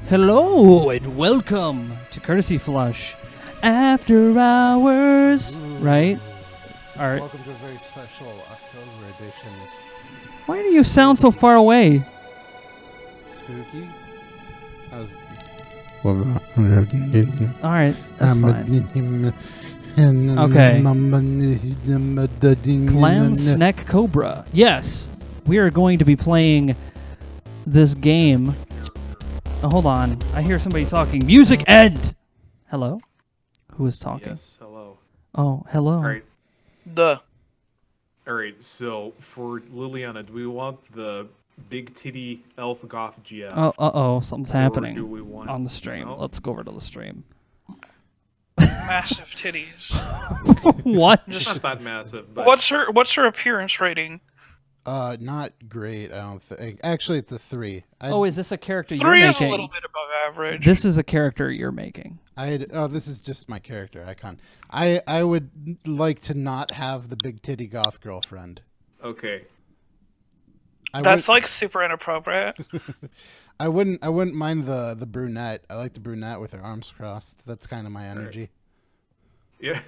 Hello and welcome to Courtesy Flush After Hours. Ooh. Right? All right. Welcome to a very special October edition. Why do you sound so far away? Spooky? How's... All right, that's fine. Okay. Clan Snack Cobra. Yes, we are going to be playing this game. Oh, hold on. I hear somebody talking. Music end! Hello? Who is talking? Yes, hello. Oh, hello. Alright. Duh. Alright, so for Liliana, do we want the big titty elf goth GF? Oh, uh-oh. Something's Or happening do we want, on the stream. no? Let's go over to the stream. Massive titties. What? It's not that massive, but What's her appearance rating? Not great, I don't think. Actually, it's a 3. Oh, is this a character you're 3 is making? a little bit above average. This is a character you're making. This is just my character icon. I would like to not have the big titty goth girlfriend. okay. That's like super inappropriate. I wouldn't mind the brunette. I like the brunette with her arms crossed. That's kind of my energy. Yeah.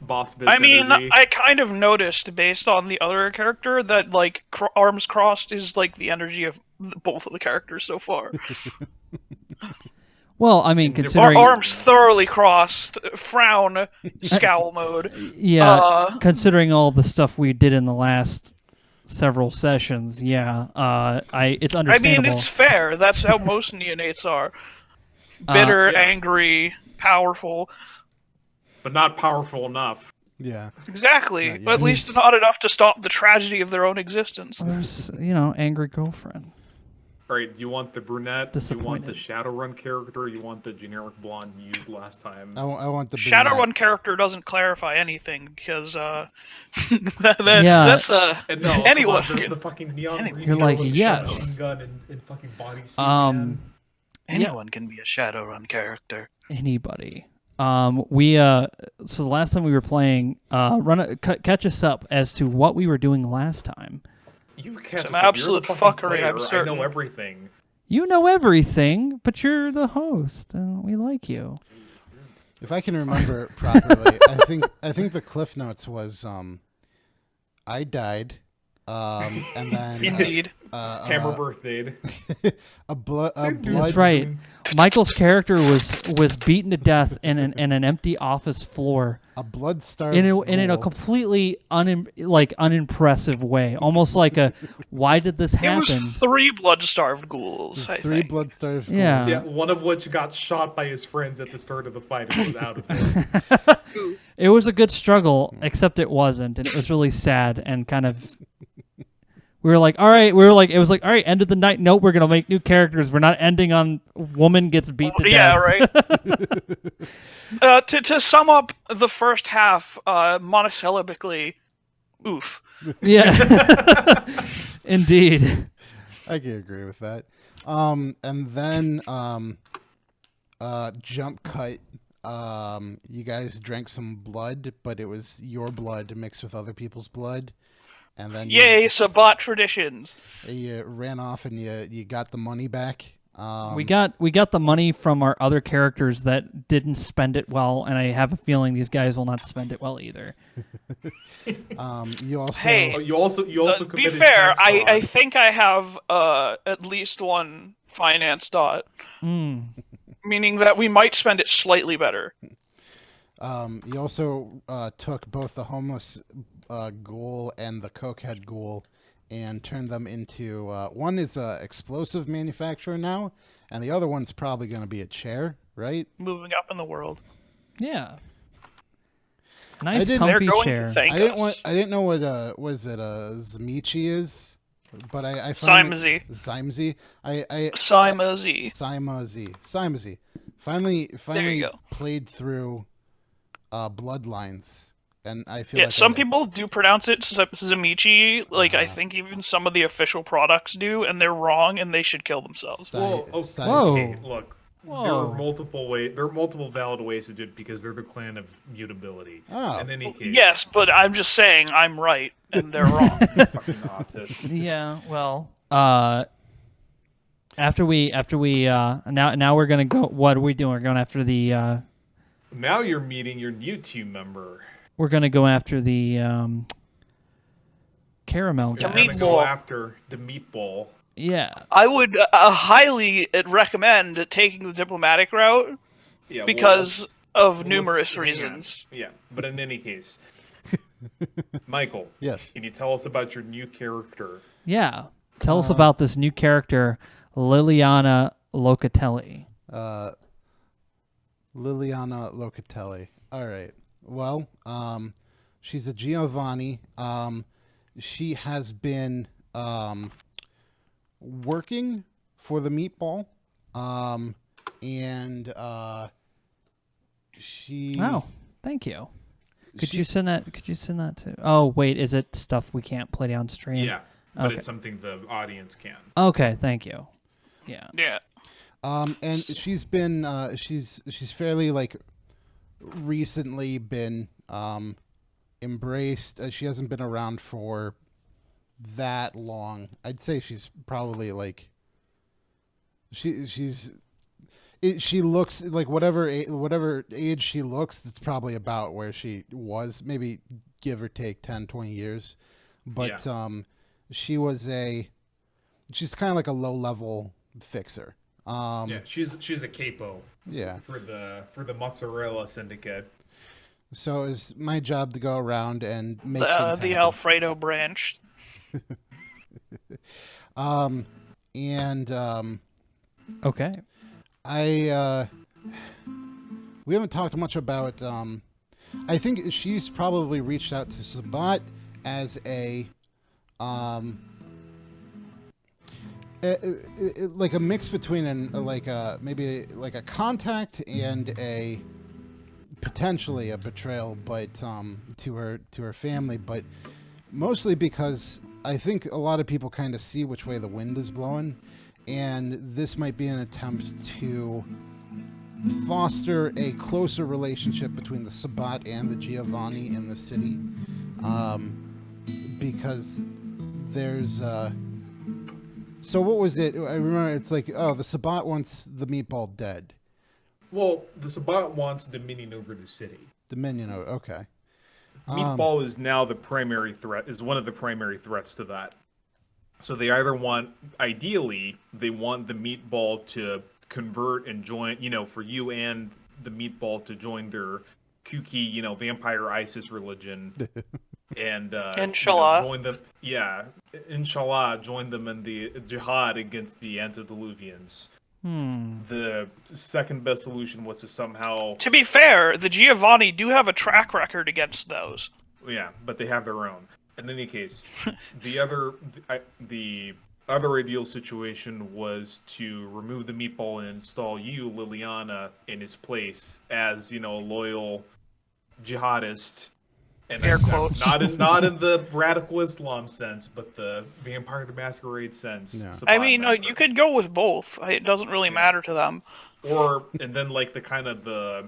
Boss bitch I mean, energy. I kind of noticed based on the other character that like arms crossed is like the energy of both of the characters so far. Well, I mean, Or considering... arms thoroughly crossed, frown, scowl mode. Yeah, considering all the stuff we did in the last several sessions, yeah, it's I understandable. mean, it's fair. That's how most neonates are. Bitter, yeah. angry, powerful. But not powerful enough. Yeah. Exactly, Not but at yet. least not enough to stop the tragedy of their own existence. There's, angry girlfriend. Alright, do you want the brunette? Do you want the Disappointed. Shadowrun character? Or you want the generic blonde you used last time? I want the Shadowrun character doesn't clarify anything because Yeah. that's And no, anyone come on, can- the fucking neon anyone green You're girl like, with the yes. shotgun gun and fucking bodysuit. anyone can be a Shadowrun character. Anybody. So the last time we were playing, catch us up as to what we were doing last time. You catch Some us up. You're absolute the fucking fuckery, I'm player. I certain. know everything. You know everything, but you're the host. We like you. If I can remember properly, I think the cliff notes was I died, and then Indeed. Hammer birthdayed. a blood. That's right. Michael's character was beaten to death in an empty office floor. A blood starved. In a completely unimpressive way, almost like a why did this It happen? was 3 blood-starved ghouls, I 3 think. blood starved. Yeah. Yeah, one of which got shot by his friends at the start of the fight and was out of it. It was a good struggle, except it wasn't, and it was really sad and kind of. We were like, all right. It was like, all right. End of the night. Nope. We're gonna make new characters. We're not ending on woman gets beat to Yeah, death. right. To sum up the first half, monosyllabically, oof. Yeah. Indeed. I can agree with that. And then jump cut. You guys drank some blood, but it was your blood mixed with other people's blood. And then Yay, Sabbat traditions. you ran off and you got the money back. We got the money from our other characters that didn't spend it well, and I have a feeling these guys will not spend it well either. You also Hey, You also Be committed fair, tax fraud. I think I have at least one finance dot, meaning that we might spend it slightly better. you also took both the homeless ghoul and the cokehead ghoul and turned them into one is a explosive manufacturer now, and the other one's probably going to be a chair, right? Moving up in the world. Yeah. Nice didn't- comfy They're going chair. to thank us. I didn't know what was it Zamichi is, but I finally Simazi. Simazi. Simazi. Finally go. played through Bloodlines, and I feel Yeah, like some people do pronounce it Zamichi, like I think even some of the official products do, and they're wrong, and they should kill themselves. Well, Whoa. okay, look. There Whoa. are multiple valid ways to do it because they're the clan of mutability. Oh. In any case, Yes, but I'm just saying I'm right, and they're wrong. fucking autist. Yeah. Well. After we now we're gonna go. What are we doing? We're going after the. Now you're meeting your new team member. We're gonna go after the caramel You're guy. gonna go after the meatball. Yeah. I would highly recommend taking the diplomatic route Yeah, because of let's numerous hang on. reasons. Yeah, but in any case, Michael. Yes. Can you tell us about your new character? Yeah. Tell us about this new character, Liliana Locatelli. Liliana Locatelli. All right. Well, she's a Giovanni. She has been working for the meatball, and she. Oh, thank you. Could you send that? Could you send that to? Oh, wait, is it stuff we can't play on stream? Yeah, but Okay. it's something the audience can. Okay, thank you. Yeah. Yeah. And she's been she's fairly like recently been embraced. She hasn't been around for that long. I'd say she's probably like she looks like whatever age she looks, that's probably about where she was, maybe give or take 10, 20 years. But she's kind of like a low level fixer. Yeah, she's a capo. Yeah. For the mozzarella syndicate. So it's my job to go around and make things The happen. Alfredo branch. Okay. We haven't talked much about I think she's probably reached out to Sabat as like a mix between maybe a contact and a potentially a betrayal, but to her family, but mostly because I think a lot of people kind of see which way the wind is blowing, and this might be an attempt to foster a closer relationship between the Sabat and the Giovanni in the city, because there's so what was it? I remember it's like, oh, the Sabat wants the meatball dead. Well, the Sabat wants dominion over the city. Dominion, okay. Meatball is now the primary threat, is one of the primary threats to that. So they either ideally, they want the meatball to convert and join, for you and the meatball to join their kooky, vampire ISIS religion. And Inshallah. join them. Yeah, inshallah, join them in the jihad against the antediluvians. The second best solution was to somehow. To be fair, the Giovanni do have a track record against those. Yeah, but they have their own. In any case, the other ideal situation was to remove the meatball and install you, Liliana, in his place as a loyal jihadist. And Air quotes. Not in the radical Islam sense, but the Vampire the Masquerade sense. Yeah. I mean, you could go with both. It doesn't really matter to them. And then like the kind of the,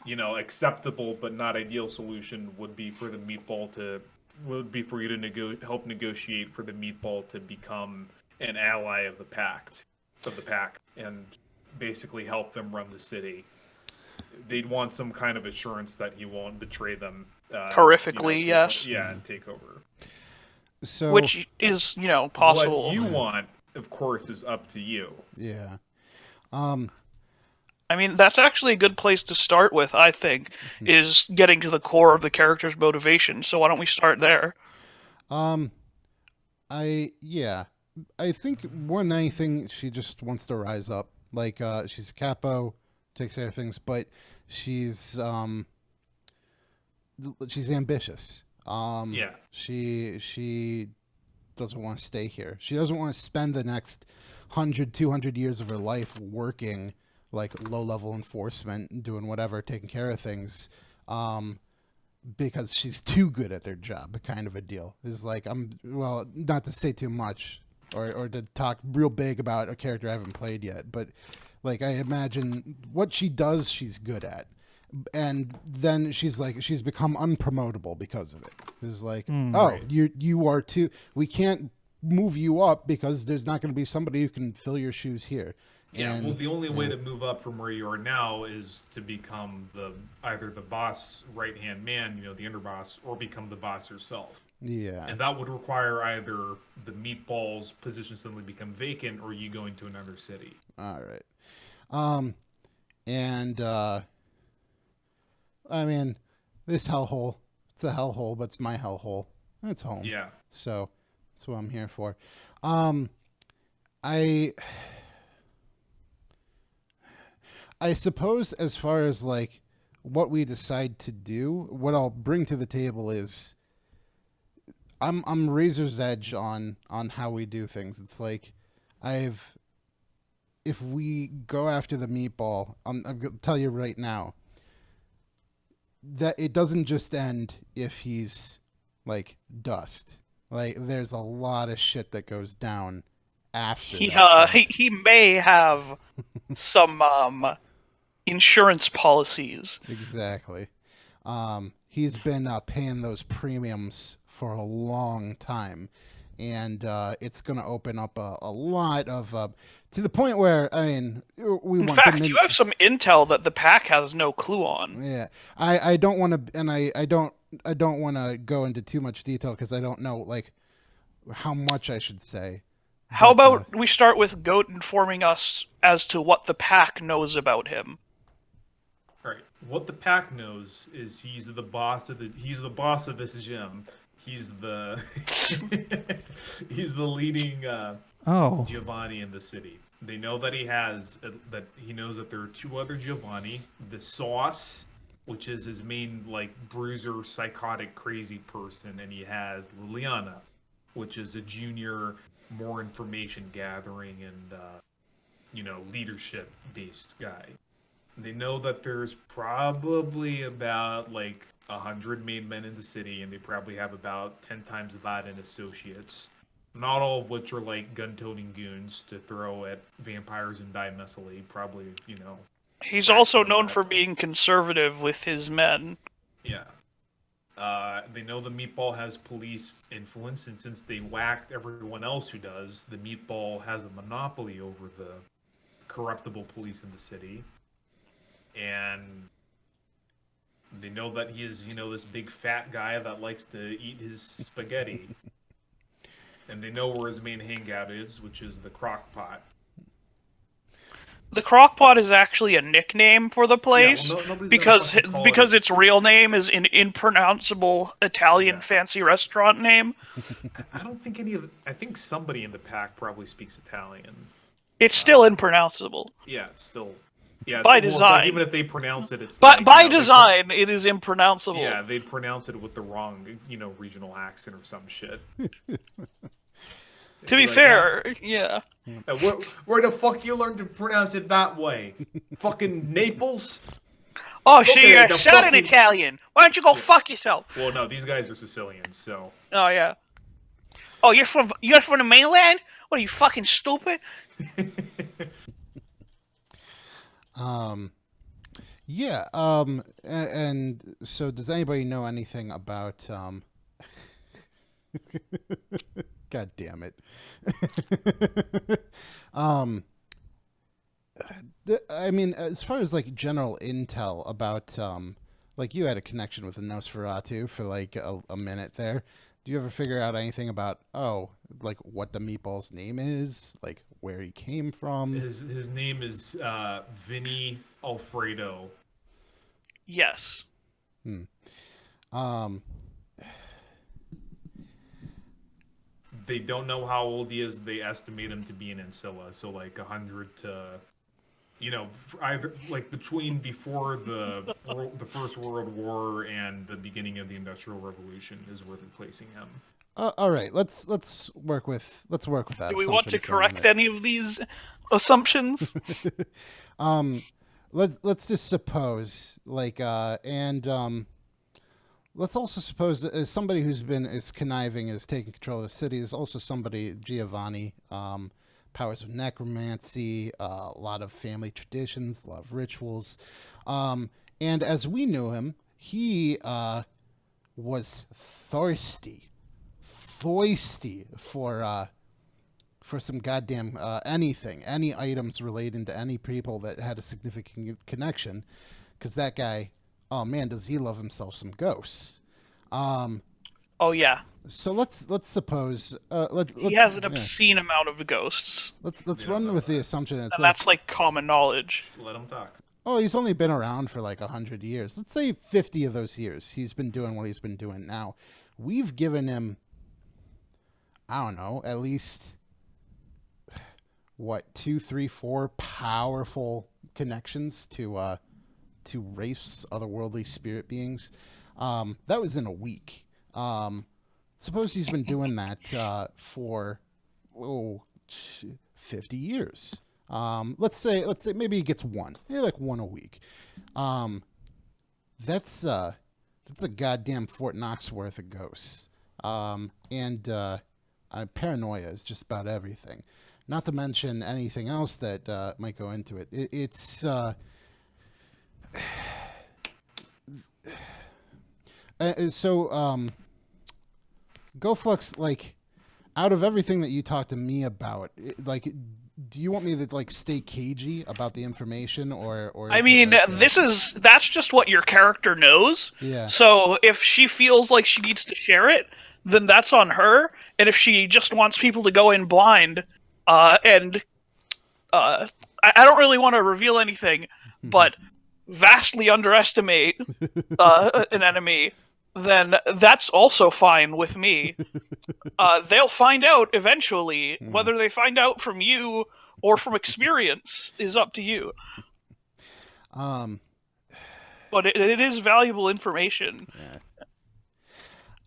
acceptable but not ideal solution would be for the meatball for you to help negotiate for the meatball to become an ally of the pack, and basically help them run the city. They'd want some kind of assurance that he won't betray them. Horrifically, yes. Yeah, and take over. So, which is, possible. What you want, of course, is up to you. Yeah. I mean, that's actually a good place to start with, I think, is getting to the core of the character's motivation. So why don't we start there? I think more than anything, she just wants to rise up. Like, she's a capo, takes care of things, but she's ambitious. She doesn't want to stay here. She doesn't want to spend the next 100, 200 years of her life working like low-level enforcement, doing whatever, taking care of things, because she's too good at her job, kind of a deal. It's like, not to say too much or to talk real big about a character I haven't played yet, but like I imagine what she does, she's good at. And then she's become unpromotable because of it. It's like, you are too. We can't move you up because there's not going to be somebody who can fill your shoes here. Yeah, well, the only way to move up from where you are now is to become either the boss right-hand man, the underboss, or become the boss yourself. Yeah. And that would require either the meatball's position suddenly become vacant or you going to another city. All right. I mean, this hellhole, it's a hellhole, but it's my hellhole. It's home. Yeah. So that's what I'm here for. I suppose as far as like what we decide to do, what I'll bring to the table is I'm razor's edge on how we do things. It's like if we go after the meatball, I'm going to tell you right now that it doesn't just end if he's like dust. Like there's a lot of shit that goes down after. He may have some insurance policies. Exactly. He's been paying those premiums for a long time, and it's going to open up a lot of to the point where In fact, you have some intel that the pack has no clue on. Yeah, I don't want to, and I don't want to go into too much detail because I don't know like how much I should say. How about we start with Goat informing us as to what the pack knows about him? Right. What the pack knows is he's the boss of this gym. He's the he's the leading Giovanni in the city. They know that he knows that there are two other Giovanni. The Sauce, which is his main like bruiser, psychotic, crazy person, and he has Liliana, which is a junior, more information gathering and leadership based guy. They know that there's probably about like 100 main men in the city, and they probably have about 10 times that in associates. Not all of which are like gun-toting goons to throw at vampires and dimethylate. Probably, He's also known for being conservative with his men. Yeah. They know the Meatball has police influence, and since they whacked everyone else who does, the Meatball has a monopoly over the corruptible police in the city. And they know that he is, this big fat guy that likes to eat his spaghetti. And they know where his main hangout is, which is the crock pot. The Crockpot is actually a nickname for the place because its real name is an impronounceable Italian fancy restaurant name. I don't think I think somebody in the pack probably speaks Italian. It's still impronounceable. Yeah, it's still. Yeah, by design. Like even if they pronounce it, it's by design. It is impronounceable. Yeah, they'd pronounce it with the wrong, regional accent or some shit. To be fair, yeah. Where the fuck you learn to pronounce it that way? Fucking Naples? Oh, so you're shouting Italian. Why don't you go fuck yourself? Well, no, these guys are Sicilians, so. Oh, yeah. Oh, you're from the mainland? What, are you fucking stupid? Yeah, and so does anybody know anything about, God damn it. I mean, as far as like general intel about, like you had a connection with the Nosferatu for like a minute there. Do you ever figure out anything about, like what the Meatball's name is? Like where he came from? His name is Vinny Alfredo. Yes. They don't know how old he is. They estimate him to be an Ancilla, so like 100 to, either like before the First World War and the beginning of the Industrial Revolution is where they're placing him. All right, let's work with that. Do we want to correct any of these assumptions? Let's just suppose let's also suppose that as somebody who's been as conniving as taking control of the city is also somebody, Giovanni, powers of necromancy, a lot of family traditions, a lot of rituals. And as we knew him, he was thirsty for for some goddamn anything, any items relating to any people that had a significant connection, because that guy, oh man, does he love himself some ghosts. Oh yeah. So let's suppose he has an obscene amount of ghosts. Let's run with the assumption that that's like common knowledge. Let him talk. Oh, he's only been around for like 100 years. Let's say 50 of those years he's been doing what he's been doing now. We've given him, I don't know, at least, what, 2, 3, 4 powerful connections to wraiths, otherworldly spirit beings. That was in a week. Suppose he's been doing that for 50 years. Let's say maybe he gets one, maybe like one a week. That's a goddamn Fort Knox worth of ghosts. And paranoia is just about everything. Not to mention anything else that might go into it. It's GoFlux, like, out of everything that you talked to me about, like, do you want me to like stay cagey about the information, or I mean, that's just what your character knows. Yeah. So if she feels like she needs to share it, then that's on her. And if she just wants people to go in blind, I don't really want to reveal anything, but vastly underestimate an enemy, then that's also fine with me. They'll find out eventually. Whether they find out from you or from experience is up to you. But it is valuable information.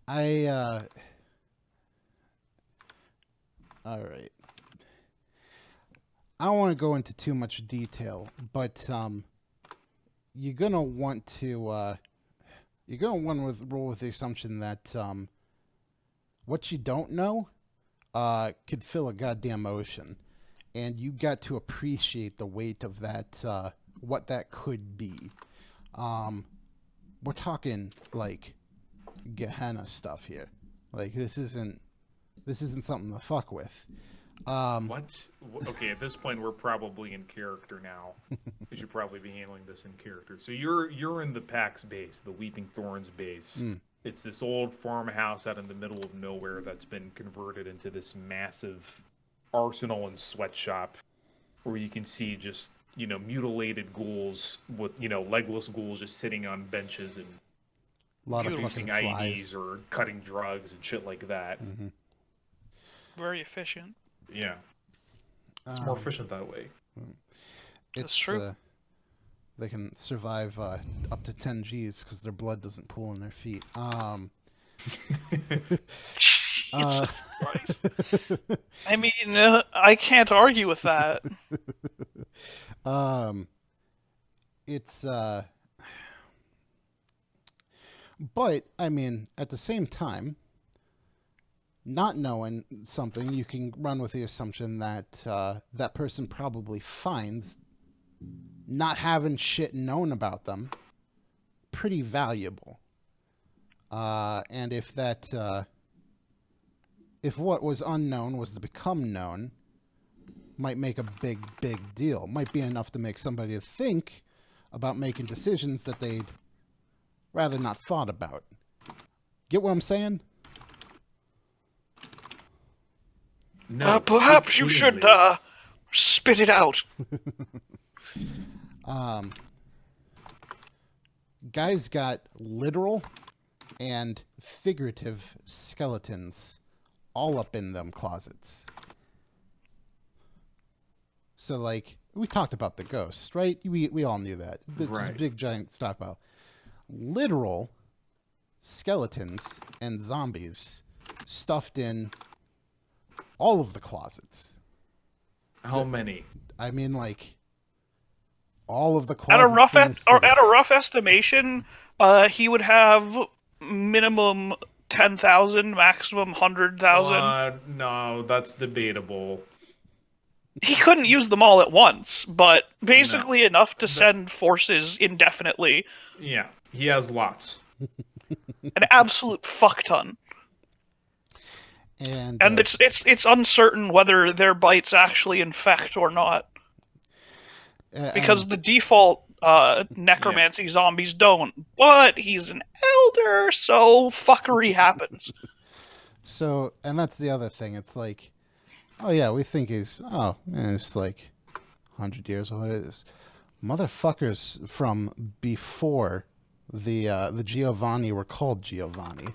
Yeah. All right. I don't want to go into too much detail, but you're gonna want to roll with the assumption that what you don't know could fill a goddamn ocean, and you got to appreciate the weight of that, what that could be. We're talking like Gehenna stuff here. Like, this isn't something to fuck with. What? Okay, at this point we're probably in character now. We should probably be handling this in character. So you're in the PAX base, the Weeping Thorns base. It's this old farmhouse out in the middle of nowhere that's been converted into this massive arsenal and sweatshop, where you can see just, mutilated ghouls with, legless ghouls just sitting on benches and a lot of using fucking flies. IDs or cutting drugs and shit like that. Mm-hmm. Very efficient. Yeah. It's more efficient that way. That's true. They can survive up to 10 Gs because their blood doesn't pool in their feet. Jesus Christ. I mean, I can't argue with that. But, I mean, at the same time, not knowing something, you can run with the assumption that that person probably finds not having shit known about them pretty valuable. And if what was unknown was to become known, might make a big, big deal. Might be enough to make somebody think about making decisions that they'd rather not thought about. Get what I'm saying? No, perhaps you should spit it out. Guys got literal and figurative skeletons all up in them closets. So, like, we talked about the ghosts, right? We all knew that. It's right. a big, giant stockpile. Literal skeletons and zombies stuffed in all of the closets. How many? I mean, like, all of the closets. At a rough estimation, he would have minimum 10,000, maximum 100,000. No, that's debatable. He couldn't use them all at once, but basically enough to send forces indefinitely. Yeah, he has lots. An absolute fuck ton. And it's uncertain whether their bites actually infect or not, because the default necromancy zombies don't. But he's an elder, so fuckery happens. So, and that's the other thing. It's like, oh yeah, we think he's it's like 100 years old. It's motherfuckers from before the Giovanni were called Giovanni.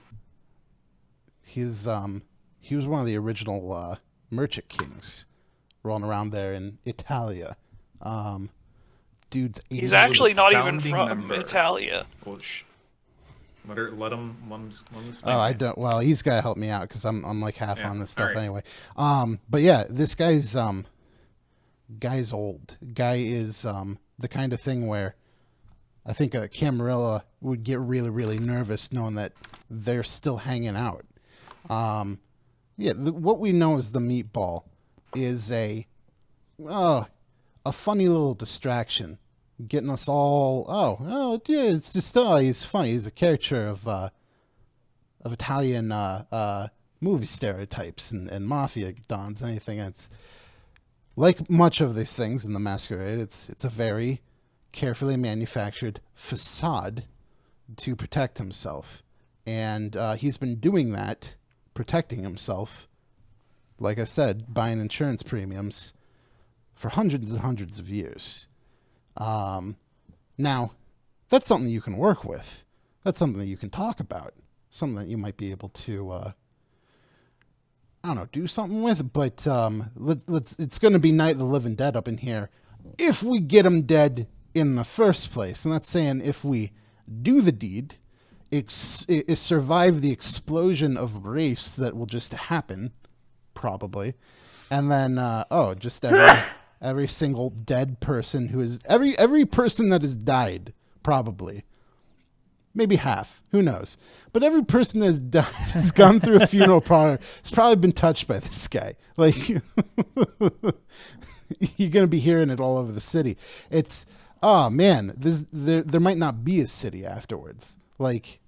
He was one of the original merchant kings rolling around there in Italia. Dude's He's actually not even founding from member. Italia. Well, let him explain. Oh, I don't. Well, he's got to help me out because I'm like half on this stuff right. anyway. But yeah, this guy's old. Guy is the kind of thing where I think a Camarilla would get really, really nervous knowing that they're still hanging out. What we know as the meatball is a funny little distraction, getting us all. Yeah, it's just he's funny. He's a caricature of Italian movie stereotypes and mafia dons. Anything that's like much of these things in the Masquerade. It's a very carefully manufactured facade to protect himself, and he's been doing that, protecting himself, like I said, buying insurance premiums for hundreds and hundreds of years. Now, that's something you can work with. That's something that you can talk about. Something that you might be able to, do something with. But it's going to be Night of the Living Dead up in here if we get him dead in the first place. And that's saying if we do the deed, it survive the explosion of race that will just happen, probably. And then, just every single dead person who is every person that has died, probably, maybe half, who knows? But every person that has died has gone through a funeral parlor. Has probably been touched by this guy. Like, you're gonna be hearing it all over the city. It's man, there might not be a city afterwards. Like,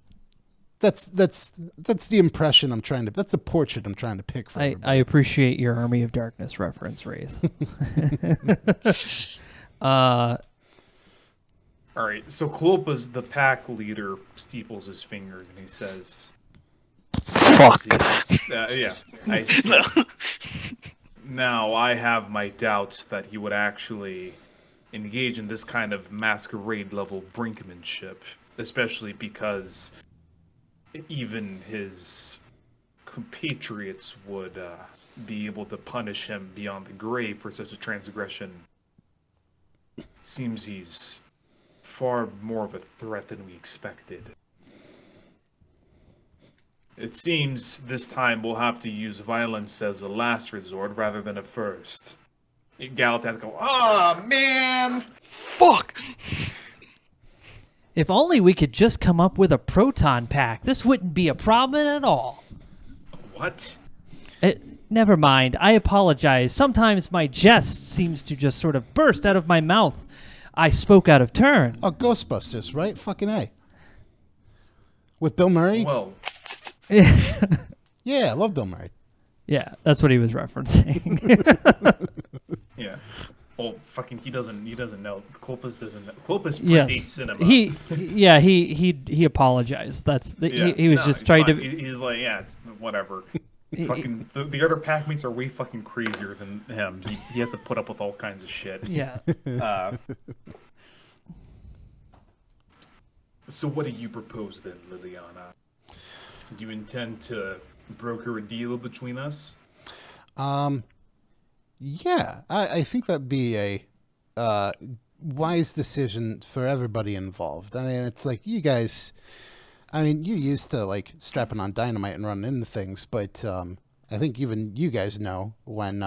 that's the impression I'm trying to. That's a portrait I'm trying to pick for. I appreciate your Army of Darkness reference, Wraith. All right, so Klopa's the pack leader steeples his fingers and he says, Fuck. I see. Now, I have my doubts that he would actually engage in this kind of masquerade-level brinkmanship, especially because even his compatriots would be able to punish him beyond the grave for such a transgression. Seems he's far more of a threat than we expected. It seems this time we'll have to use violence as a last resort rather than a first. Galatat go, man! Fuck! If only we could just come up with a proton pack. This wouldn't be a problem at all. What? Never mind. I apologize. Sometimes my jest seems to just sort of burst out of my mouth. I spoke out of turn. Oh, Ghostbusters, right? Fucking A. With Bill Murray? Well, yeah, I love Bill Murray. Yeah, that's what he was referencing. yeah. Well, fucking, he doesn't know. Klopas doesn't know. Klopas predates Yes, cinema. he apologized. He was just trying fine. to. He's like, yeah, whatever. Fucking the other packmates are way fucking crazier than him. He has to put up with all kinds of shit. Yeah. So what do you propose then, Liliana? Do you intend to broker a deal between us? Yeah, I think that'd be a wise decision for everybody involved. I mean, it's like you guys. I mean, you're used to like strapping on dynamite and running into things, but I think even you guys know when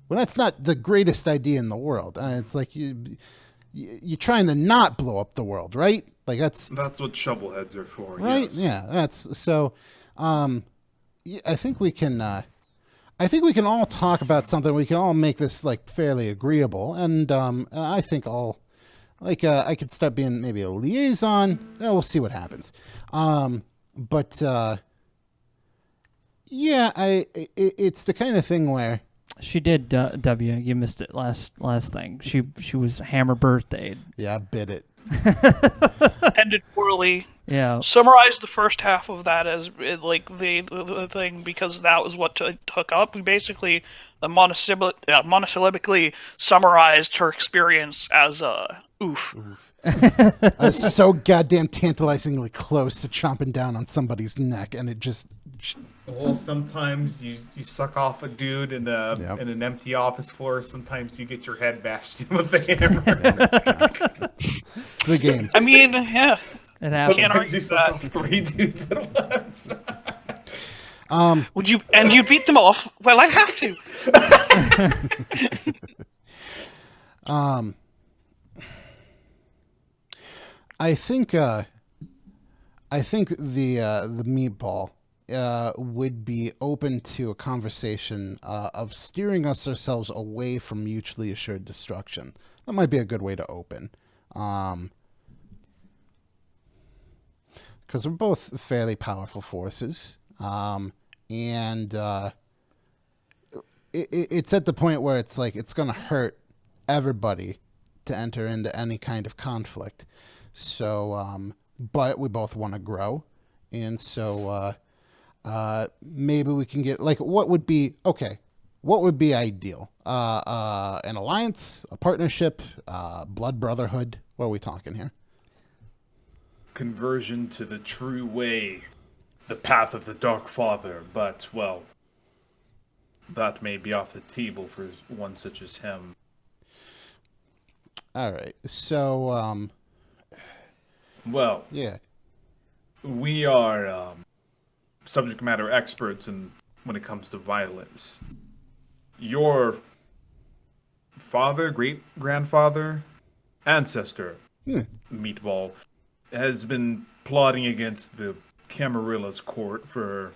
that's not the greatest idea in the world. It's like you're trying to not blow up the world, right? Like that's what shovelheads are for, right? Yes. Yeah, that's so. I think we can. I think we can all talk about something. We can all make this like fairly agreeable, and I think I'll. Like, I could start being maybe a liaison. We'll see what happens. But Yeah, it's the kind of thing where She did, W. You missed it last thing. She was hammer birthday. yeah, I bit it. Ended poorly. Yeah. Summarize the first half of that as like the thing, because that was what took up. We basically monosyllabically summarized her experience as oof. I was so goddamn tantalizingly close to chomping down on somebody's neck, and it just. Well, sometimes you suck off a dude in an empty office floor. Sometimes you get your head bashed in with a hammer. It's the game. I mean, yeah. It happened. Can't Sometimes argue you suck that. off 3 dudes at once. Would you beat them off? Well, I'd have to. I think the meatball would be open to a conversation of steering ourselves away from mutually assured destruction. That might be a good way to open. Because we're both fairly powerful forces. And it's at the point where it's like it's going to hurt everybody to enter into any kind of conflict. So, but we both want to grow. And so maybe we can get, like, what would be ideal? An alliance, a partnership, blood brotherhood? What are we talking here? Conversion to the true way, the path of the Dark Father, but, well, that may be off the table for one such as him. All right, so, well, yeah. We are subject matter experts when it comes to violence. Your father, great-grandfather, ancestor, Meatball, has been plotting against the Camarilla's court for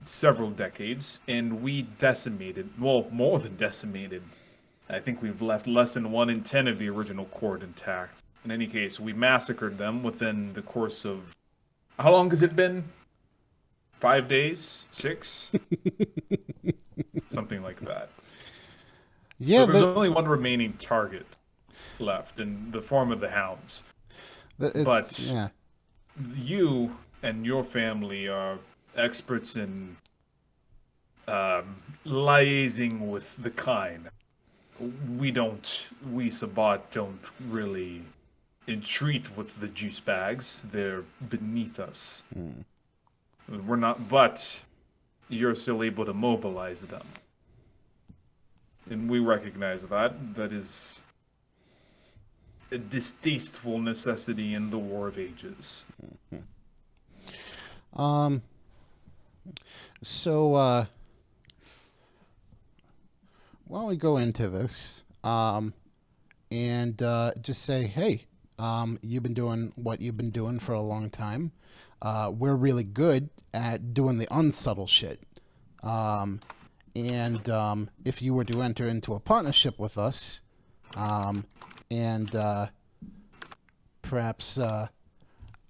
several decades, and we decimated, well, more than decimated. I think we've left less than 1 in 10 of the original court intact. In any case, we massacred them within the course of... How long has it been? 5 days? 6? Something like that. Yeah, so there's only one remaining target left in the form of the hounds. But yeah. You and your family are experts in liaising with the kind. We Sabat don't really entreat with the juice bags. They're beneath us. We're not, but you're still able to mobilize them. And we recognize that. That is a distasteful necessity in the War of Ages. So, why don't we go into this, and just say, hey, you've been doing what you've been doing for a long time. We're really good at doing the unsubtle shit. And if you were to enter into a partnership with us, and perhaps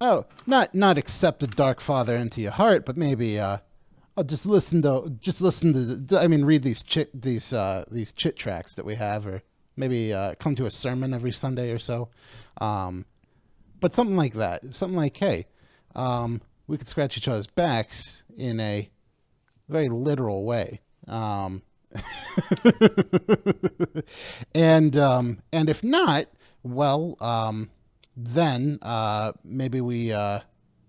not accept the Dark Father into your heart, but maybe I'll just listen to read these chit tracks that we have, or maybe come to a sermon every Sunday or so. But something like that, something like, hey, we could scratch each other's backs in a very literal way. And if not, well, then maybe we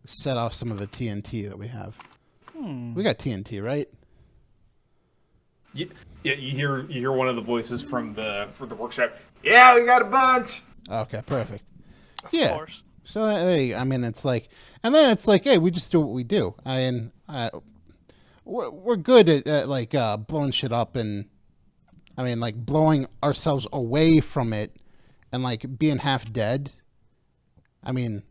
set off some of the TNT that we have. We got TNT, right? Yeah, you hear one of the voices from the workshop. Yeah, we got a bunch. Okay, perfect. Of course. So hey, I mean, it's like, and then it's like, hey, we just do what we do. I mean, we're good at like blowing shit up, and I mean, like blowing ourselves away from it, and like being half dead. I mean,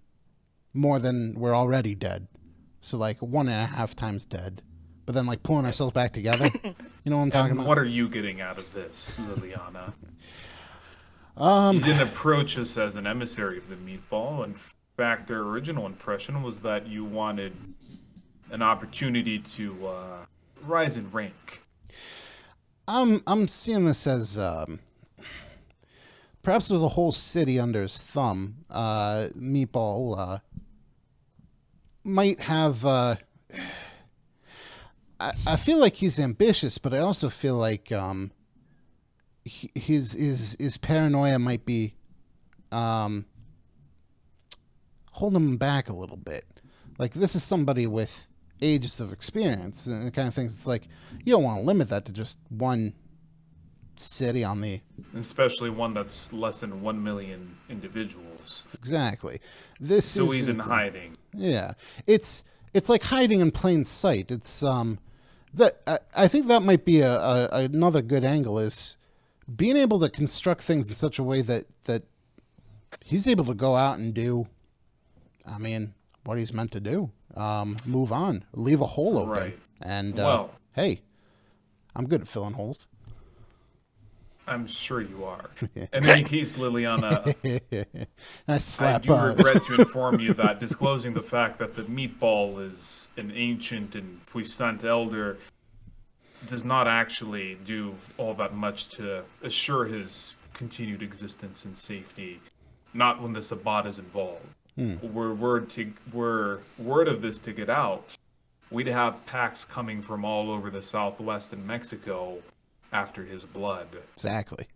more than we're already dead. So like 1.5 times dead, but then like pulling ourselves back together. You know what I'm talking about? What are you getting out of this, Liliana? You didn't approach us as an emissary of the Meatball. In fact, their original impression was that you wanted an opportunity to rise in rank. I'm seeing this as perhaps with a whole city under his thumb, Meatball might have. I feel like he's ambitious, but I also feel like his paranoia might be holding him back a little bit. Like, this is somebody with ages of experience and the kind of things. It's like you don't want to limit that to just one city on the, especially one that's less than 1 million individuals. Exactly. This so is he's in hiding. Yeah, it's like hiding in plain sight. It's that I think that might be another good angle, is being able to construct things in such a way that he's able to go out and do, I mean, what he's meant to do. Move on, leave a hole open. Right. And well, hey, I'm good at filling holes. I'm sure you are. In any case, Liliana, I do on. regret to inform you that disclosing the fact that the Meatball is an ancient and puissant elder does not actually do all that much to assure his continued existence and safety. Not when the Sabbat is involved. Were word of this to get out, we'd have packs coming from all over the Southwest and Mexico after his blood. Exactly.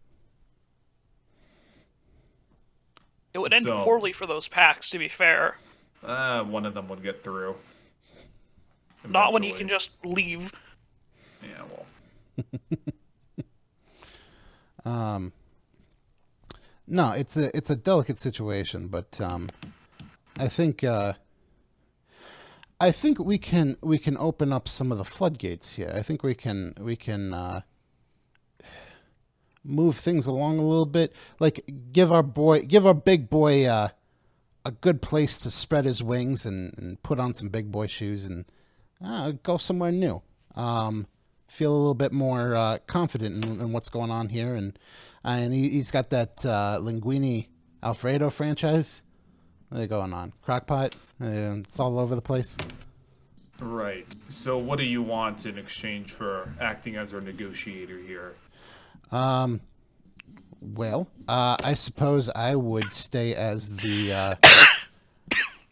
It would end poorly for those packs, to be fair. One of them would get through. Not when you can just leave. Yeah, well. No, it's a delicate situation, but I think we can open up some of the floodgates here. I think we can move things along a little bit. Like give our big boy a good place to spread his wings and put on some big boy shoes and go somewhere new. Feel a little bit more confident in what's going on here, and he's got that Linguini Alfredo franchise. What are going on? Crockpot? It's all over the place. Right. So what do you want in exchange for acting as our negotiator here? Well, I suppose I would stay as the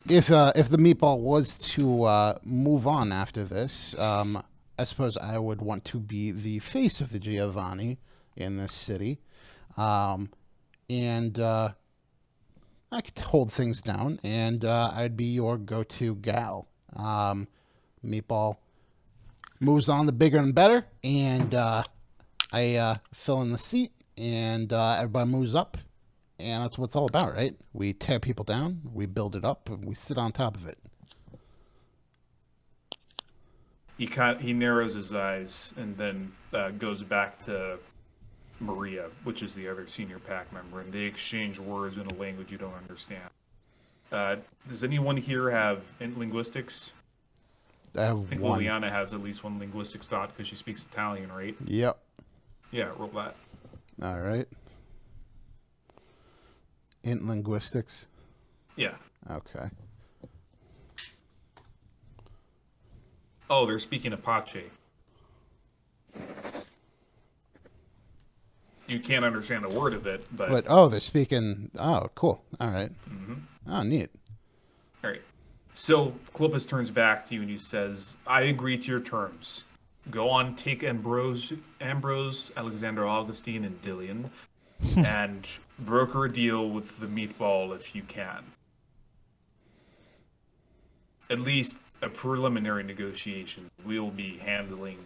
if the Meatball was to move on after this, I suppose I would want to be the face of the Giovanni in this city, and I could hold things down, and I'd be your go-to gal. Meatball moves on, the bigger and better, and I fill in the seat, and everybody moves up, and that's what it's all about, right? We tear people down, we build it up, and we sit on top of it. He narrows his eyes and then goes back to Maria, which is the other senior pack member, and they exchange words in a language you don't understand. Does anyone here have linguistics? I have think one. Liliana has at least one linguistics dot because she speaks Italian, right? Yep. Yeah, roll that. All right. Int linguistics. Yeah. Okay. Oh, they're speaking Apache. You can't understand a word of it, but they're speaking. Oh, cool. All right. Mm-hmm. Oh, neat. All right. So Clopas turns back to you and he says, "I agree to your terms. Go on, take Ambrose, Alexander Augustine, and Dillian, and broker a deal with the Meatball if you can. At least a preliminary negotiation. We'll be handling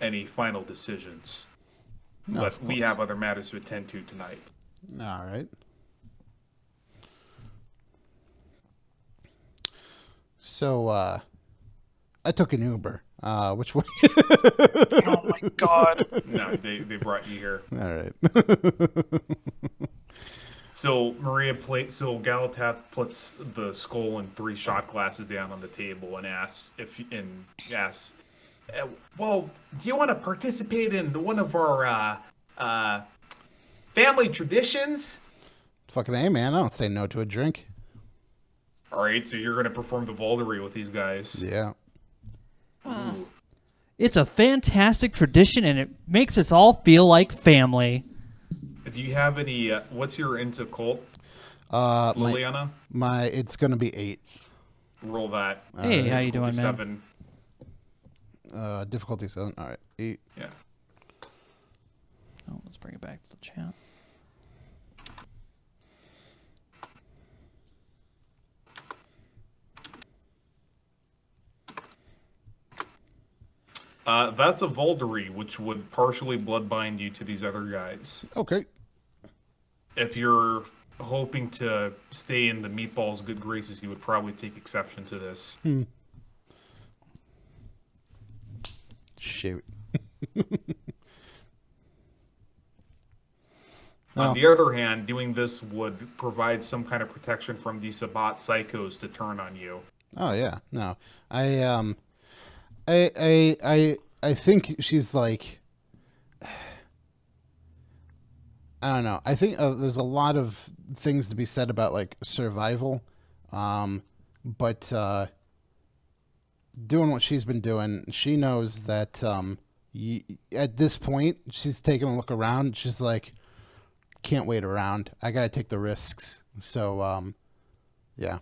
any final decisions. No, but we have other matters to attend to tonight." All right. So, I took an Uber. Which way? Oh my god. No, they brought you here. All right. So Galatath puts the skull and 3 shot glasses down on the table and asks, "Well, do you want to participate in one of our family traditions?" Fucking A, man. I don't say no to a drink. All right, so you're going to perform the Valdery with these guys. Yeah. It's a fantastic tradition, and it makes us all feel like family. Do you have any? What's your into cult, Liliana? It's gonna be 8. Roll that. Hey, how you doing, man? 7. Difficulty 7. All right, 8. Yeah. Oh, let's bring it back to the chat. That's a Voldery, which would partially bloodbind you to these other guys. Okay. If you're hoping to stay in the Meatball's good graces, you would probably take exception to this. Shoot. On the other hand, doing this would provide some kind of protection from these Sabat psychos to turn on you. Oh yeah. No. I think she's like, I don't know. I think there's a lot of things to be said about like survival, but doing what she's been doing, she knows that at this point she's taking a look around. She's like, can't wait around. I gotta take the risks. So yeah.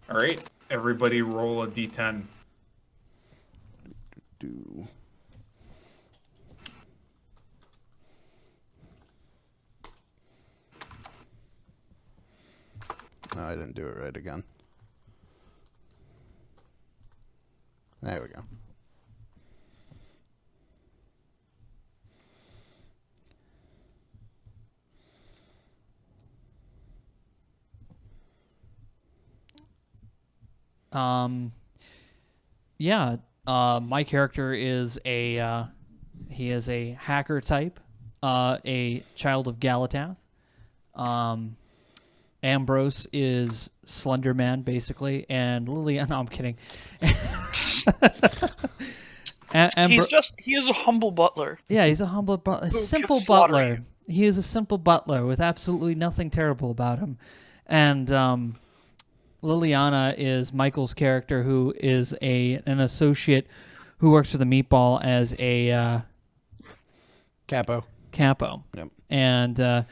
All right, everybody, roll a d10. No, I didn't do it right again. There we go. Yeah, my character is a hacker type, a child of Galatath. Ambrose is Slender Man, basically, and Liliana. No, I'm kidding. He is a humble butler. Yeah, he's a humble butler, a simple butler. He is a simple butler with absolutely nothing terrible about him. And Liliana is Michael's character, who is an associate who works for the Meatball as a Capo. Yep. And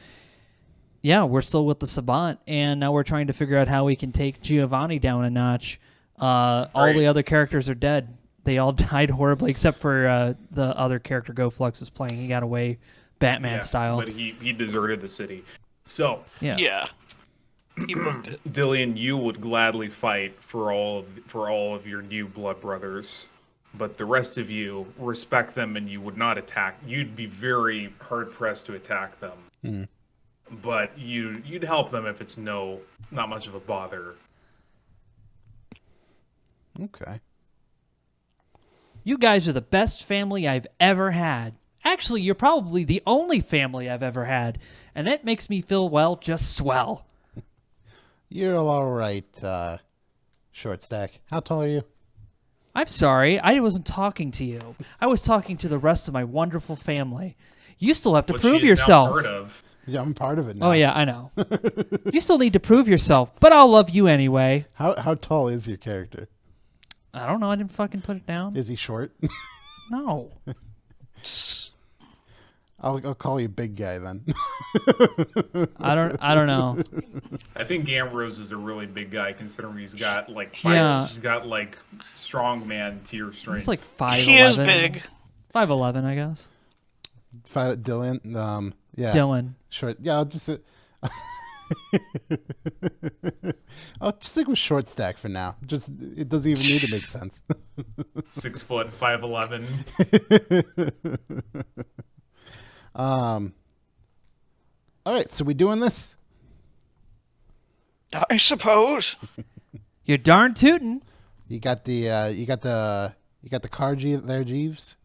yeah, we're still with the Sabat, and now we're trying to figure out how we can take Giovanni down a notch. All the other characters are dead. They all died horribly, except for the other character GoFlux was playing. He got away Batman style. But he deserted the city. So Yeah. He booked it. Dillian, you would gladly fight for all of your new blood brothers, but the rest of you respect them, and you would not attack. You'd be very hard pressed to attack them. Mm. But you'd help them if it's not much of a bother. Okay. You guys are the best family I've ever had. Actually, you're probably the only family I've ever had, and that makes me feel, well, just swell. You're all right, Short Stack. How tall are you? I'm sorry, I wasn't talking to you. I was talking to the rest of my wonderful family. You still have to prove yourself. Now part of. Yeah, I'm part of it now. Oh, yeah, I know. You still need to prove yourself, but I'll love you anyway. How tall is your character? I don't know. I didn't fucking put it down. Is he short? No. I'll call you big guy then. I don't know. I think Ambrose is a really big guy, considering he's got like he's got like strong man tier strength. He's like 5'11". He is big. 5'11", I guess. Dylan. Yeah. Dylan. Short. Yeah, I'll just. I'll just stick with Short Stack for now. Just it doesn't even need to make sense. 6 foot, 5'11". All right, so we doing this? I suppose. You're darn tootin'. You got the car there, Jeeves.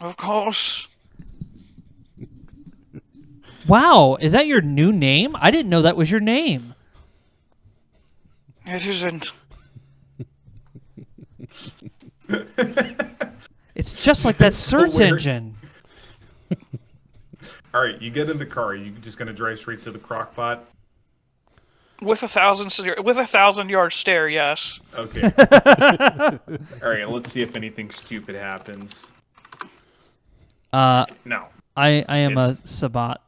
Of course. Wow, is that your new name? I didn't know that was your name. It isn't. It's just like that search engine. All right, you get in the car. You just gonna drive straight to the crock pot? With a 1,000-yard stare, yes. Okay. All right, let's see if anything stupid happens. No. I am It's- a Sabat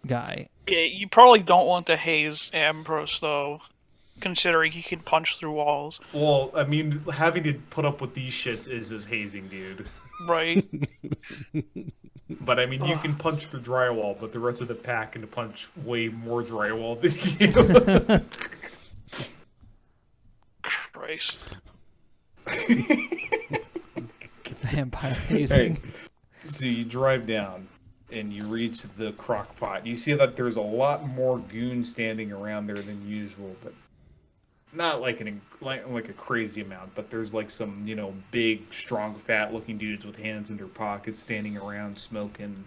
guy. Yeah, you probably don't want to haze Ambrose, though, considering he can punch through walls. Well, I mean, having to put up with these shits is his hazing, dude. Right? But I mean, you can punch through drywall, but the rest of the pack can punch way more drywall than you. Christ. Vampire hazing. Hey, so you drive down, and you reach the crock pot. You see that there's a lot more goons standing around there than usual, but not like a crazy amount. But there's like some, big, strong, fat-looking dudes with hands in their pockets standing around, smoking,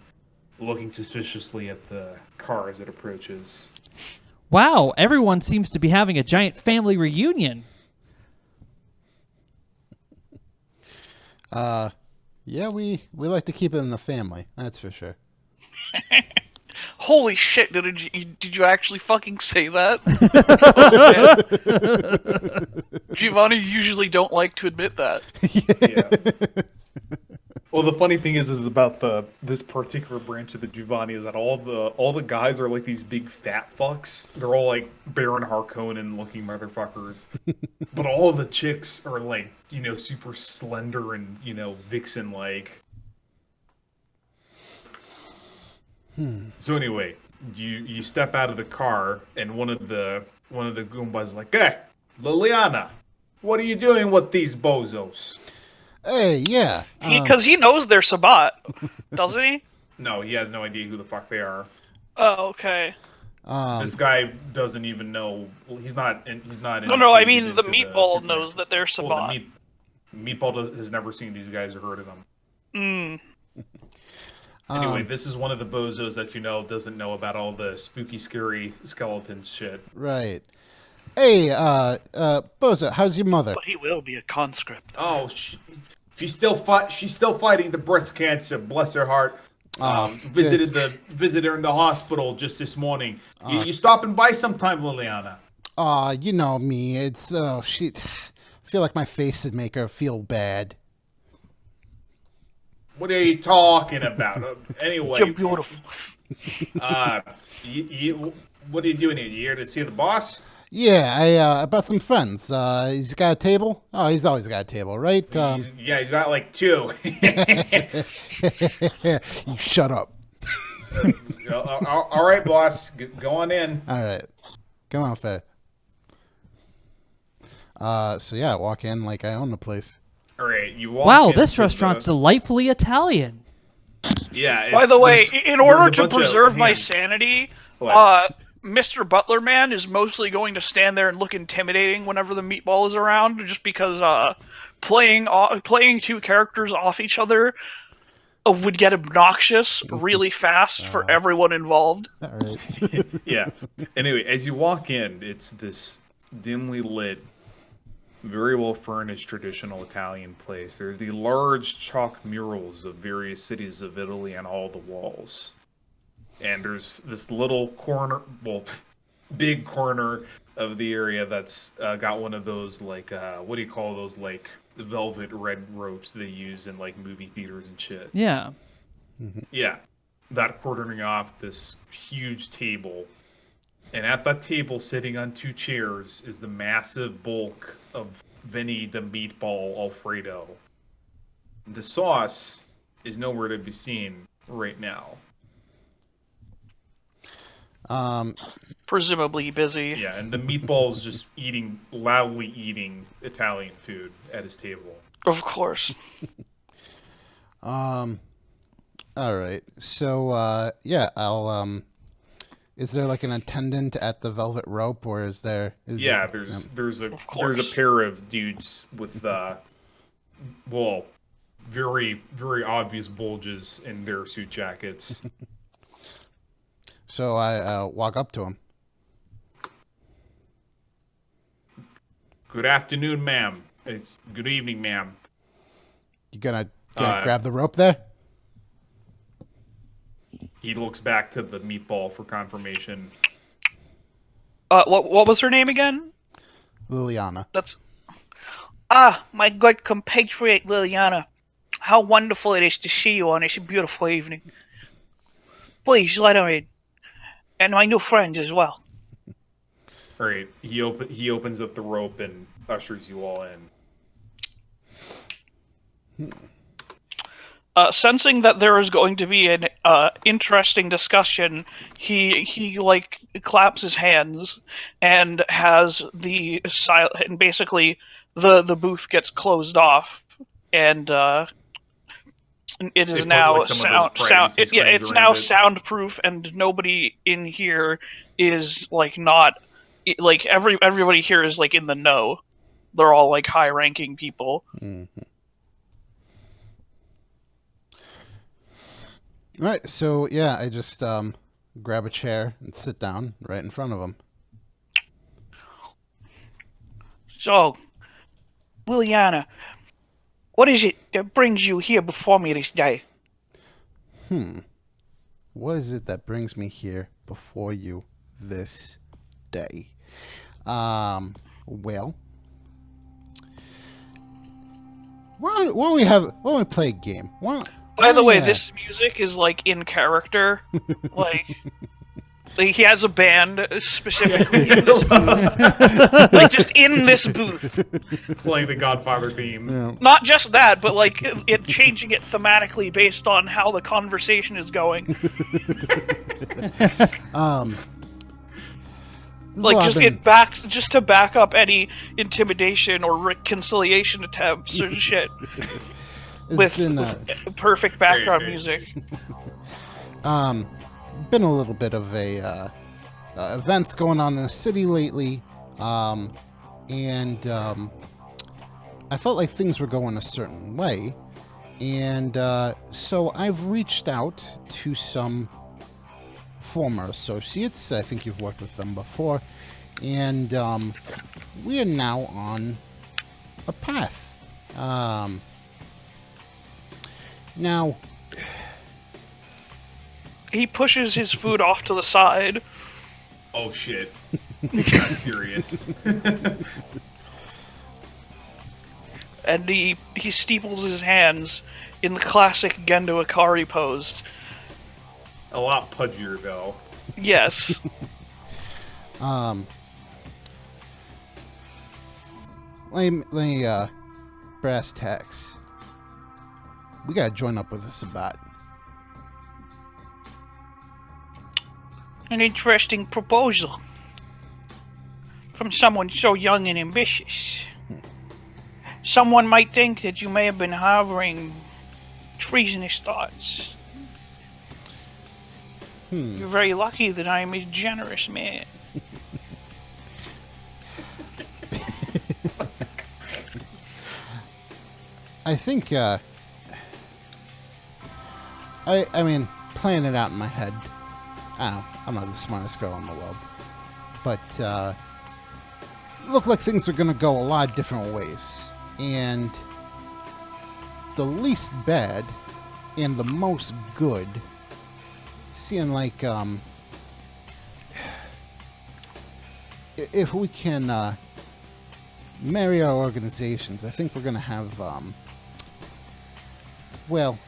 looking suspiciously at the car as it approaches. Wow, everyone seems to be having a giant family reunion. Yeah, we like to keep it in the family. That's for sure. Holy shit, did you actually fucking say that? Giovanni usually don't like to admit that. Yeah. Well, the funny thing is about this particular branch of the Giovanni is that all the guys are like these big fat fucks. They're all like Baron Harkonnen looking motherfuckers, but all of the chicks are like super slender and vixen like. So anyway, you step out of the car and one of the Goombas is like, "Hey, Liliana, what are you doing with these bozos?" Hey, yeah. Because he knows they're Sabat, doesn't he? No, he has no idea who the fuck they are. Oh, okay. This guy doesn't even know. He's not. No. I mean, the initiated into meatball Superman. knows that they're Sabat. Well, Meatball has never seen these guys or heard of them. Anyway, this is one of the bozos that doesn't know about all the spooky, scary skeleton shit. Right. Hey, Bozo, how's your mother? But he will be a conscript. Oh, she's still fighting the breast cancer. Bless her heart. Visited her in the hospital just this morning. You stopping by sometime, Liliana? You know me. It's she. I feel like my face would make her feel bad. What are you talking about? Anyway, You're beautiful. what are you doing here? You here to see the boss? Yeah, I brought some friends. He's got a table. Oh, he's always got a table, right? He's got like two. You shut up. All right, boss. Go on in. All right, come on, Faye. So yeah, I walk in like I own the place. All right, you walk. Wow, into this restaurant's delightfully Italian. Yeah. By the way, in order to there's a bunch of preserve my hands. sanity, What? Mr. Butler Man is mostly going to stand there and look intimidating whenever the meatball is around, just because playing two characters off each other would get obnoxious really fast for everyone involved. All right. Yeah. Anyway, as you walk in, it's this dimly lit, very well furnished traditional Italian place. There are the large chalk murals of various cities of Italy on all the walls. And there's this little corner, big corner of the area that's got one of those, like, what do you call those, like, velvet red ropes they use in, like, movie theaters and shit. Yeah. Yeah. That quartering off this huge table. And at that table, sitting on two chairs, is the massive bulk of Vinny the Meatball Alfredo. The sauce is nowhere to be seen right now. Presumably busy. Yeah, and the meatball's just loudly eating Italian food at his table. Of course. All right. So yeah, I'll is there like an attendant at the velvet rope, or is there? Yeah, there's a pair of dudes with very very obvious bulges in their suit jackets. So I walk up to him. Good afternoon, ma'am. It's good evening, ma'am. You gonna grab the rope there? He looks back to the meatball for confirmation. What was her name again? Liliana. My good compatriot Liliana. How wonderful it is to see you on this beautiful evening. Please let her in. And my new friends as well. All right, he opens up the rope and ushers you all in. Sensing that there is going to be an interesting discussion, he like claps his hands and has and basically the booth gets closed off, and it is now it's now soundproof, and nobody in here is like not like everybody here is like in the know. They're all like high-ranking people. Mm-hmm. All right, so yeah, I just grab a chair and sit down right in front of him. So, Liliana, what is it that brings you here before me this day? What is it that brings me here before you this day? Well, why don't we play a game? By the way, this music is like in character. like he has a band specifically in this booth. Like just in this booth. Playing the Godfather theme. Yeah. Not just that, but like it changing it thematically based on how the conversation is going. Like just to back up any intimidation or reconciliation attempts or shit. With perfect background music. Been a little bit of a events going on in the city lately, and I felt like things were going a certain way, and so I've reached out to some former associates. I think you've worked with them before, and we are now on a path. Now, he pushes his food off to the side. Oh shit. Got serious. And he steeples his hands in the classic Gendo Ikari pose. A lot pudgier though. Yes. Let me brass tacks. We gotta join up with the Sabat. An interesting proposal. From someone so young and ambitious. Someone might think that you may have been harboring treasonous thoughts. You're very lucky that I am a generous man. I think, I mean, playing it out in my head, I'm not the smartest girl in the world, but it looked like things were going to go a lot of different ways, and the least bad and the most good, seeing like, if we can marry our organizations, I think we're going to have, well,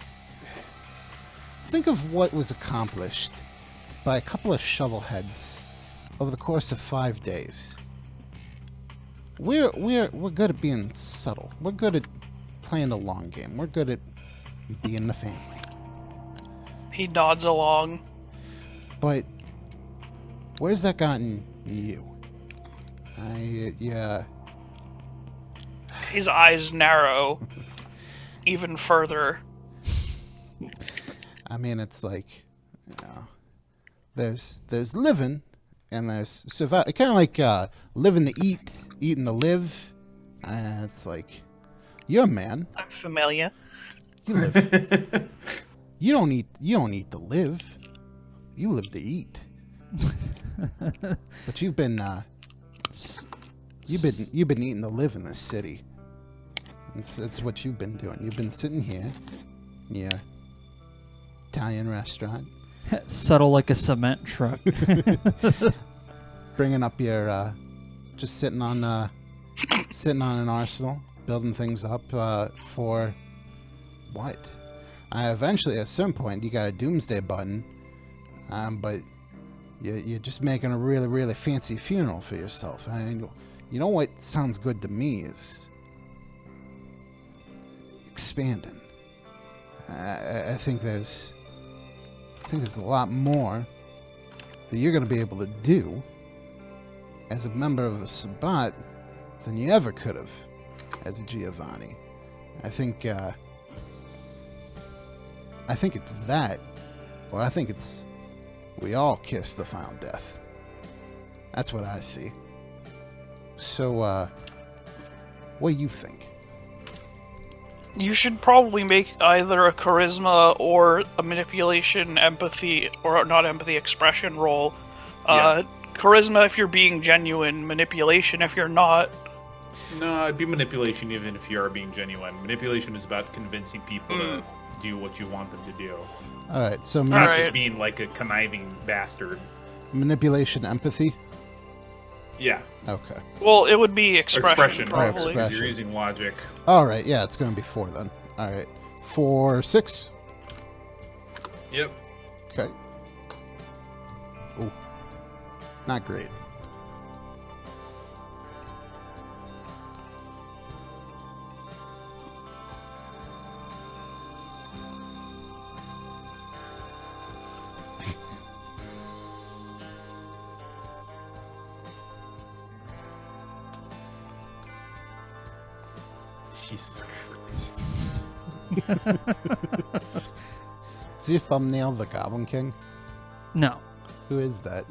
think of what was accomplished by a couple of shovelheads over the course of 5 days. We're good at being subtle. We're good at playing the long game. We're good at being the family. He nods along. But where's that gotten you? Yeah. His eyes narrow even further. I mean, it's like, you know, there's living and there's survive. Kind of like living to eat, eating to live. It's like, you're a man. I'm familiar. You live. you don't eat to live. You live to eat. But you've been eating to live in this city. It's what you've been doing. You've been sitting here, yeah. Italian restaurant. Subtle like a cement truck. bringing up your, just sitting on an arsenal, building things up for what? Eventually, at some point, you got a doomsday button, but you're just making a really, really fancy funeral for yourself. And you know what sounds good to me is expanding. I think there's a lot more that you're going to be able to do as a member of the Sabbat than you ever could have as a Giovanni. I think it's that, or I think it's we all kiss the final death. That's what I see. So, what do you think? You should probably make either a charisma or a manipulation, empathy, or not empathy, expression roll. Yeah. Charisma if you're being genuine, manipulation if you're not. No, it'd be manipulation even if you are being genuine. Manipulation is about convincing people to do what you want them to do. Alright, so It's not Alright. just being like a conniving bastard. manipulation, empathy? Yeah. Okay. Well, it would be expression, Expression. probably. expression. Because you're using logic. Alright, yeah, it's going to be 4 then. Alright. 4, 6. Yep. Okay. Ooh. Not great. Jesus Christ. Is your thumbnail the Goblin King? No. Who is that?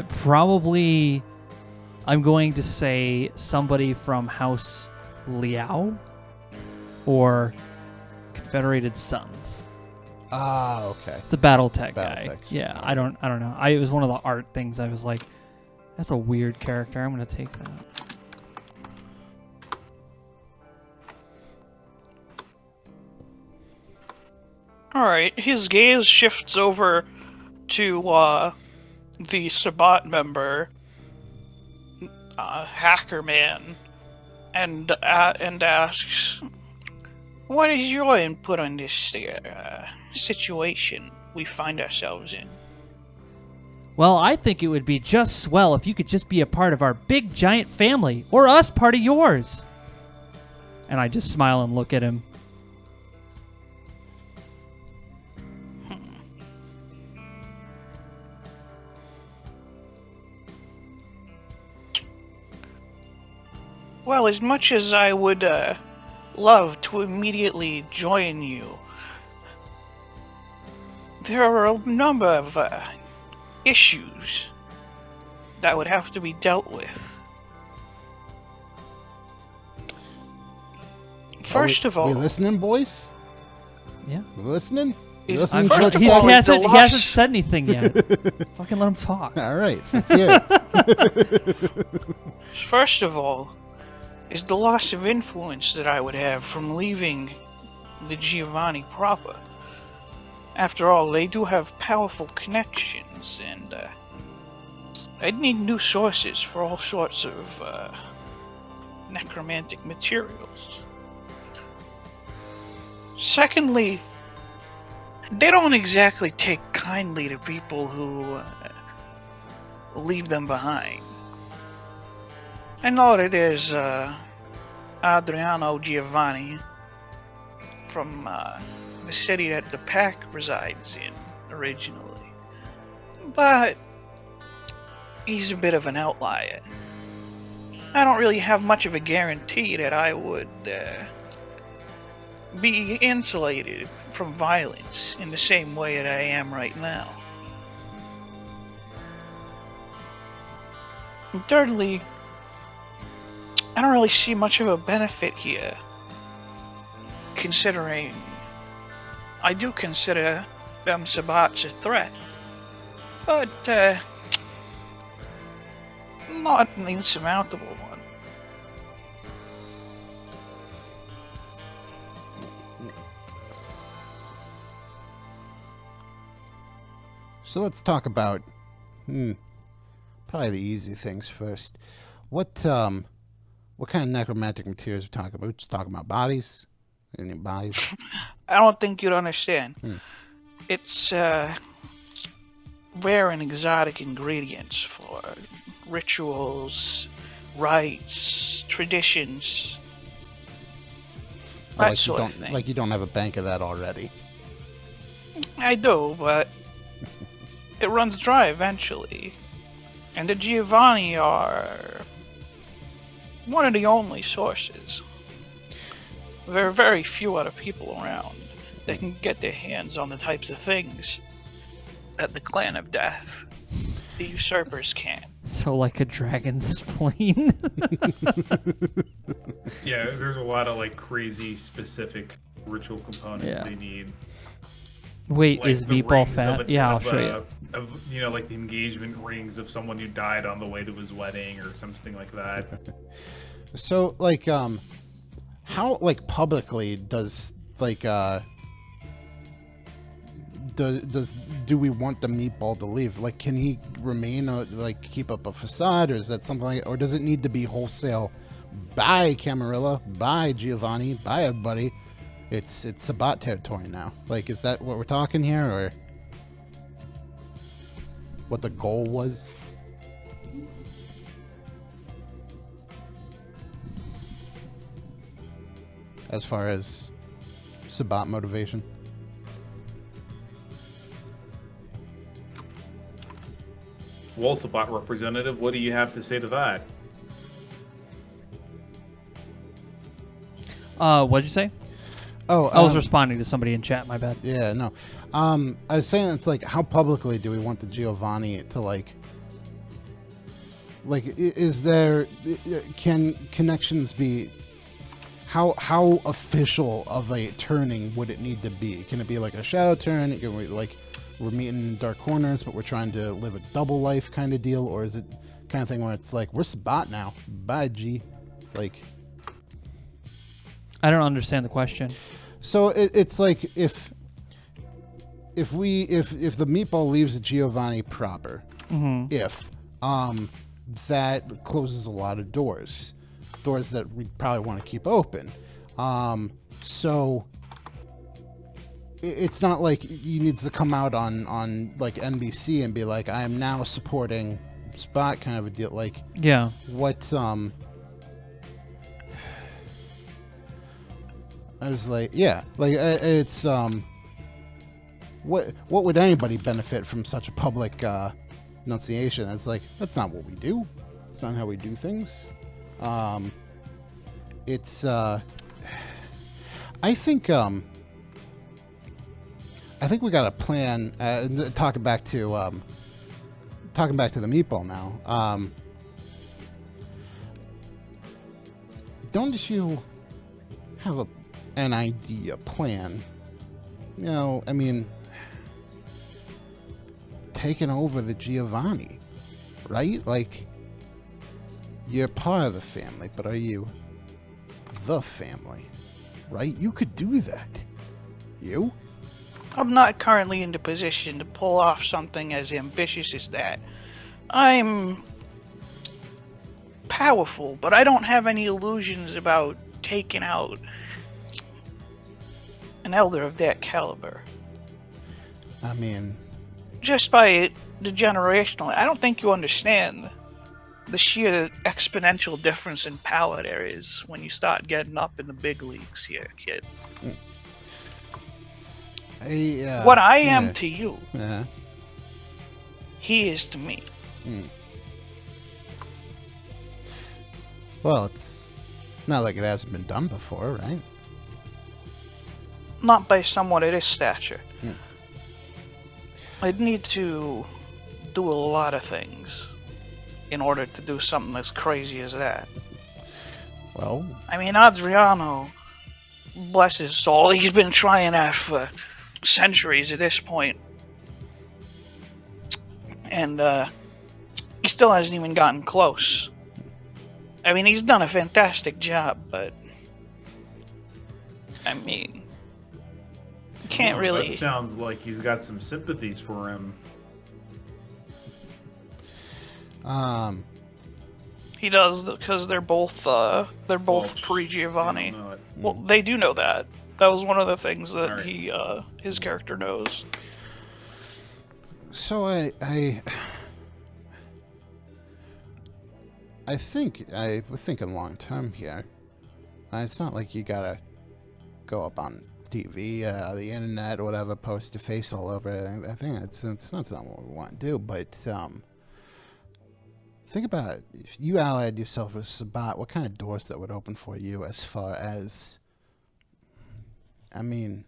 Probably I'm going to say somebody from House Liao or Confederated Sons. Ah, okay. It's a BattleTech guy. BattleTech. Yeah, I don't know. It was one of the art things. I was like, that's a weird character. I'm going to take that. Alright, his gaze shifts over to the Sabbat member, Hacker Man, and asks, "What is your input on this situation we find ourselves in?" Well, I think it would be just swell if you could just be a part of our big giant family, or us part of yours. And I just smile and look at him. Well, as much as I would love to immediately join you, there are a number of issues that would have to be dealt with. First of all, we listening, boys? Yeah. We listening? You If- listening? First to of the He all, fuck? hasn't the he hasn't loss- said anything yet. Fucking let him talk. All right, let's hear it. First of all, is the loss of influence that I would have from leaving the Giovanni proper. After all, they do have powerful connections, and I'd need new sources for all sorts of necromantic materials. Secondly, they don't exactly take kindly to people who leave them behind. I know that there's Adriano Giovanni from the city that the pack resides in originally, but he's a bit of an outlier. I don't really have much of a guarantee that I would be insulated from violence in the same way that I am right now. And thirdly, I don't really see much of a benefit here, considering I do consider them Sabbats a threat, but not an insurmountable one. So let's talk about Probably the easy things first. What kind of necromantic materials are we talking about? We're just talking about bodies? Any bodies? I don't think you'd understand. It's rare and exotic ingredients for rituals, rites, traditions. That sort of thing. Like you don't have a bank of that already. I do, but it runs dry eventually. And the Giovanni are one of the only sources. There are very few other people around that can get their hands on the types of things that the Clan of Death, the usurpers, can. So like a dragon spleen. Yeah, there's a lot of like crazy specific ritual components they need. Wait, Like is the meatball rings fat? Yeah, I'll show you. Of like the engagement rings of someone who died on the way to his wedding or something like that. So like how like publicly does like do we want the meatball to leave? Like, can he remain like keep up a facade, or is that something like, or does it need to be wholesale? Bye, Camarilla. Bye, Giovanni. Bye, everybody. It's Sabat territory now. Like, is that what we're talking here, or what the goal was? As far as Sabat motivation? Well, Sabat representative, what do you have to say to that? What'd you say? Oh, I was responding to somebody in chat. My bad. Yeah, no. I was saying, it's like, how publicly do we want the Giovanni to like, is there, can connections be, how official of a turning would it need to be? Can it be like a shadow turn? Can we, like, we're meeting in dark corners, but we're trying to live a double life kind of deal? Or is it kind of thing where it's like, we're Sabat now. Bye, G. Like, I don't understand the question. so it's like, if the meatball leaves the Giovanni proper, that closes a lot of doors that we probably want to keep open. So it's not like he needs to come out on like NBC and be like, I am now supporting Spot, kind of a deal. Like, yeah, what I was like, yeah, like it's what would anybody benefit from such a public enunciation? It's like, that's not what we do. It's not how we do things. It's I think we got a plan. Talking back to the meatball now. Don't you have an idea, plan? You know, I mean, taking over the Giovanni, right? Like, you're part of the family, but are you the family? Right? You could do that. You? I'm not currently in the position to pull off something as ambitious as that. I'm powerful, but I don't have any illusions about taking out an elder of that caliber. I mean, just by the generational, I don't think you understand the sheer exponential difference in power there is when you start getting up in the big leagues here, kid. What I am to you, he is to me. Well, it's not like it hasn't been done before, right? Not by someone of this stature. I'd need to do a lot of things in order to do something as crazy as that. Well, I mean, Adriano, bless his soul, he's been trying that for centuries at this point. And he still hasn't even gotten close. I mean, he's done a fantastic job, but I mean, you can't really. That sounds like he's got some sympathies for him. He does, because they're both pre-Giovanni. Well, they do know that. That was one of the things that his character knows. So I think we're thinking long term here. It's not like you gotta go up on TV, the internet, or whatever, post your face all over it. I think that's not what we want to do. But think about it. If you allied yourself with Sabat, what kind of doors that would open for you as far as, I mean,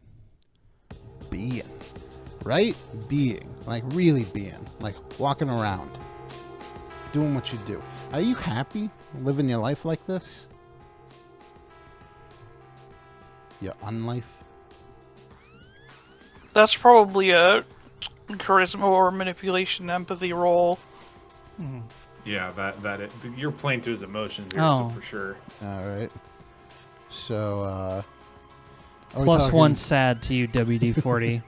being, right? Being, like really being, like walking around, doing what you do. Are you happy living your life like this? Your unlife? That's probably a charisma or manipulation empathy roll. Yeah, you're playing to his emotions here, so for sure. All right. So, plus one sad to you, WD-40.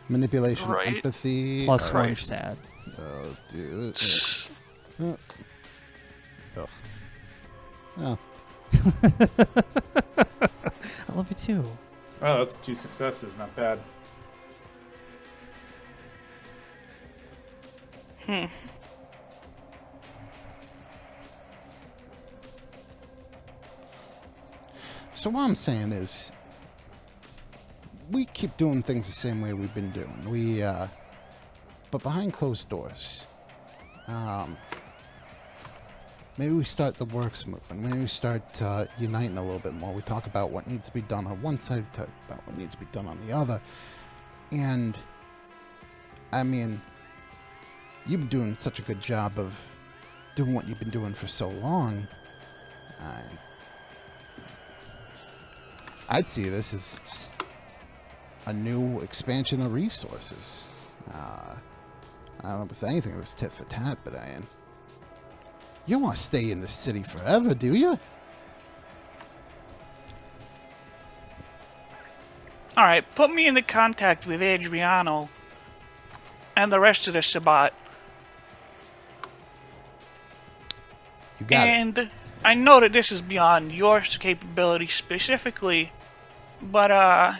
Manipulation, empathy. Plus one sad. Oh, dude. Oh. I love you too. Oh, that's 2 successes. Not bad. So what I'm saying is, we keep doing things the same way we've been doing. But behind closed doors, maybe we start the works moving. Maybe we start uniting a little bit more. We talk about what needs to be done on one side, talk about what needs to be done on the other. And, I mean, you've been doing such a good job of doing what you've been doing for so long. I'd see this as just a new expansion of resources. I don't know if anything it was tit for tat, but you don't want to stay in the city forever, do you? Alright, put me into contact with Adriano and the rest of the Sabat. You got it. And I know that this is beyond your capability specifically, but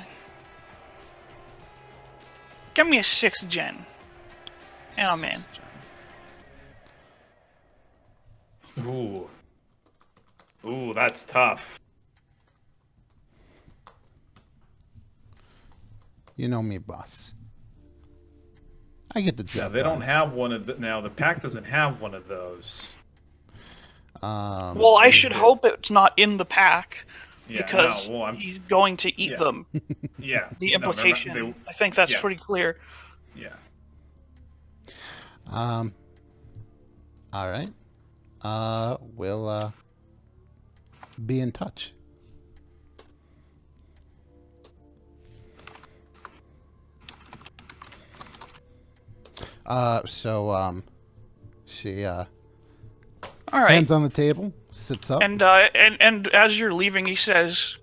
give me a 6th gen. And I'm in. Ooh, that's tough. You know me, boss. I get the job. Yeah, they don't have one of now. The pack doesn't have one of those. Well, I should hope it's not in the pack, because he's going to eat them. Yeah. The implication. I think that's pretty clear. Yeah. All right. We'll be in touch. She all right. hands on the table, sits up, and as you're leaving, he says,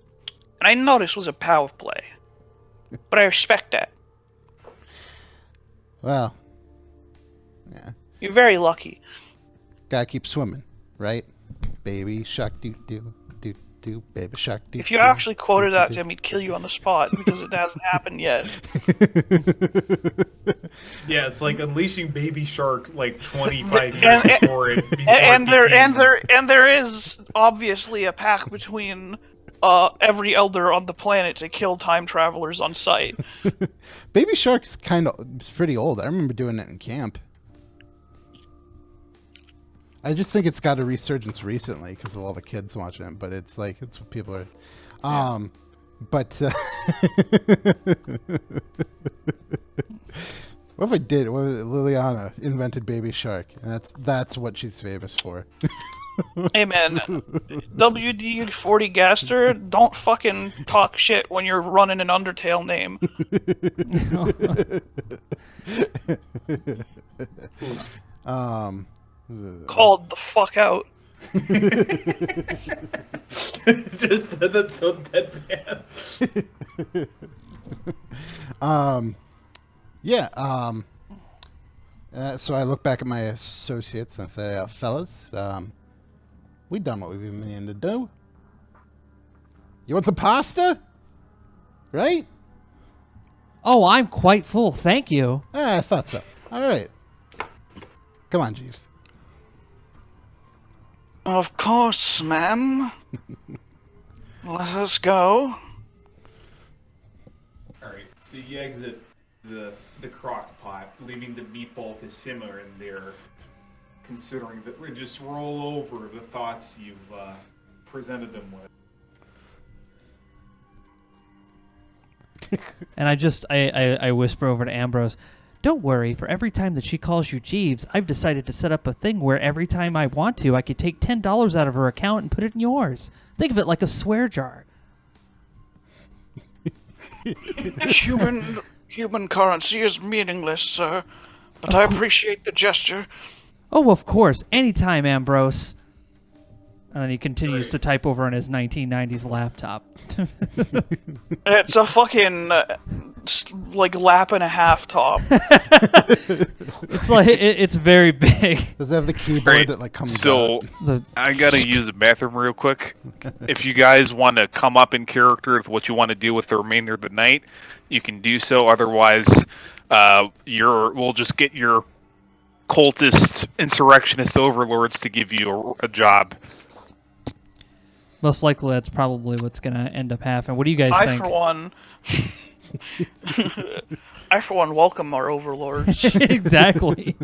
"I know this was a power play, but I respect that. Well, yeah. You're very lucky. Gotta keep swimming, right? Baby shark doo doo doo doo, baby shark doo. If you actually quoted that to him, he'd kill you on the spot because it hasn't happened yet." Yeah, it's like unleashing Baby Shark like 25 years before it. And there is obviously a pact between every elder on the planet to kill time travelers on sight. Baby Shark's pretty old. I remember doing it in camp. I just think it's got a resurgence recently because of all the kids watching it, but it's like, it's what people are... But... what if I did? What if Liliana invented Baby Shark? And that's what she's famous for. Hey man, WD-40 Gaster, don't fucking talk shit when you're running an Undertale name. Called the fuck out. Just said that so deadpan. So I look back at my associates and I say, fellas, we done what we've been meaning to do. You want some pasta? Right? Oh, I'm quite full, thank you. I thought so. All right. Come on, Jeeves. Of course, ma'am. Let us go. Alright, so you exit the crock pot, leaving the meatball to simmer in there, considering that we just roll over the thoughts you've presented them with. And I whisper over to Ambrose, don't worry, for every time that she calls you Jeeves, I've decided to set up a thing where every time I want to, I could take $10 out of her account and put it in yours. Think of it like a swear jar. Human currency is meaningless, sir. But I appreciate the gesture. Oh, of course. Anytime, Ambrose. And then he continues to type over on his 1990s laptop. It's a fucking, like, lap and a half top. It's like, it's very big. Does it have the keyboard that like comes out? I gotta use the bathroom real quick. If you guys want to come up in character with what you want to do with the remainder of the night, you can do so. Otherwise, we'll just get your cultist, insurrectionist overlords to give you a job. Most likely, that's probably what's going to end up happening. What do you guys think? I, for one, welcome our overlords. Exactly.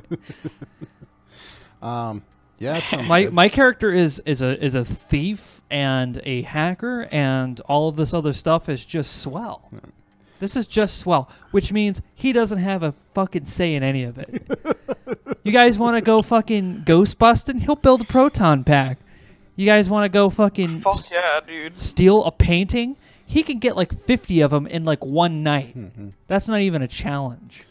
Yeah, it sounds good. My character is a thief and a hacker, and all of this other stuff is just swell. This is just swell, which means he doesn't have a fucking say in any of it. You guys want to go fucking ghost busting? He'll build a proton pack. You guys want to go fucking Fuck yeah, dude. steal a painting? He can get like 50 of them in like one night. Mm-hmm. That's not even a challenge.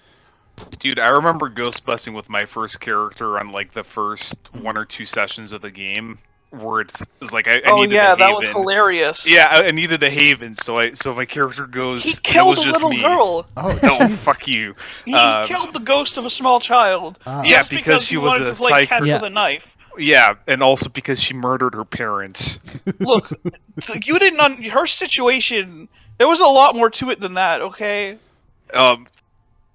Dude, I remember ghost busting with my first character on like the first 1 or 2 sessions of the game, where it's like I needed a haven. That was hilarious. Yeah, I needed a haven, so my character goes. He killed it was a just little me. girl. Oh, No, fuck you. He killed the ghost of a small child. Yeah, just because she he was wanted a to play psych. catch Yeah. with a knife. Yeah, and also because she murdered her parents. Look, you didn't. Her situation. There was a lot more to it than that. Okay.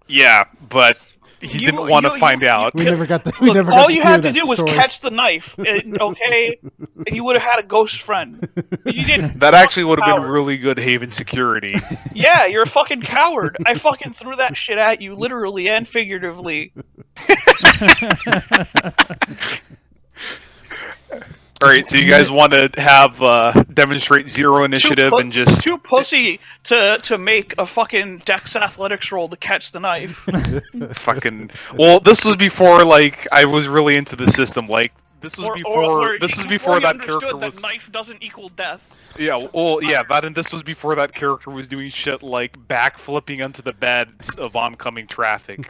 Yeah, but he didn't want to find out. We never got the. Look, all you had to do was catch the knife, okay? And you would have had a ghost friend. But you didn't. That actually would have been really good haven security. Yeah, you're a fucking coward. I fucking threw that shit at you, literally and figuratively. Alright, so you guys want to have demonstrate zero initiative and just... Too pussy to make a fucking dex athletics roll to catch the knife. fucking... Well, this was before, like, I was really into the system, like, this was before that character was... that knife doesn't equal death. Yeah, well, yeah, and this was before that character was doing shit like backflipping onto the beds of oncoming traffic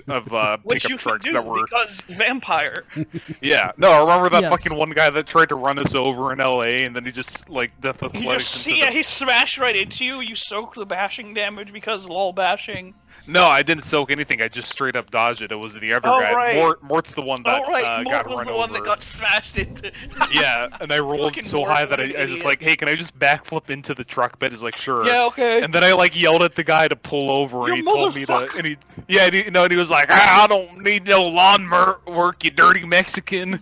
of Which pickup you trucks can that do were. because vampire. Yeah, no, I remember that Yes. fucking one guy that tried to run us over in LA, and then he just like death athletics. He smashed right into you. You soaked the bashing damage because lol bashing. No, I didn't soak anything. I just straight up dodged it. It was the other Oh, guy. right. Mort's the one that Mort got was run the over. one that got smashed into. Yeah, and I rolled Fucking so Mort high was that an I just idiot. like, hey, can I just backflip into the truck bed? He's like, sure. Yeah, okay. And then I like yelled at the guy to pull over, You and he told me to. motherfucker. And he was like, I don't need no lawn work, you dirty Mexican.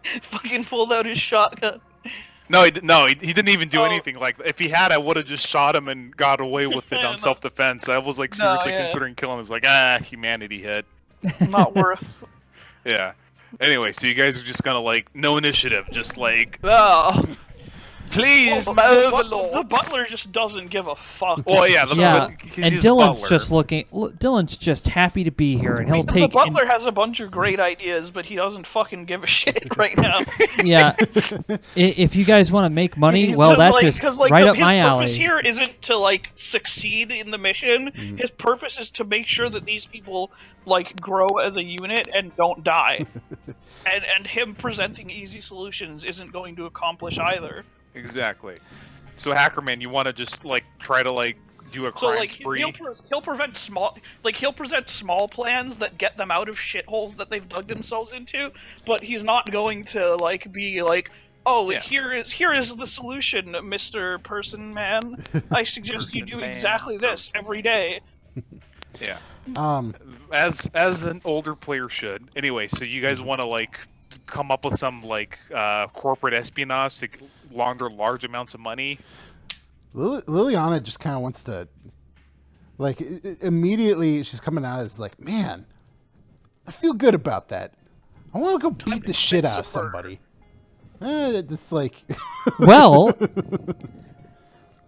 Fucking pulled out his shotgun. No, he didn't even do Oh. anything. Like, if he had, I would have just shot him and got away with it Yeah, on no. self-defense. I was like No, seriously yeah. considering killing him. I was like, humanity hit. Not worth. Yeah. Anyway, so you guys are just gonna like no initiative, just like, oh, please, Well, my the overlord. butler just doesn't give a fuck. Well, yeah, Yeah, he's and a Dylan's butler. just looking. Dylan's just happy to be here, and he'll The take. butler has a bunch of great ideas, but he doesn't fucking give a shit right now. Yeah, if you guys want to make money, well, that's just his right up my His alley. purpose here isn't to like succeed in the mission. His purpose is to make sure that these people like grow as a unit and don't die. and him presenting easy solutions isn't going to accomplish either. Exactly. So, Hackerman, you want to just like try to like do a So crime like spree. he'll present small plans that get them out of shitholes that they've dug themselves into, but he's not going to like be like, oh, Yeah. here is the solution, Mr. Person Man. I suggest you Person do Man, exactly this every day. Yeah. Um, As an older player should. Anyway, so you guys want to like come up with some like corporate espionage to launder large amounts of money? Liliana just kind of wants to, like, immediately she's coming out as like, man, I feel good about that. I want to go beat the shit out of somebody. It's like, Well,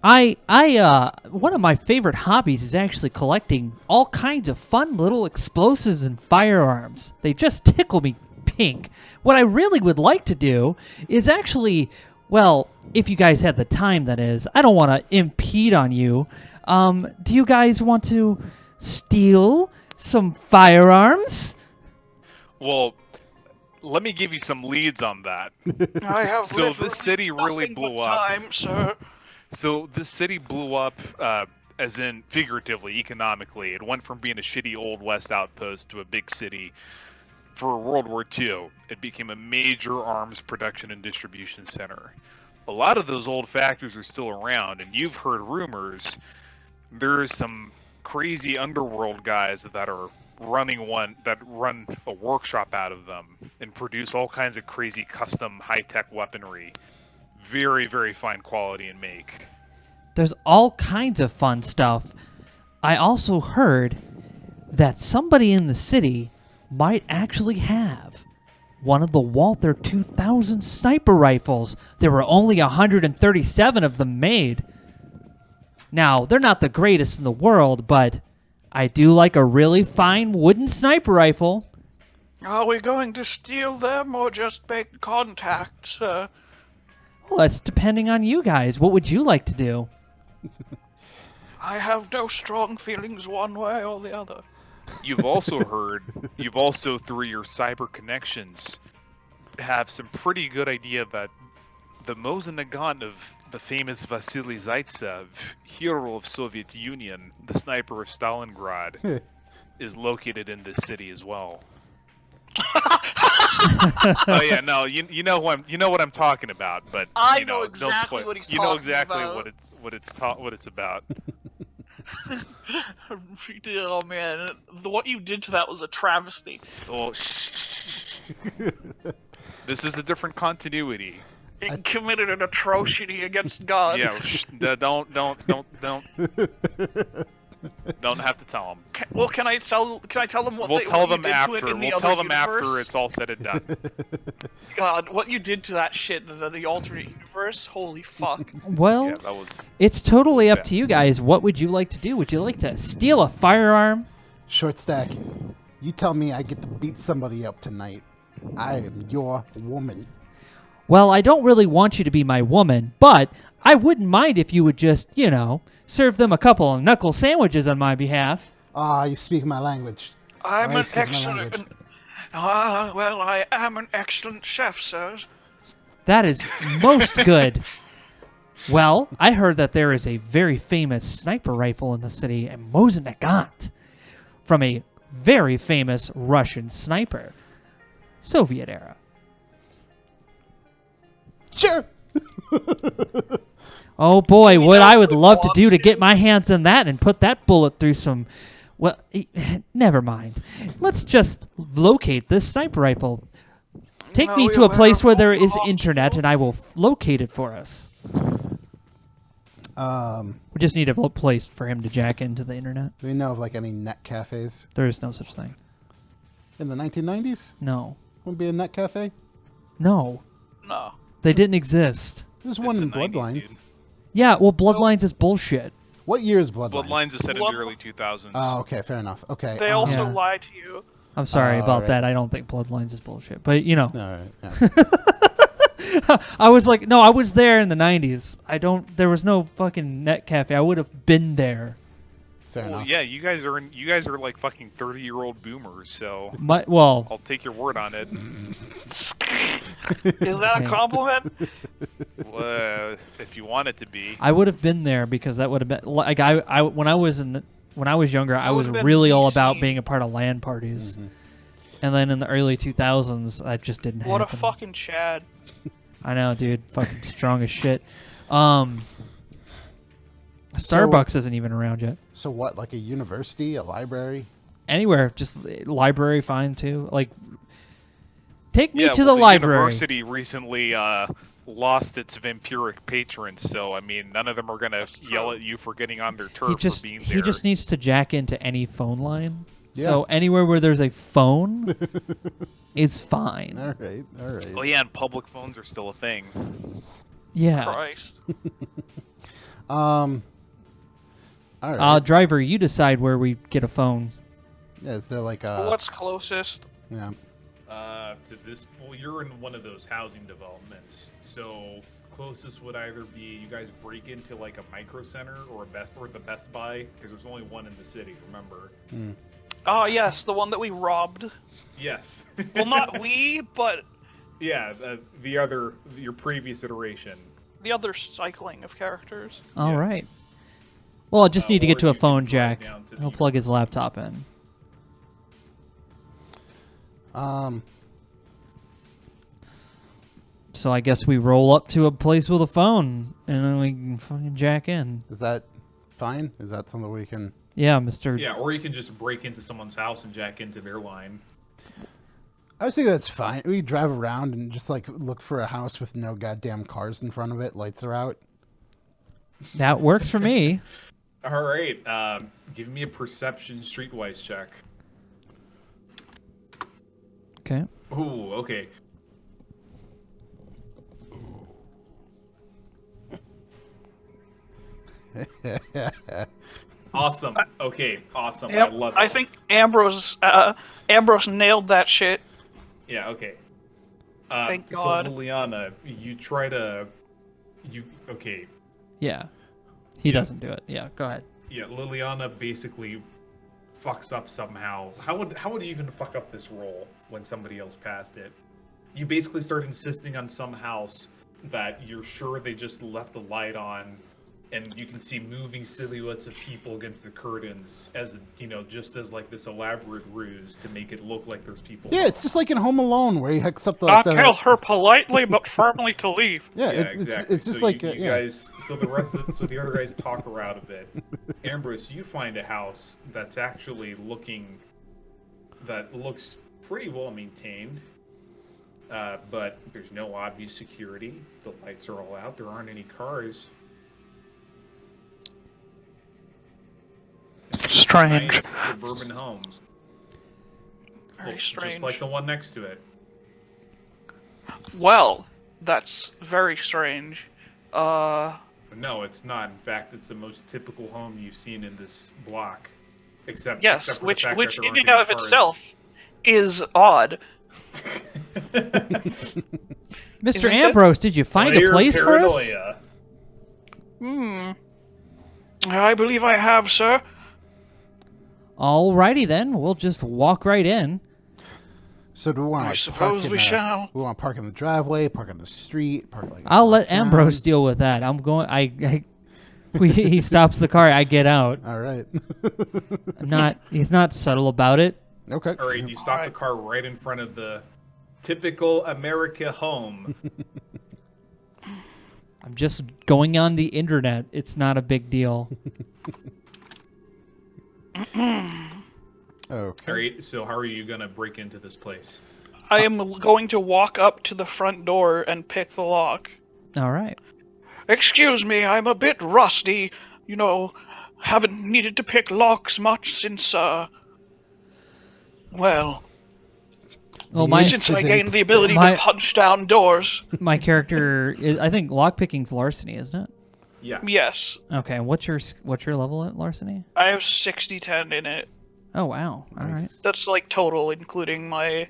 I one of my favorite hobbies is actually collecting all kinds of fun little explosives and firearms. They just tickle me pink. What I really would like to do is actually, well, if you guys had the time, that is. I don't want to impede on you. Do you guys want to steal some firearms? Well, let me give you some leads on that. I have So this city really nothing blew but up. time, sir. So this city blew up, as in figuratively, economically. It went from being a shitty old west outpost to a big city. For World War II, it became a major arms production and distribution center. A lot of those old factories are still around, and you've heard rumors. There's some crazy underworld guys that are run a workshop out of them and produce all kinds of crazy custom high-tech weaponry. Very, very fine quality and make. There's all kinds of fun stuff. I also heard that somebody in the city might actually have one of the Walther 2000 sniper rifles. There were only 137 of them made. Now, they're not the greatest in the world, but I do like a really fine wooden sniper rifle. Are we going to steal them or just make contact, sir? Well, that's depending on you guys. What would you like to do? I have no strong feelings one way or the other. You've also through your cyber connections, have some pretty good idea that the Mosin Nagant of the famous Vasily Zaitsev, hero of Soviet Union, the sniper of Stalingrad, is located in this city as well. Oh yeah, no, you know what I'm talking about, but I you know don't exactly spoil- what he's You know talking exactly about. what it's about. Oh man, what you did to that was a travesty. Well, this is a different continuity. It committed an atrocity against God. Yeah, don't have to tell them. Can I tell them what We'll they tell what you them did to after. it in the We'll other tell them universe? after it's all said and done. God, what you did to that shit in the alternate universe? Holy fuck! Well, Yeah, that was. it's totally up Yeah. to you guys. What would you like to do? Would you like to steal a firearm? Short stack, you tell me I get to beat somebody up tonight. I am your woman. Well, I don't really want you to be my woman, but I wouldn't mind if you would just, serve them a couple of knuckle sandwiches on my behalf. Ah, you speak my language. I'm I an speak my excellent. language. Well, I am an excellent chef, sir. That is most good. Well, I heard that there is a very famous sniper rifle in the city, a Mosin Nagant, from a very famous Russian sniper, Soviet era. Sure. Oh boy, what know I would what love to do to bombs get do? my hands on that and put that bullet through some. Well, never mind. Let's just locate this sniper rifle. Take Now me we to a will place have where there more is bombs internet, to and I will locate it for us. We just need a place for him to jack into the internet. Do we know of like any net cafes There is no such thing. in the 1990s? No. Wouldn't be a net cafe. No. No. They didn't exist. There's It's one the in 90s, Bloodlines. dude. Yeah, well, Bloodlines is bullshit. What year is Bloodlines? Bloodlines is set in the Blood- early 2000s. Oh, okay, fair enough. Okay. They also Yeah. lie to you. I'm sorry Oh, about right. that. I don't think Bloodlines is bullshit. But, All right. Yeah. I was like, no, I was there in the 90s. There was no fucking net cafe. I would have been there. Fair Well, enough. yeah, you guys are like fucking 30-year-old boomers, so Well, I'll take your word on it. Is that a compliment? If you want it to be. I would have been there because that would have been like I when I was younger, I was would have been really the all about scene. being a part of LAN parties. And then in the early 2000s, that just didn't What a happen. fucking Chad. I know, dude. Fucking strong as shit. Starbucks isn't even around yet. So what? Like a university, a library? Anywhere, just library, fine too. Like, take me Yeah, to well, the library. University recently lost its vampiric patrons, so I mean, none of them are gonna yell at you for getting on their turf for being there. He just needs to jack into any phone line. Yeah. So anywhere where there's a phone is fine. All right. Oh yeah, and public phones are still a thing. Yeah. Christ. All right. Driver, you decide where we get a phone. Yeah, is there like a... What's closest? Yeah. To this, well, you're in one of those housing developments, so closest would either be you guys break into like a micro center or the Best Buy, because there's only one in the city. Remember? Ah, yes, the one that we robbed. Yes. Well, not we, but Yeah, your previous iteration. the other cycling of characters. All Yes. right. Well, I just need to get or to a you can phone drive jack. down to He'll the- plug his laptop in. So I guess we roll up to a place with a phone, and then we can fucking jack in. Is that fine? Is that something we can... Yeah, Mr. Yeah, or you can just break into someone's house and jack into their line. I was thinking that's fine. We drive around and just like look for a house with no goddamn cars in front of it. Lights are out. That works for me. All right, give me a perception streetwise check. Okay. Ooh, okay. Awesome. Okay, awesome. Yep, I love it. I think Ambrose nailed that shit. Yeah, okay. Thank God. So, Liliana, you try to... Okay. Yeah. He doesn't do it. Yeah, go ahead. Yeah, Liliana basically fucks up somehow. How would you even fuck up this roll when somebody else passed it? You basically start insisting on some house that you're sure they just left the light on, and you can see moving silhouettes of people against the curtains as just as like this elaborate ruse to make it look like there's people. Yeah, it's just like in Home Alone where he hooks up the... I tell her politely but firmly to leave. Yeah, Yeah, it's exactly. just so like... you yeah. guys. So the other guys talk her out of it. Ambrose, you find a house that's actually looks pretty well maintained, but there's no obvious security. The lights are all out. There aren't any cars. It's just a Strange. nice suburban home. Very Looks strange. just like the one next to it. Well, that's very strange. But no, it's not. In fact, it's the most typical home you've seen in this block. Except for Yes, the fact which that which there in aren't and any of cars. itself is odd. Mr. Isn't it? Ambrose, did you find a Player place for us? paranoia. I believe I have, sir. Alrighty then, we'll just walk right in. So do we want to I like, suppose park in we shall. We want to park in the driveway, park on the street, park like... I'll let down? Ambrose deal with that. I'm going. He stops the car. I get out. All right. He's not subtle about it. Okay. All right, you stop the car right in front of the typical America home. I'm just going on the internet. It's not a big deal. Okay. All right, so how are you gonna break into this place? I am going to walk up to the front door and pick the lock. All right. Excuse me, I'm a bit rusty. Haven't needed to pick locks much since, Well, since I gained the ability My- to punch down doors. my character is. I think lockpicking's larceny, isn't it? Yeah. Yes, Okay. What's your level at larceny? I have 60-10 in it. Oh wow. All right. That's like total, including my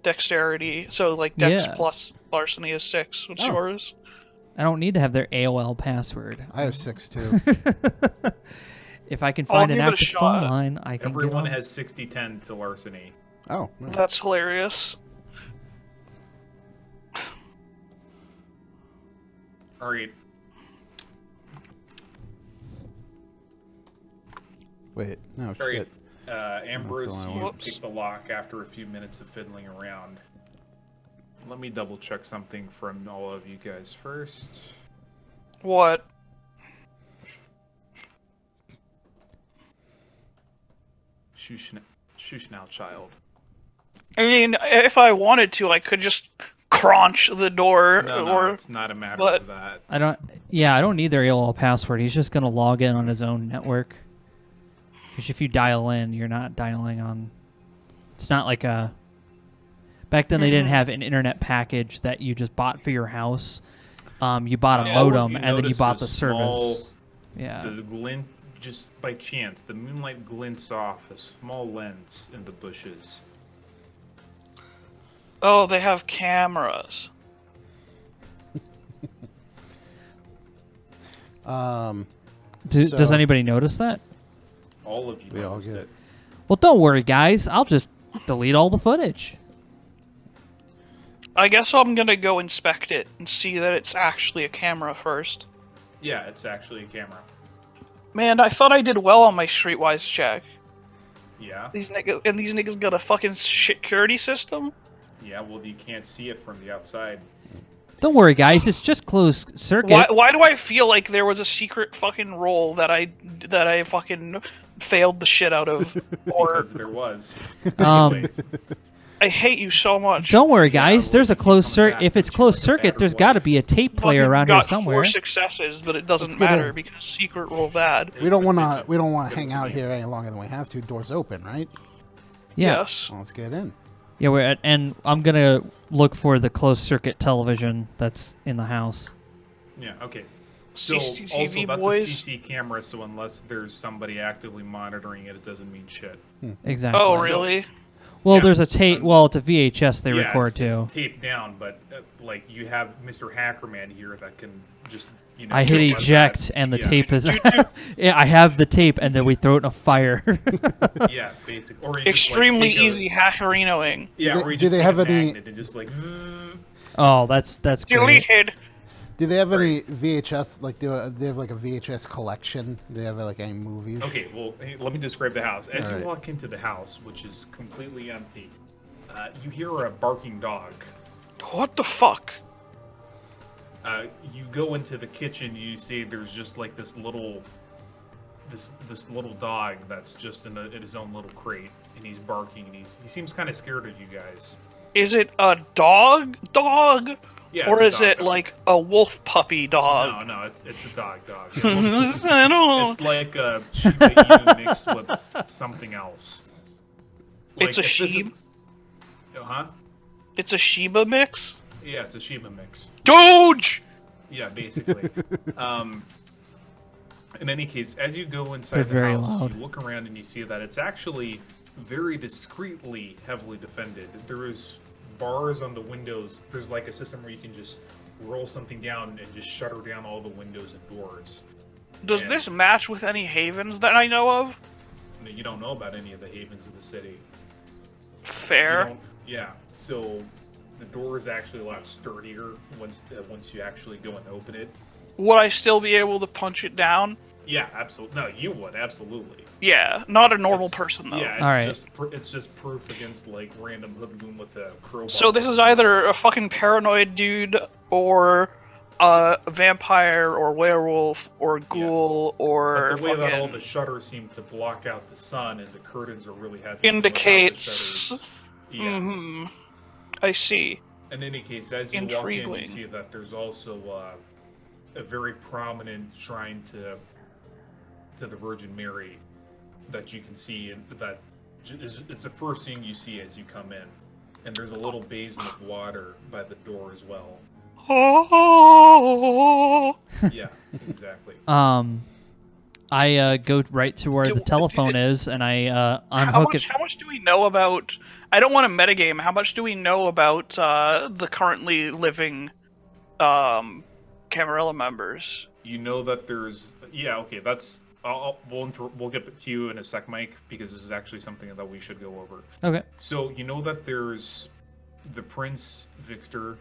dexterity. So like dex Yeah. plus larceny is 6. What's Oh. yours? I don't need to have their AOL password. I have 6 too. If I can I'll find an give it a active shot. phone line, I can Everyone get on. has 60-10 to larceny. Oh, nice. That's hilarious. All right. Wait, no, All shit. right. Ambrose, That's the one I you want. pick the lock after a few minutes of fiddling around. Let me double check something from all of you guys first. What? Shush now, child. I mean, if I wanted to, I could just crunch the door, No, or it's not a matter but- of that. I don't need their AOL password. He's just gonna log in on his own network. Because if you dial in, you're not dialing on. It's not like a. Back then, they didn't have an internet package that you just bought for your house. You bought a Yeah, modem you and then you notice bought a the small- service. Yeah. The glint, just by chance, the moonlight glints off a small lens in the bushes. Oh, they have cameras. Does So- anybody notice that? All of you We all noticed get it. it. Well, don't worry, guys. I'll just delete all the footage. I guess I'm gonna go inspect it and see that it's actually a camera first. Yeah, it's actually a camera. Man, I thought I did well on my streetwise check. Yeah. These niggas got a fucking security system. Yeah, well, you can't see it from the outside. Don't worry, guys. It's just closed circuit. Why do I feel like there was a secret fucking role that I fucking failed the shit out of? Or Because there was. Um, Anyway, I hate you so much. Don't worry, Yeah, guys. well, There's a keep closed coming circuit. back, If it's but you're closed like a circuit, battered there's got to wife. be a tape player Fucking around here got somewhere. 4 successes, but it doesn't Let's get matter in. because secret roll bad. We don't want to hang out here any longer than we have to. Doors open, right? Yeah. Yes. Well, let's get in. Yeah, and I'm gonna look for the closed circuit television that's in the house. yeah, okay. So, CCTV also, that's boys. a CC camera, so unless there's somebody actively monitoring it, it doesn't mean shit. Exactly. Oh, really? Well, Yeah, there's a tape. Well, it's a VHS they yeah, record it's too. taped down, but, like, you have Mr. Hackerman here that can just, you know... I hit kill that. eject, and the Yeah. tape is. Yeah, I have the tape, and then we throw it in a fire. Yeah, basically. Or you Extremely just, like, easy hackerinoing. Yeah, Do or you they just take have a any- magnet and just, like... Oh, that's great. Deleted. Do they have any VHS? Like, do they have like a VHS collection? Do they have like any movies? Okay, well, hey, let me describe the house. As you Alright. walk into the house, which is completely empty, you hear a barking dog. What the fuck? You go into the kitchen, you see there's just like this little dog that's just in his own little crate, and he's barking, and he seems kind of scared of you guys. Is it a dog? Yeah, Or it's is a it dog. like a wolf puppy dog? No, it's a dog. It looks- I don't. it's like a Shiba Inu mixed with something else. It's a if this is- sheep? Huh? It's a Shiba mix? Yeah, it's a Shiba mix. Doge! Yeah, basically. In any case, as you go inside They're the very house, loud. you look around and you see that it's actually very discreetly heavily defended. There is bars on the windows. There's like a system where you can just roll something down and just shutter down all the windows and doors. Does Yeah. this match with any havens that I know of? You don't know about any of the havens of the city. You Fair. don't- Yeah, so the door is actually a lot sturdier once you actually go and open it. Would I still be able to punch it down? Yeah, absolutely. No, you would absolutely. Yeah, not a normal It's- person though. Yeah, it's Alright. it's just proof against like random hoodlum with a crowbar. So this is either a fucking paranoid dude, or a vampire, or werewolf, or ghoul, or But the way that all fucking the shutters seem to block out the sun and the curtains are really heavy. without the indicates. shutters. Yeah. Hmm. I see. In any case, as you walk in, Intriguing. you see that there's also a very prominent shrine to the Virgin Mary that you can see, and that it's the first thing you see as you come in. And there's a little basin of water by the door as well. Oh. Yeah, exactly. I go right to where Do- the telephone do- is, and I How unhook much? it. How much do we know about? I don't want to metagame. How much do we know about the currently living Camarilla members? You know that there's... Yeah, okay, that's we'll get to you in a sec, Mike, because this is actually something that we should go over. Okay. So you know that there's the Prince Victor,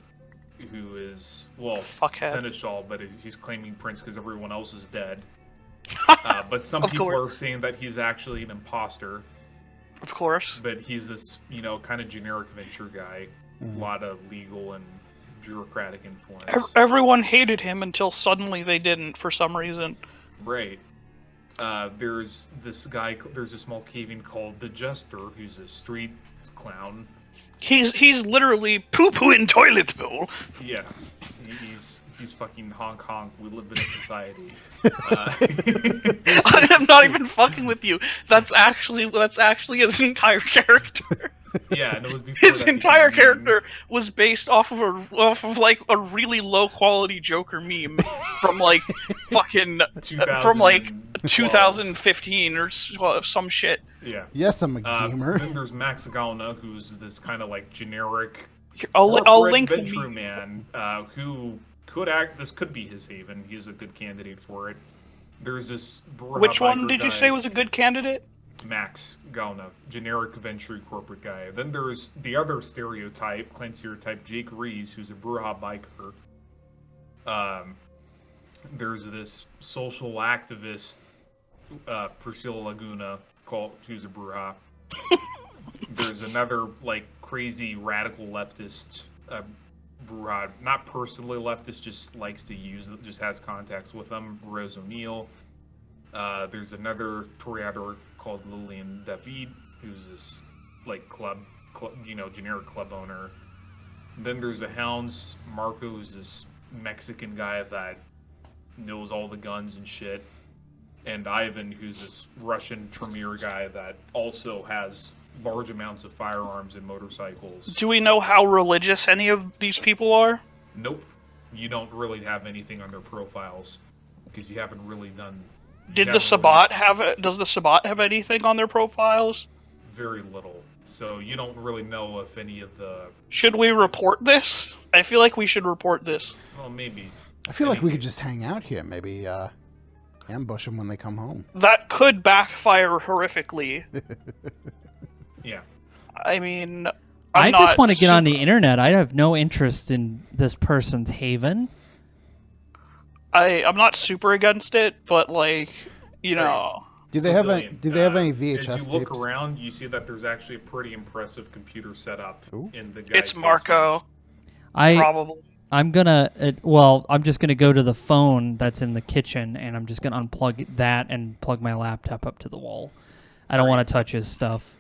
who is Fuckhead. Seneschal, but he's claiming Prince because everyone else is dead. But some Of people course. are saying that he's actually an imposter. Of course. But he's this, kind of generic venture guy. A lot of legal and bureaucratic influence. Everyone hated him until suddenly they didn't for some reason. Right. There's this guy. There's a small caving called the Jester, who's a street clown. He's literally poo-poo in toilet bowl. Yeah, he's fucking honk honk. We live in a society. I am not even fucking with you. That's actually his entire character. Yeah, and it was before His that entire became a meme. character was based off of like a really low quality Joker meme from like fucking from like 2015 or some shit. Yeah. Yes, I'm a gamer. Then there's Max Gauna, who's this kind of like generic I'll link the venture meme. man who could act. This could be his haven. He's a good candidate for it. There's this Bruja Which one biker did you guy, say was a good candidate? Max Gauna, generic venture corporate guy. Then there's the other stereotype, clan stereotype, Jake Rees, who's a Bruja biker. There's this social activist, Priscilla Laguna, who's a Bruja. There's another like crazy radical leftist, Bruja, not personally leftist, just likes to use, just has contacts with them, Rose O'Neill. There's another Toreador called Lillian David, who's this like club, generic club owner. Then there's the Hounds, Marco, who's this Mexican guy that knows all the guns and shit. And Ivan, who's this Russian Tremere guy that also has large amounts of firearms and motorcycles. Do we know how religious any of these people are? Nope. You don't really have anything on their profiles because you haven't really done. Did the Sabbat have it? Does the Sabbat have anything on their profiles? Very little. So you don't really know if any of the. Should we report this? I feel like we should report this. Well, maybe. I feel like we could just hang out here. Maybe ambush them when they come home. That could backfire horrifically. Yeah. I mean, I just want to get on the internet. I have no interest in this person's haven. I'm not super against it, but like, know. Do they have any VHS As you look tapes? around, you see that there's actually a pretty impressive computer setup in the guy's It's Marco. basement. Probably. I'm just gonna go to the phone that's in the kitchen, and I'm just gonna unplug that and plug my laptop up to the wall. I don't want to touch his stuff,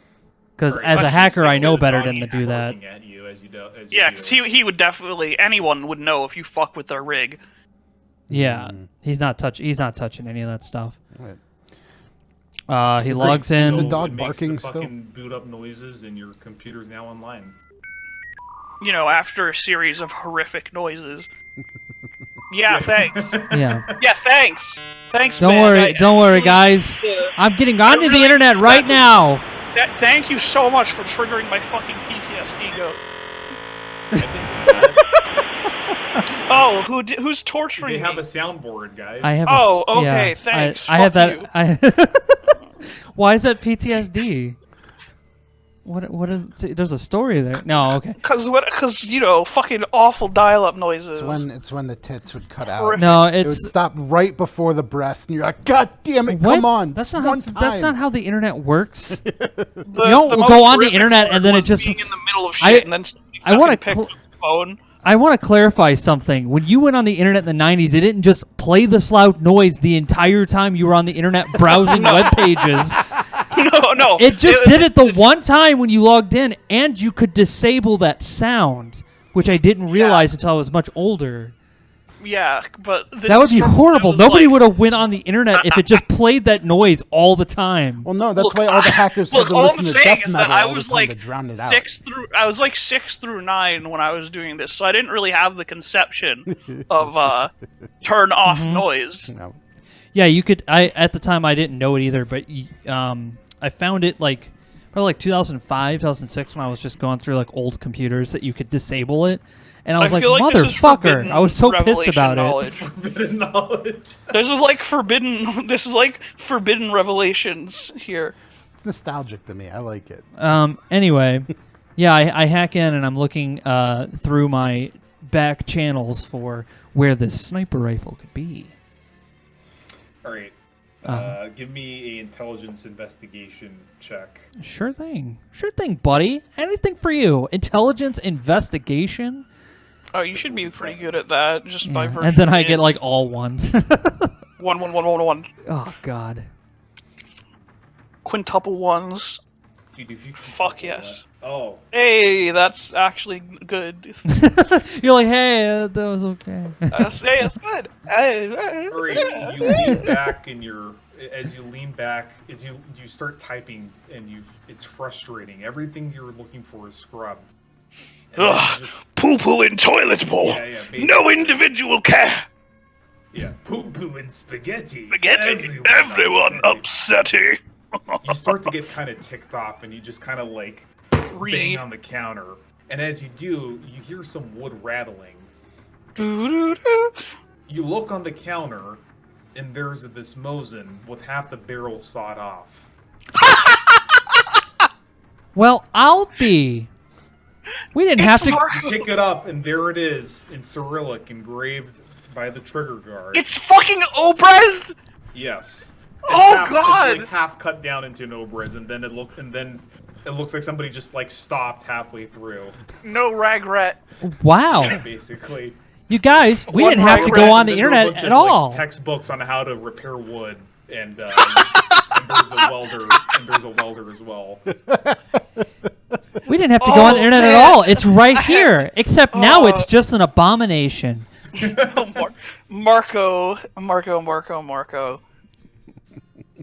because as a hacker, I know better than to do that. At you as you do, Yeah, because he would definitely, anyone would know if you fuck with their rig. Yeah, he's not touching any of that stuff. Right. He logs in. Is the dog it makes barking the still? fucking boot up noises, and your computer's now online. After a series of horrific noises. Yeah, thanks. Yeah. Yeah, thanks. Thanks, Don't man. don't worry, guys. I'm getting onto the internet right now. Thank you so much for triggering my fucking PTSD goat. Oh, who's torturing They me? have a soundboard, guys. I have. Okay, yeah, thanks. I have Fuck that. Why is that PTSD? What is? There's a story there. No, okay. Because fucking awful dial-up noises. It's when the tits would cut out. No, It would it's stop right before the breast, and you're like, God damn it! what? Come on, That's just not one how, time. That's not how the internet works. The You don't most go on the horrific internet and then part it just- was being in the middle of shit and then somebody I wanna fucking picked up the phone. I want to clarify something. When you went on the internet in the 90s, it didn't just play this loud noise the entire time you were on the internet browsing web pages. No. It just did it the one time when you logged in, and you could disable that sound, which I didn't realize until I was much older. Yeah, but That would be horrible. Nobody would have went on the internet if it just played that noise all the time. Well, no, that's Look, why all the hackers had look, to all listen I'm to saying death is metal that I all the was time like to drown it out. 6 through 9 when I was doing this, so I didn't really have the conception of turn off noise. No. Yeah, you could. At the time I didn't know it either, but I found it like probably like 2005, 2006 when I was just going through like old computers that you could disable it. And I was like, feel like this is motherfucker! forbidden I was so pissed revelation about knowledge. Forbidden knowledge. This is like forbidden. This is like forbidden revelations here. It's nostalgic to me. I like it. it. Anyway, yeah, I hack in and I'm looking through my back channels for where this sniper rifle could be. All right. Give me a intelligence investigation check. Sure thing, buddy. Anything for you. Intelligence investigation. Oh, you should be pretty good at that, just by virtue. And then I of get like all ones. 1. Oh God. Quintuple ones. Dude, if you can Fuck tell yes. that- Oh, Hey, that's actually good. You're like, hey, that was okay. Hey, it's good. Hey, all right. You lean back and as you start typing and it's frustrating. Everything you're looking for is scrubbed. And then Ugh, just- poo-poo in toilet bowl. Yeah, basically. No individual care. Yeah, poo and spaghetti. Spaghetti. Everyone upsetting. You start to get kind of ticked off, and you just kind of like bang on the counter. And as you do, you hear some wood rattling. Doo-doo-doo. You look on the counter, and there's this Mosin with half the barrel sawed off. Well, I'll be. We didn't have to. You pick it up, and there it is in Cyrillic, engraved by the trigger guard. It's fucking Obrez. Yes. God! It's like half cut down into an Obrez, and then it looks like somebody just like stopped halfway through. No regret. Wow. Basically. You guys, we One didn't have to regret, go on And the then there are a internet bunch at of, like, all. textbooks on how to repair wood, and there's a welder as well. We didn't have to go on the internet at all. It's right here. Except now Oh. it's just an abomination. Marco.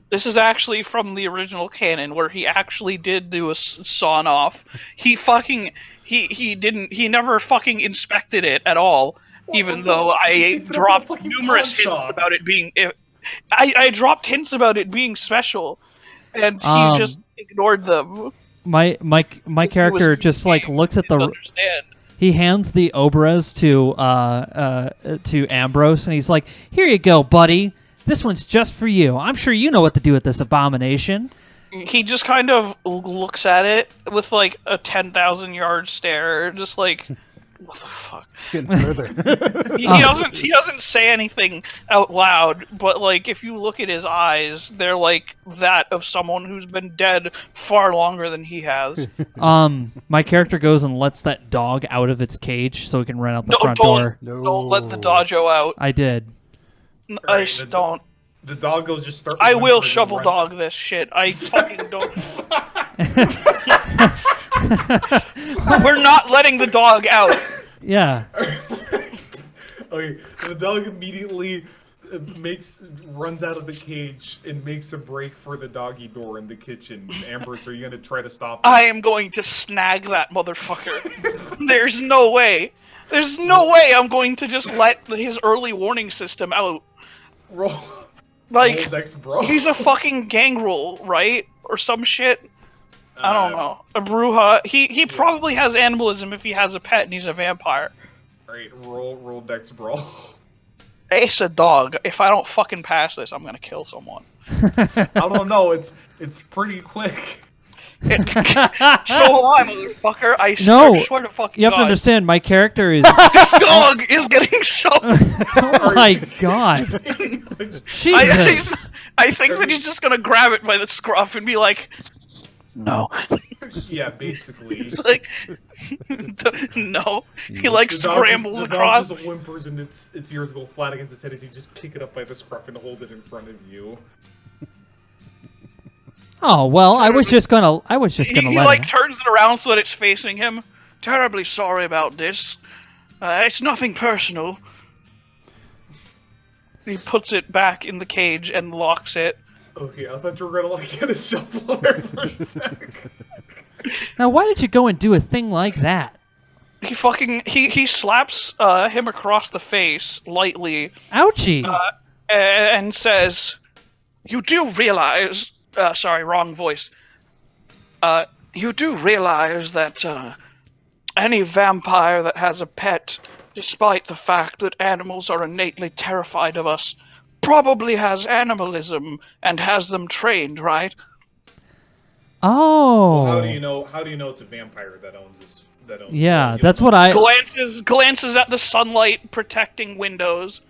This is actually from the original canon where he actually did do a sawn off. He never fucking inspected it at all, even though I dropped numerous hints about it being. I dropped hints about it being special, and he just ignored them. My character just like looks at the. Understand. He hands the Obrez to Ambrose, and he's like, "Here you go, buddy. This one's just for you. I'm sure you know what to do with this abomination." He just kind of looks at it with like a 10,000-yard stare, just like, what the fuck? It's getting further. He doesn't say anything out loud, but like if you look at his eyes, they're like that of someone who's been dead far longer than he has. My character goes and lets that dog out of its cage so he can run out the front door. Don't let the dojo out. I did. I just don't. The dog will just start. I will shovel dog this shit. I fucking don't. We're not letting the dog out. Yeah. Okay, the dog immediately runs out of the cage and makes a break for the doggy door in the kitchen. Ambrose, are you gonna try to stop him? I am going to snag that motherfucker. There's no way. There's no way I'm going to just let his early warning system out. Roll Dex, bro. He's a fucking gangrel, right? Or some shit. I don't know. A Bruja. He probably has animalism if he has a pet and he's a vampire. Alright, roll Dex, bro. Ace a dog. If I don't fucking pass this, I'm gonna kill someone. I don't know. It's pretty quick. So am I, motherfucker. I swear to fucking You have God. to understand, my character is. This dog is getting shot. Oh my god. Jesus. I think that he's just gonna grab it by the scruff and be like, no. Yeah, basically. It's like, no. He like scrambles across. The dog just whimpers and its ears go flat against its head as you just pick it up by the scruff and hold it in front of you. Oh well, I was just gonna He let like him. turns it around so that it's facing him. Terribly sorry about this. It's nothing personal. He puts it back in the cage and locks it. Okay, I thought you were gonna like get a shovel there for a sec. Now, why did you go and do a thing like that? He slaps him across the face lightly. Ouchie. And says, "You do realize?" Sorry, wrong voice. You do realize that any vampire that has a pet, despite the fact that animals are innately terrified of us, probably has animalism and has them trained, right? Oh. Well, how do you know? How do you know it's a vampire that owns this? That owns Yeah, you that's don't what know. I. Glances at the sunlight protecting windows.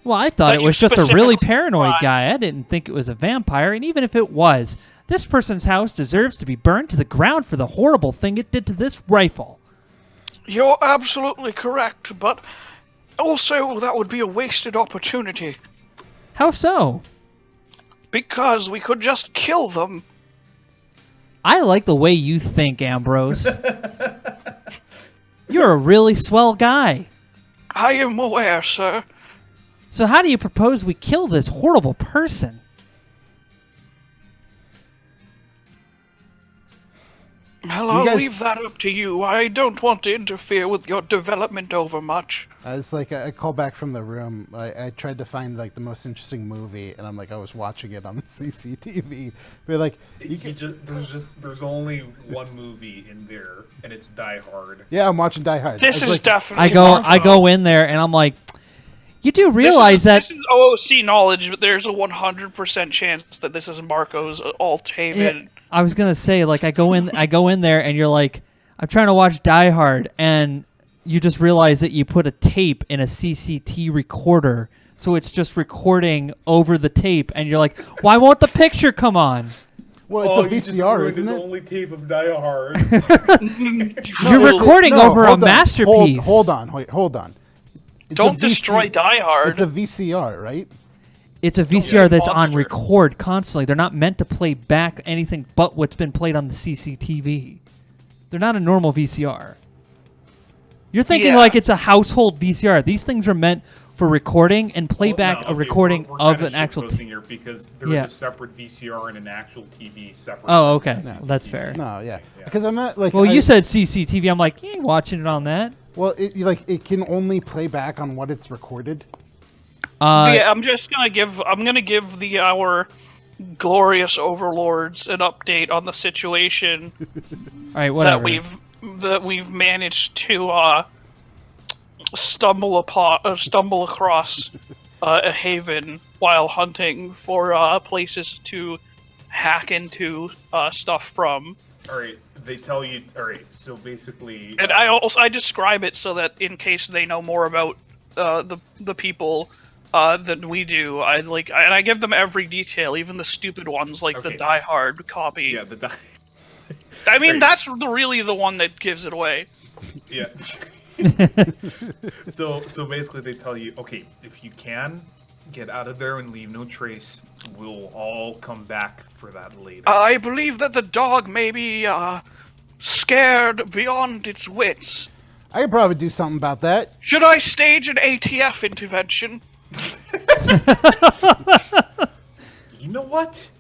Well, I thought that it you was just a really specifically paranoid find. guy. I didn't think it was a vampire, and even if it was, this person's house deserves to be burned to the ground for the horrible thing it did to this rifle. You're absolutely correct, but also that would be a wasted opportunity. How so? Because we could just kill them. I like the way you think, Ambrose. You're a really swell guy. I am aware, sir. So how do you propose we kill this horrible person? Well, I'll You guys- leave that up to you. I don't want to interfere with your development over much. It's like I call back from the room. I tried to find like the most interesting movie, and I'm like I was watching it on the CCTV. But like, There's only one movie in there, and it's Die Hard. yeah, I'm watching Die Hard. This I was is like, definitely I go in there and I'm like, you do realize this is OOC knowledge, but there's a 100% chance that this is Marco's alt-haven. I was gonna say, like, I go in there and you're like, I'm trying to watch Die Hard, and you just realize that you put a tape in a CCT recorder, so it's just recording over the tape, and you're like, why won't the picture come on? well, it's a VCR, isn't His it? only tape of Die Hard. You're recording over a hold on. masterpiece. Hold on. It's Don't a destroy Die Hard. It's a VCR, right? It's a VCR that's on monster. record constantly. They're not meant to play back anything but what's been played on the CCTV. They're not a normal VCR. You're thinking Yeah. like it's a household VCR. These things are meant for recording and playback Well, a no, okay, recording we're of kinda an actual shitposting here because there Yeah. is a separate VCR and an actual TV separate. Oh, from okay. the No, that's CCTV. fair. No, yeah. Because I'm not like. Well, you said CCTV. I'm like, you ain't watching it on that. Well, it can only play back on what it's recorded. Yeah, I'm gonna give our glorious overlords an update on the situation All right, whatever. that we've managed to stumble across a haven while hunting for places to hack into stuff from. All right, they tell you. All right, so basically, And I describe it so that in case they know more about the people than we do, I give them every detail, even the stupid ones like the Okay. Die Hard copy. yeah, the Die. I mean, Right. that's really the one that gives it away. Yeah. So basically, they tell you, okay, if you can get out of there and leave no trace, we'll all come back for that later. I believe that the dog may be scared beyond its wits. I could probably do something about that. Should I stage an ATF intervention? You know what?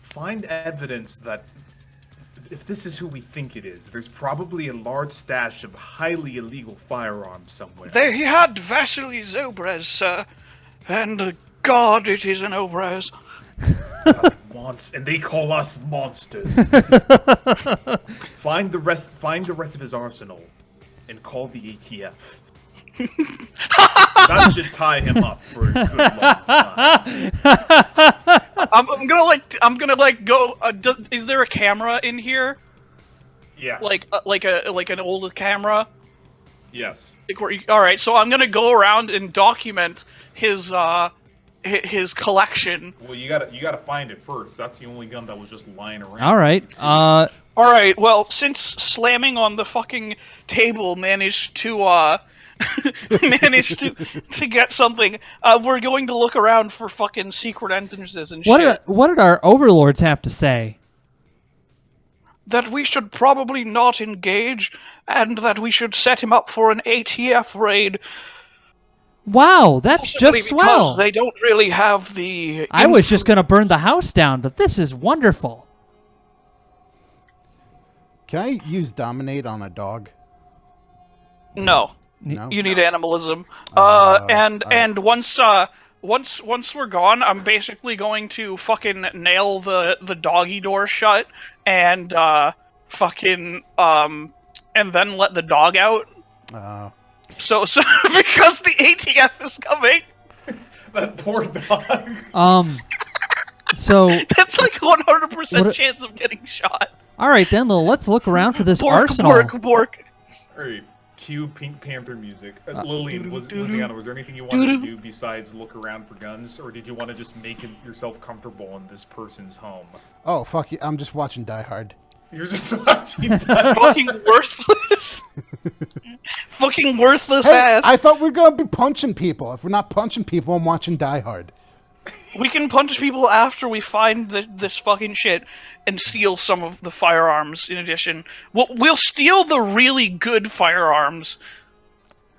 Find evidence that if this is who we think it is, there's probably a large stash of highly illegal firearms somewhere. He had Vasily Zobres, sir. And God, it is an Obres. And they call us monsters. Find the rest of his arsenal and call the ATF. That should tie him up for a good long time. I'm gonna go. Is there a camera in here? Yeah. Like an old camera? Yes. All right, so I'm gonna go around and document his collection. Well, you gotta find it first. That's the only gun that was just lying around. All right. You can see. All right, well, since slamming on the fucking table managed to to get something, we're going to look around for fucking secret entrances and shit. What did our overlords have to say? That we should probably not engage, and that we should set him up for an ATF raid. Wow, that's Possibly just swell. because they don't really have the. I was just going to burn the house down, but this is wonderful. Can I use dominate on a dog? No. No. You need animalism. alright. And once once we're gone, I'm basically going to fucking nail the doggy door shut and fucking and then let the dog out. So because the ATF is coming. That poor dog. So That's like 100% chance of getting shot. all right then, let's look around for this Bork, arsenal. bork, bork. Alright, cue Pink Panther music. Lillian, Liliana, was there anything you wanted to do besides look around for guns, or did you want to just make yourself comfortable in this person's home? Oh, fuck you. I'm just watching Die Hard. You're just watching that. Fucking worthless. Fucking worthless Hey, ass. I thought we were going to be punching people. If we're not punching people, I'm watching Die Hard. We can punch people after we find this fucking shit and steal some of the firearms. In addition, we'll steal the really good firearms.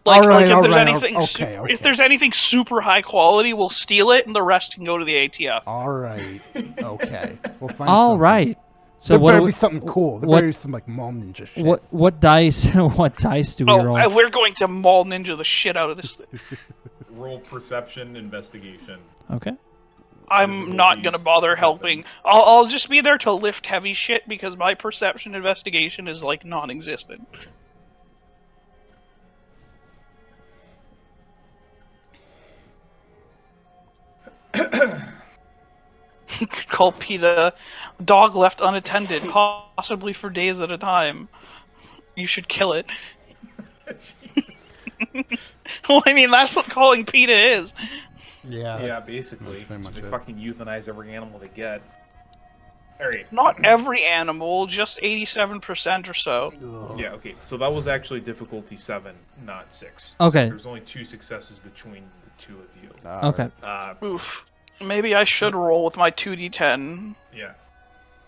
Like, if there's anything super high quality, we'll steal it, and the rest can go to the ATF. All right. Okay. We'll find All something. right. So There what? better do be we- something cool. There what- better be some like mall ninja shit. What dice? What dice do we roll? Oh, we're going to mall ninja the shit out of this thing. Roll perception, investigation. Okay. I'm not gonna bother helping. I'll just be there to lift heavy shit because my perception investigation is like non-existent. Call PETA dog left unattended, possibly for days at a time. You should kill it. Well, I mean, that's what calling PETA is. Yeah, basically. that's pretty much They it. fucking euthanize every animal they get. Alright. Not every animal, just 87% or so. Yeah, okay. So that was actually difficulty 7, not 6. Okay. So there's only 2 successes between the two of you. Okay. Oof. Maybe I should roll with my 2d10. Yeah.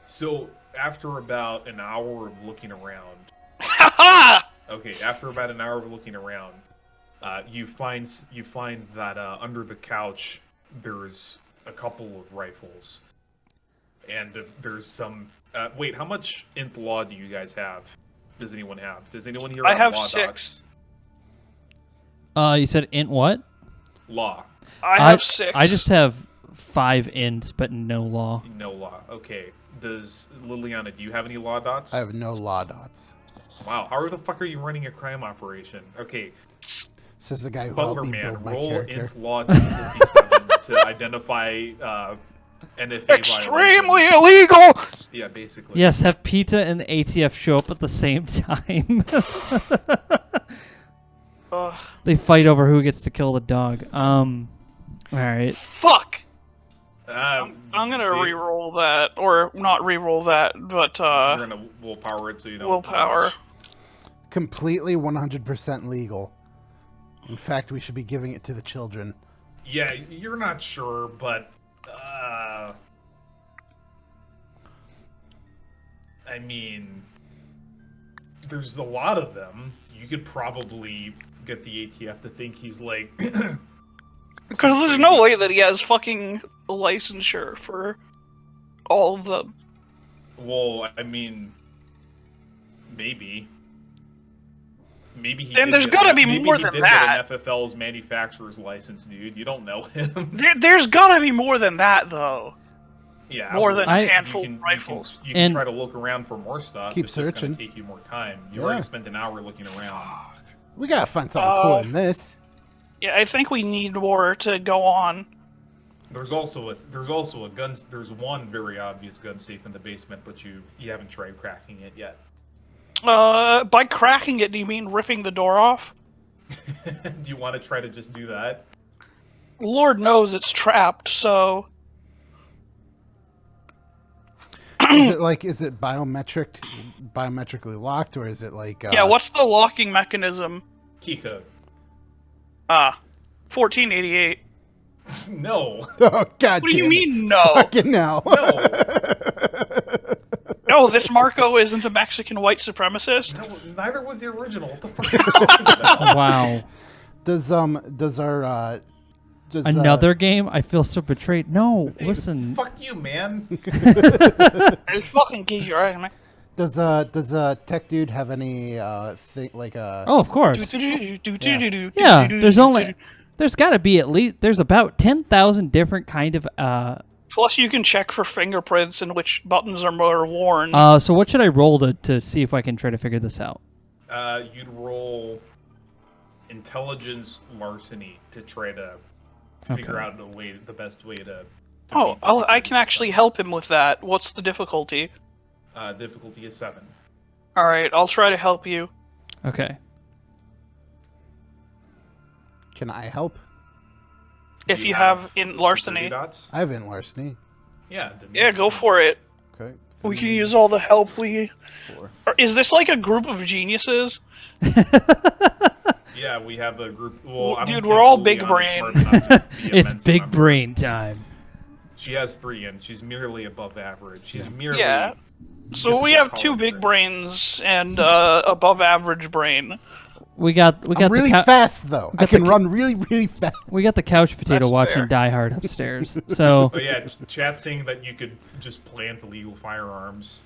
So after about an hour of looking around, Haha! okay, after about an hour of looking around, you find that under the couch there's a couple of rifles, and there's some. Wait, how much int law do you guys have? Does anyone have? Does anyone here? I have law 6. docs? You said int what? Law. I have 6. I just have 5 int, but no law. No law. Okay. Does Liliana? Do you have any law dots? I have no law dots. Wow. How the fuck are you running a crime operation? Okay. Says the guy who Butler helped me man, build my roll character. int law difficulty 7 to identify NFA Extremely violations. illegal! Yeah, basically. Yes, have PETA and the ATF show up at the same time. They fight over who gets to kill the dog. All right. Fuck! I'm I'm gonna re-roll that, or not re-roll that, but You're gonna willpower it so you don't. willpower. Completely 100% legal. In fact, we should be giving it to the children. Yeah, you're not sure, but I mean, there's a lot of them. You could probably get the ATF to think he's like. Because there's no way that he has fucking licensure for all of them. Well, I mean, maybe. Maybe he. And did there's get- gotta be maybe more he than did that. Get an FFL's manufacturer's license, dude. You don't know him. There's gotta be more than that, though. Yeah, More than a I- handful you can, of rifles. You can And- try to look around for more stuff. Keep it's just searching. gonna take you more time. You Yeah. already spent an hour looking around. We gotta find something cool in this. Yeah, I think we need more to go on. There's also a gun. There's one very obvious gun safe in the basement, but you haven't tried cracking it yet. By cracking it, do you mean ripping the door off? Do you want to try to just do that? Lord knows it's trapped, so... Is it biometrically locked, or is it like? Yeah, what's the locking mechanism? Key code. 1488. No. Oh God! What do you damn it. mean, no? Fucking no. No, this Marco isn't a Mexican white supremacist. No, neither was the original. What the fuck are you talking about? Wow. Does Another game? I feel so betrayed. No, Hey, listen. Fuck you, man. I fucking gauge your eye, man. does Tech Dude have any thing like Oh, of course. Yeah, Yeah, there's only There's got to be at least there's about 10,000 different kind of. Plus, you can check for fingerprints and which buttons are more worn. So what should I roll to see if I can try to figure this out? You'd roll intelligence larceny to try to figure out the best way to Oh, I can actually help him with that. What's the difficulty? Difficulty is 7. All right, I'll try to help you. Okay. Can I help? If you have in larceny. Dots? I have in larceny. Yeah. Yeah, go for it. Okay. We can use all the help we... 4. Is this like a group of geniuses? Yeah, we have a group. Well, I don't Dude, think we're all Liliana's big brain. smart enough to be a It's Mensa big member. brain time. She has 3, and she's merely above average. She's merely. Yeah. So we have 2 big brains and above average brain. We got I'm really the fast though. I got can the run really fast. we got the couch potato That's watching fair. Die Hard upstairs. So Oh yeah, chat saying that you could just plant illegal firearms.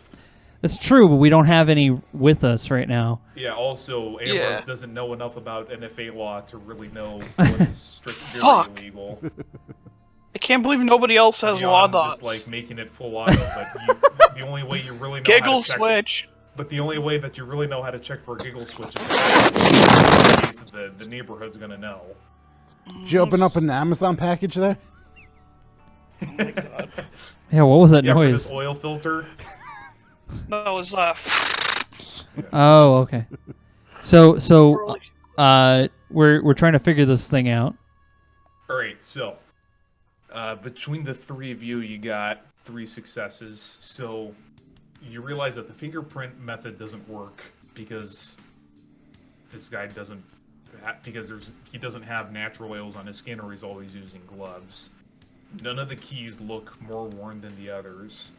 it's true, but we don't have any with us right now. Yeah. Also, Ambrose Yeah. doesn't know enough about NFA law to really know what is strictly Fuck. illegal. I can't believe nobody else has Beyond WOD. just like making it full auto, but the only way you really know Giggle how to check switch. But the only way that you really know how to check for a giggle switch is in case the neighborhood's gonna know. Did you open up an Amazon package there? Oh my god. Yeah, what was that Yeah, for noise? this oil filter. No, it was Oh, okay. So we're trying to figure this thing out. All right, so between the 3 of you, you got 3 successes. So you realize that the fingerprint method doesn't work because this guy doesn't he doesn't have natural oils on his skin, or he's always using gloves. None of the keys look more worn than the others.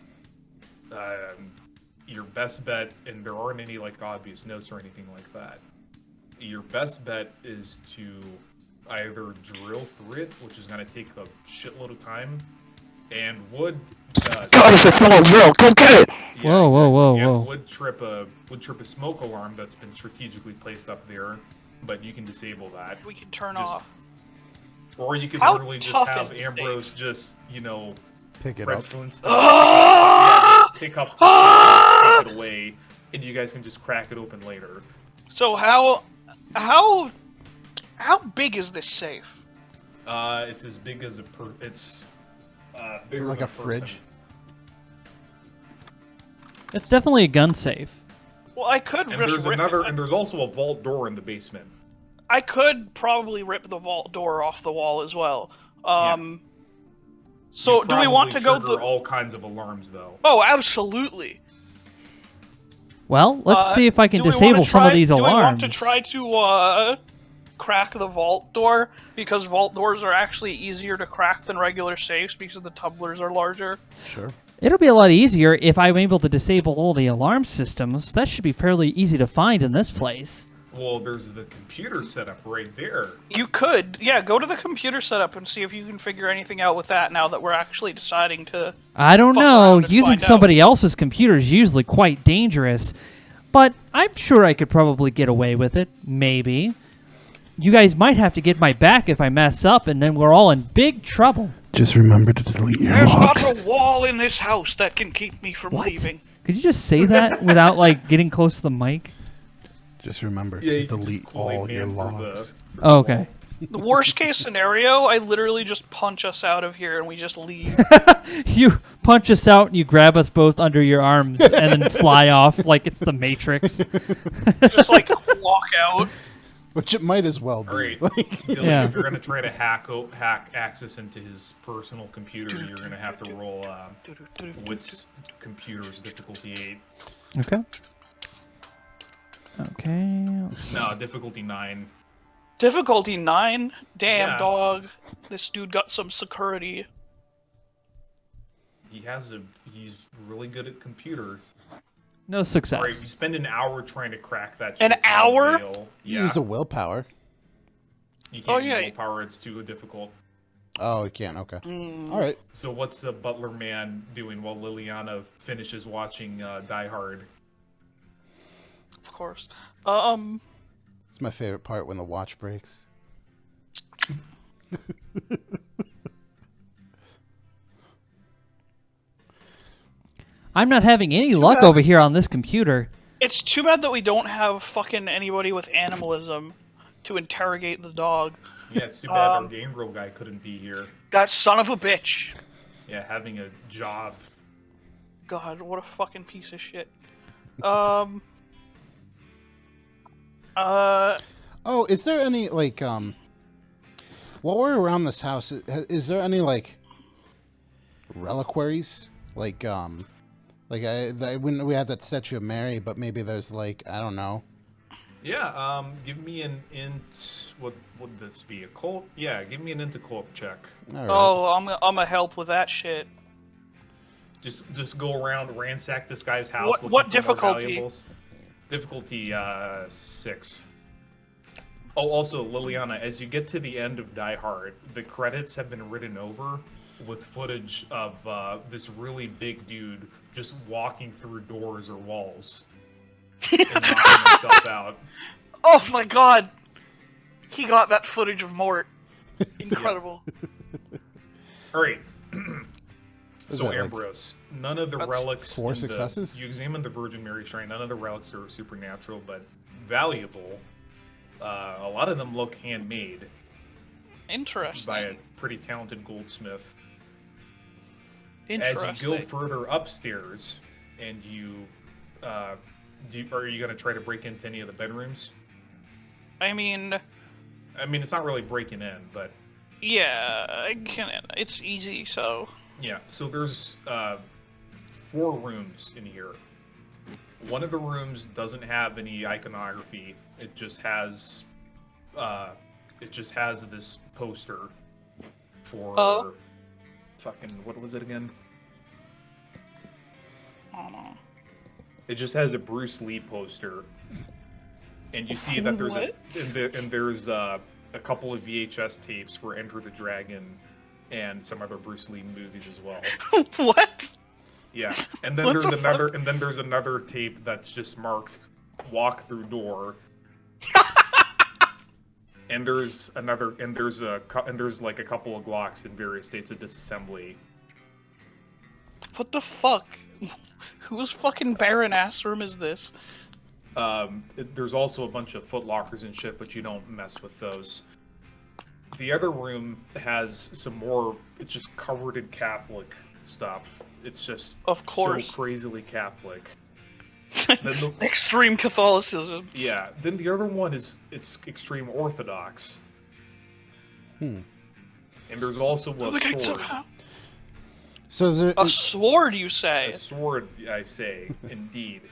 Your best bet, and there aren't any like obvious notes or anything like that. Your best bet is to either drill through it, which is going to take a shitload of time, and would. God, it's a small drill. Go get it! Yeah, Whoa. Would trip a smoke alarm that's been strategically placed up there, but you can disable that. we can turn Just- off. Or you could How literally just tough have is this Ambrose just, Pick it Fred up. Flintstone. Yeah, just pick up the safe, take it away, and you guys can just crack it open later. So how big is this safe? It's as big as it's bigger Like than a fridge. It's definitely a gun safe. Well, I could And just there's rip another, it. and there's also a vault door in the basement. I could probably rip the vault door off the wall as well. So You do we want to probably go trigger the? all kinds of alarms though? Oh, absolutely. Well, let's see if I can do we wanna disable some of try- these Do we want alarms. to try to crack the vault door, because vault doors are actually easier to crack than regular safes because the tumblers are larger? Sure. It'll be a lot easier if I'm able to disable all the alarm systems. That should be fairly easy to find in this place. Well, there's the computer setup right there. You could, yeah, go to the computer setup and see if you can figure anything out with that now that we're actually deciding to... I don't Fuck know. around and Using find out. somebody else's computer is usually quite dangerous. But I'm sure I could probably get away with it. Maybe. You guys might have to get my back if I mess up, and then we're all in big trouble. Just remember to delete your There's logs. not a wall in this house that can keep me from What? leaving. Could you just say that without, like, getting close to the mic? Just remember Yeah, to you can just delete Kool-Aid all your Man for the- logs. for the Oh, okay. wall. The worst case scenario, I literally just punch us out of here and we just leave. You punch us out and you grab us both under your arms and then fly off like it's the Matrix. Just like walk out. Which it might as well be. All right. Like, Dylan, Yeah. if you're gonna try to hack access into his personal computer, you're gonna have to roll Wit's computer's difficulty 8. Okay. Okay. Let's see. No, difficulty 9. Difficulty 9? Damn, Yeah. dog. This dude got some security. He's really good at computers. No All right, success. you spend an hour trying to crack that. An shit down hour? rail. you Yeah. use a willpower. You can't Oh, use yeah. willpower; it's too difficult. Oh, you can't. Okay. Mm. All right. So what's a butler man doing while Liliana finishes watching Die Hard? Of course. It's my favorite part when the watch breaks. I'm not having any Too luck bad. over here on this computer. It's too bad that we don't have fucking anybody with animalism to interrogate the dog. Yeah, it's too bad our game girl guy couldn't be here. That son of a bitch. Yeah, having a job. God, what a fucking piece of shit. Oh, is there any, like, while we're around this house, is there any, like, reliquaries? Like, when we had that statue of Mary, but maybe there's, like, I don't know. Yeah, give me an int. What would this be? A cult? Yeah, give me an int occult check. All right. Oh, I'm gonna help with that shit. Just go around, ransack this guy's house. What looking for more difficulty? valuables. Difficulty 6. Oh, also, Liliana, as you get to the end of Die Hard, the credits have been written over with footage of this really big dude just walking through doors or walls and knocking himself out. Oh my god! He got that footage of Mort. Incredible. All right. Is So that, like, Ambrose, none of the relics. 4 in successes? You examined the Virgin Mary Shrine. None of the relics are supernatural, but valuable. A lot of them look handmade Interesting. by a pretty talented goldsmith. Interesting. As you go further upstairs, and you, are you gonna try to break into any of the bedrooms? I mean, it's not really breaking in, but yeah, I can. It's easy, so. yeah. So there's 4 rooms in here. One of the rooms doesn't have any iconography. It just has this poster for fucking, what was it again? I don't know. It just has a Bruce Lee poster, and you see that there's there's a couple of VHS tapes for Enter the Dragon and some other Bruce Lee movies as well. What? Yeah, and then What there's the another, and then there's another tape that's just marked "Walk Through Door." And there's another, and there's like a couple of Glocks in various states of disassembly. What the fuck? Whose fucking barren ass room is this? There's also a bunch of footlockers and shit, but you don't mess with those. The other room has some more. It's just covered in Catholic stuff. It's just Of course. so crazily Catholic. Extreme Catholicism. Yeah. Then the other one it's extreme Orthodox. And there's also a sword. So there, A sword, you say? A sword, I say, indeed.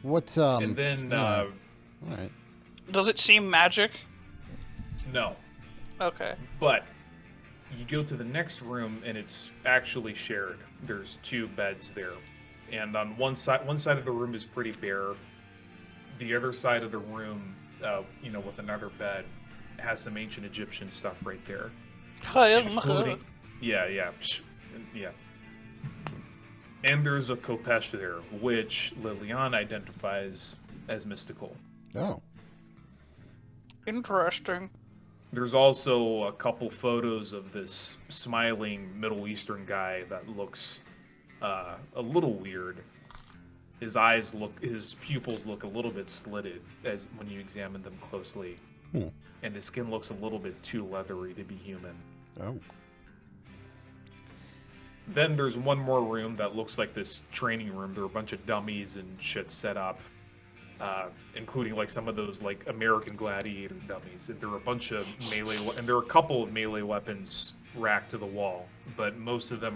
what? And then all right. Does it seem magic? no. Okay. But you go to the next room and it's actually shared. There's 2 beds there. And on one side of the room is pretty bare. The other side of the room, with another bed, has some ancient Egyptian stuff right there. Including, yeah. And there's a Kopesh there, which Liliana identifies as mystical. Oh. Interesting. There's also a couple photos of this smiling Middle Eastern guy that looks a little weird. His pupils look a little bit slitted as when you examine them closely. And his skin looks a little bit too leathery to be human. Oh. Then there's one more room that looks like this training room. There are a bunch of dummies and shit set up, including like some of those like American Gladiator dummies. And there are a bunch of and there are a couple of melee weapons racked to the wall, but most of the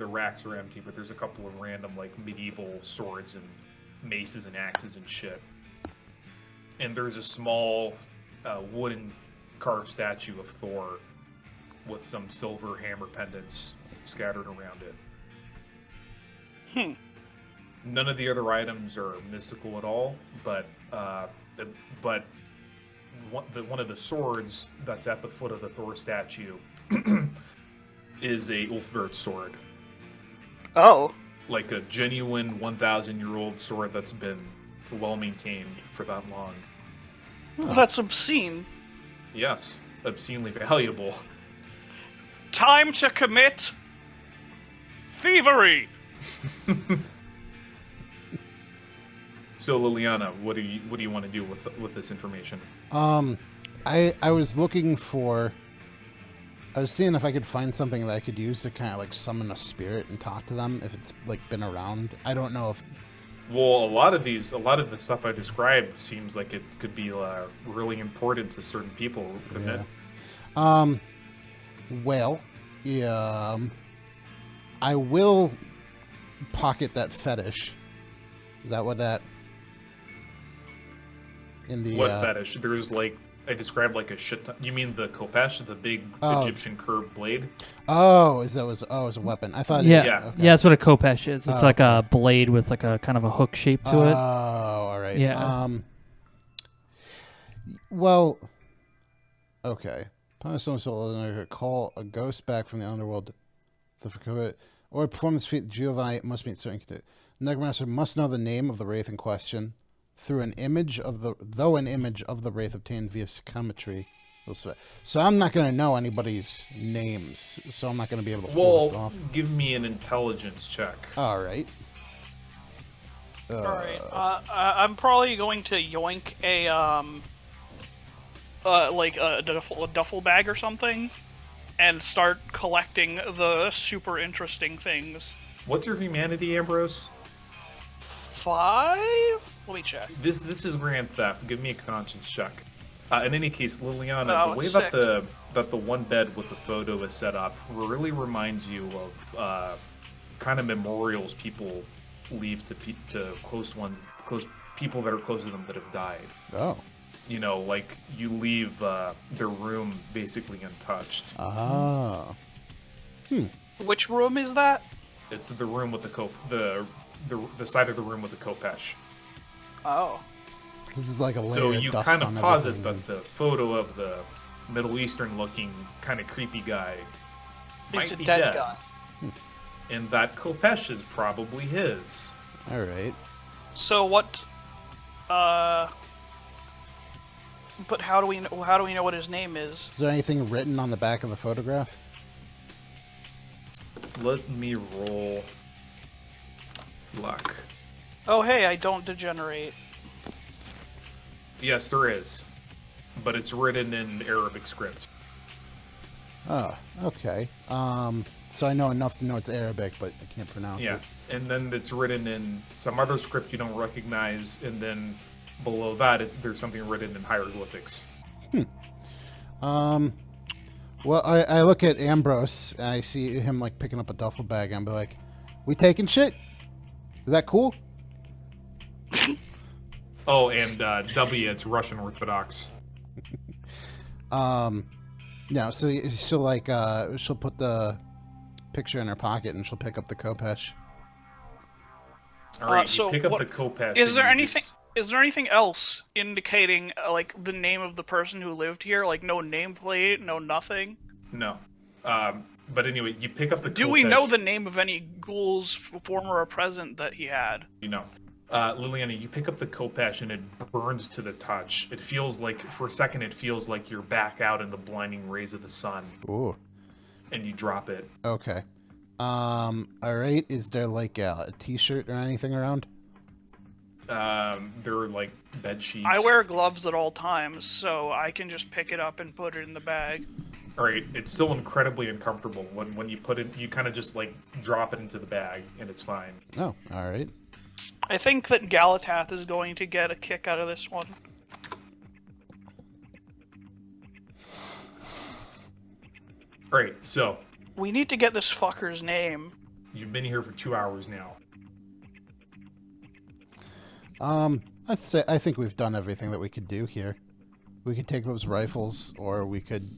racks are empty. But there's a couple of random like medieval swords and maces and axes and shit. And there's a small wooden carved statue of Thor with some silver hammer pendants scattered around it. None of the other items are mystical at all, but one of the swords that's at the foot of the Thor statue is a Ulfberht sword. Oh. Like a genuine 1,000-year-old sword that's been well maintained for that long. That's obscene. Yes. obscenely valuable. Time to commit thievery. So Liliana, what do you want to do with this information? I was looking for. I was seeing if I could find something that I could use to kind of like summon a spirit and talk to them if it's like been around. I don't know if. Well, a lot of the stuff I described seems like it could be really important to certain people, couldn't it? Well, yeah. I will pocket that fetish. Is that what that? In the What fetish? There's like I described like a shit ton. You mean the khopesh, the big Egyptian curved blade? Oh, it's a weapon. I thought. Yeah, Okay. yeah, that's what a khopesh is. It's like okay. a blade with like a kind of a hook shape to it. Oh, all right. Yeah. Well. Okay. Call a ghost back from the underworld. Or perform this feat. Giovanni must meet certain conditions. Necromancer must know the name of the wraith in question through an image of the wraith obtained via psychometry. So I'm not going to know anybody's names, so I'm not going to be able to pull this off. Give me an intelligence check. All right. Alright, I'm probably going to yoink a, like a duffel bag or something, and start collecting the super interesting things. What's your humanity, Ambrose? 5? Let me check. This is grand theft. Give me a conscience check. In any case, Liliana, the way sick. that the one bed with the photo is set up really reminds you of kind of memorials people leave to close people that are close to them that have died. Oh. You know, like you leave their room basically untouched. Ah. Which room is that? It's the room with the side of the room with the khopesh. Oh. This is like a layer So of you dust kind of on posit everything. that the photo of the Middle Eastern looking kind of creepy guy He's might a be dead dead. guy. And that khopesh is probably his. All right. So what, but how do we know what his name is? Is there anything written on the back of the photograph? Let me roll luck. Oh hey, I don't degenerate. Yes, there is. But it's written in Arabic script. Oh, okay. So I know enough to know it's Arabic, but I can't pronounce Yeah. it. And then it's written in some other script you don't recognize, and then below that there's something written in hieroglyphics. Well, I look at Ambrose, and I see him, like, picking up a duffel bag, and I'm like, we taking shit? Is that cool? Oh, and W, it's Russian Orthodox. No, so she'll, like, she'll put the picture in her pocket, and she'll pick up the khopesh. All right, so you pick up what- the khopesh. Is there and you anything? just- Is there anything else indicating like the name of the person who lived here? Like no nameplate, no nothing. No. But anyway, you pick up the Do we khopesh, know the name of any ghouls, former or present, that he had? You know. Liliana, you pick up the khopesh and it burns to the touch. It feels like, for a second, it feels like you're back out in the blinding rays of the sun. Ooh. And you drop it. Okay. All right. Is there, like, a t-shirt or anything around? They're like bed sheets. I wear gloves at all times, so I can just pick it up and put it in the bag. All right, it's still incredibly uncomfortable when you put it. You kind of just like drop it into the bag, and it's fine. Oh, all right. I think that Galatath is going to get a kick out of this one. All right, so We need to get this fucker's name. you've been here for 2 hours now. I think we've done everything that we could do here. We could take those rifles, or we could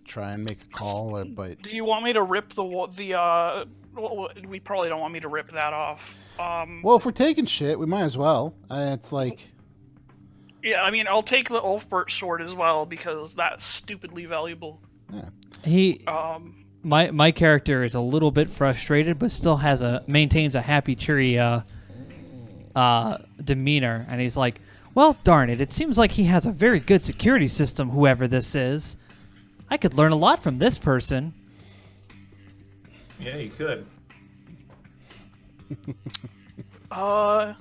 try and make a call, but... Do you want me to rip we probably don't want me to rip that off. Well, if we're taking shit, we might as well. It's like... Yeah, I mean, I'll take the Ulfbert sword as well, because that's stupidly valuable. Yeah. My character is a little bit frustrated, but still maintains a happy, cheery demeanor, and he's like, "Well, darn it! It seems like he has a very good security system, whoever this is." I could learn a lot from this person. Yeah, you could. All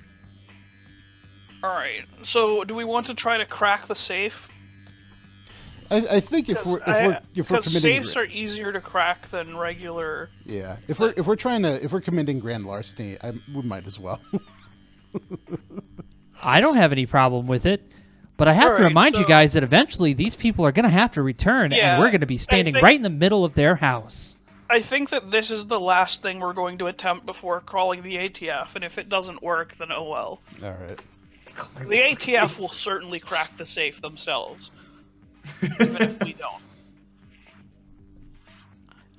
right. So, do we want to try to crack the safe? I think if we're committing safes are easier to crack than regular. yeah, if we're committing grand larceny, we might as well. I don't have any problem with it, but I have to remind you guys that eventually these people are going to have to return, and we're going to be standing right in the middle of their house. I think that this is the last thing we're going to attempt before calling the ATF, and if it doesn't work, then oh well. All right. The ATF will certainly crack the safe themselves, even if we don't.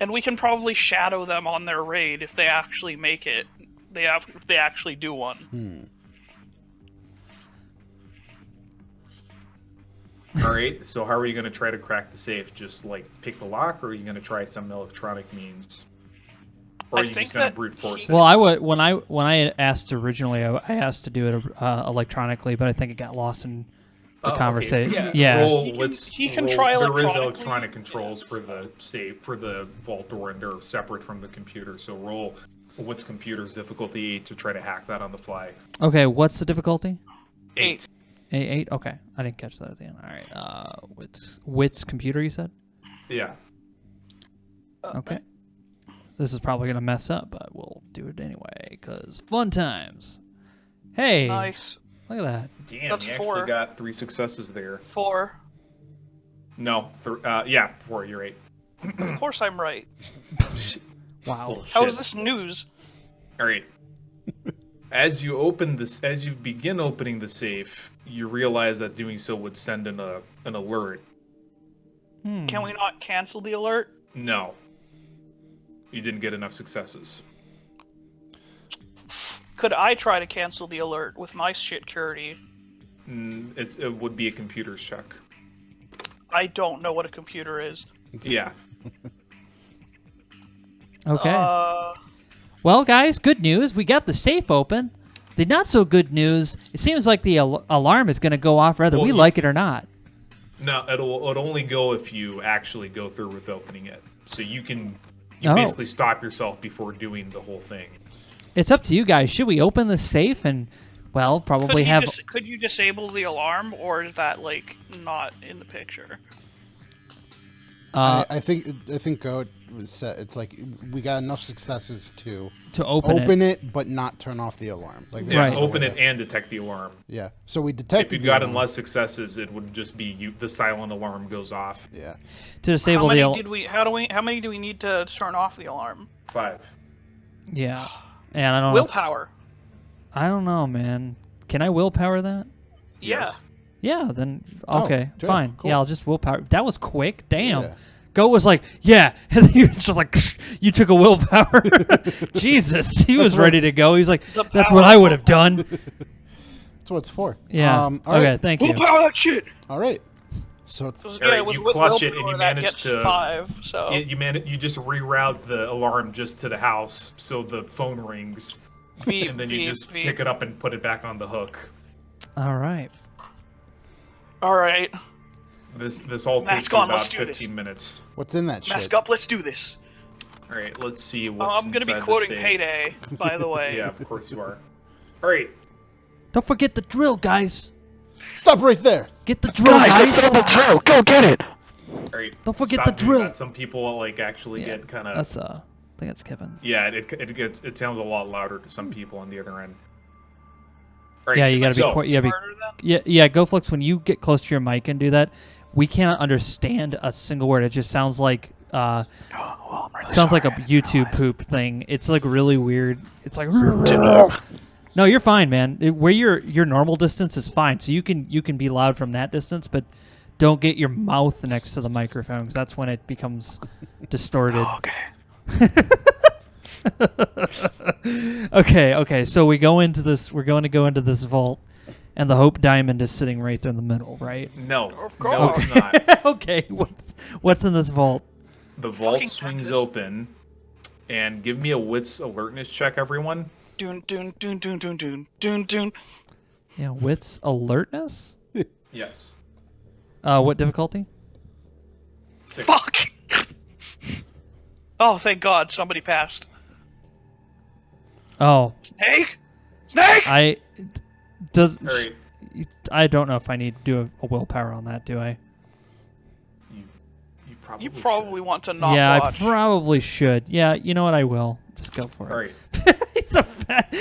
And we can probably shadow them on their raid if they actually make it. If they actually do one. All right. So how are you going to try to crack the safe? Just like pick the lock, or are you going to try some electronic means? Or are you just going to brute force it? Well, when I asked originally, I asked to do it electronically, but I think it got lost in the conversation. Okay. Yeah. He can try electronically. There is electronic controls for the safe, for the vault door, and they're separate from the computer. So roll what's computer's difficulty 8 to try to hack that on the fly. Okay, what's the difficulty? 8. 8? Okay, I didn't catch that at the end. All right, wits computer, you said? Yeah. Okay. This is probably going to mess up, but we'll do it anyway, because fun times. Hey. Nice. Look at that. Damn, That's you 4. actually got 3 successes there. 4. No, 4, you're right. Of course I'm right. Wow. Bullshit. How is this news? All right. As you begin opening the safe, you realize that doing so would send an alert. Can we not cancel the alert? No. You didn't get enough successes. Could I try to cancel the alert with my security? It would be a computer's check. I don't know what a computer is. Yeah. Okay. Well, guys, good news. We got the safe open. The not so good news, it seems like the alarm is going to go off whether we like it or not. No, it'll only go if you actually go through with opening it. So you basically stop yourself before doing the whole thing. It's up to you guys. Should we open the safe and, well, probably have... Could you disable the alarm, or is that, like, not in the picture? I think Goat was set. It's like we got enough successes to open it, but not turn off the alarm. Like Right. Open it and detect the alarm. Yeah. So we detected. If you've gotten less successes, it would just be the silent alarm goes off. Yeah. To disable the alarm. How many do we need to turn off the alarm? 5. Yeah. And I don't know. Willpower. I don't know, man. Can I willpower that? Yes. Yeah, then okay, yeah, fine. cool. Yeah, I'll just willpower. That was quick. Damn. Yeah. Goat was like, yeah, and he was just like, you took a willpower. Jesus, he was ready to go. He was like, that's what I would have done. That's what it's for. Yeah. All okay, right. thank you. Willpower that shit. All right. So it's Alright, you clutch it and you manage to 5. So you just reroute the alarm just to the house so the phone rings, beep, and then beep, you just beep. pick it up and put it back on the hook. All right. All right. This all takes Mask on, about let's do 15 this. minutes. what's in that Mask shit? up. Let's do this. All right, let's see what's I'm gonna be inside the quoting safe. Payday, by the way. Yeah, of course you are. All right. Don't forget the drill, guys. Stop right there. Get the drill, guys. the drill. Go get it. All right. Don't forget stop the doing drill. that. Some people like actually get kind of. That's I think that's Kevin's. Yeah, it sounds a lot louder to some people on the other end. All right, Yeah, you gotta be. so, You gotta Harder be. Yeah. GoFlux, when you get close to your mic and do that, we cannot understand a single word. It just sounds like sounds like a YouTube poop thing. It's like really weird. It's like. No, you're fine, man. Where your normal distance is fine, so you can be loud from that distance, but don't get your mouth next to the microphone because that's when it becomes distorted. Okay. So we go into this. We're going to go into this vault, and the Hope Diamond is sitting right there in the middle, right? No, Of no, course. it's not. Okay. What's in this vault? The vault Fucking swings cactus. open, and give me a wits alertness check, everyone. Dun dun dun dun dun dun dun dun. Yeah, wits alertness. Yes. What difficulty? 6. Fuck! Oh, thank God, somebody passed. Oh, Snake? Snake! I does. All right. I don't know if I need to do a willpower on that. Do I? You You probably want to not yeah, watch. I probably should. Yeah, you know what? I will. Just go for it. All right. He's so fast.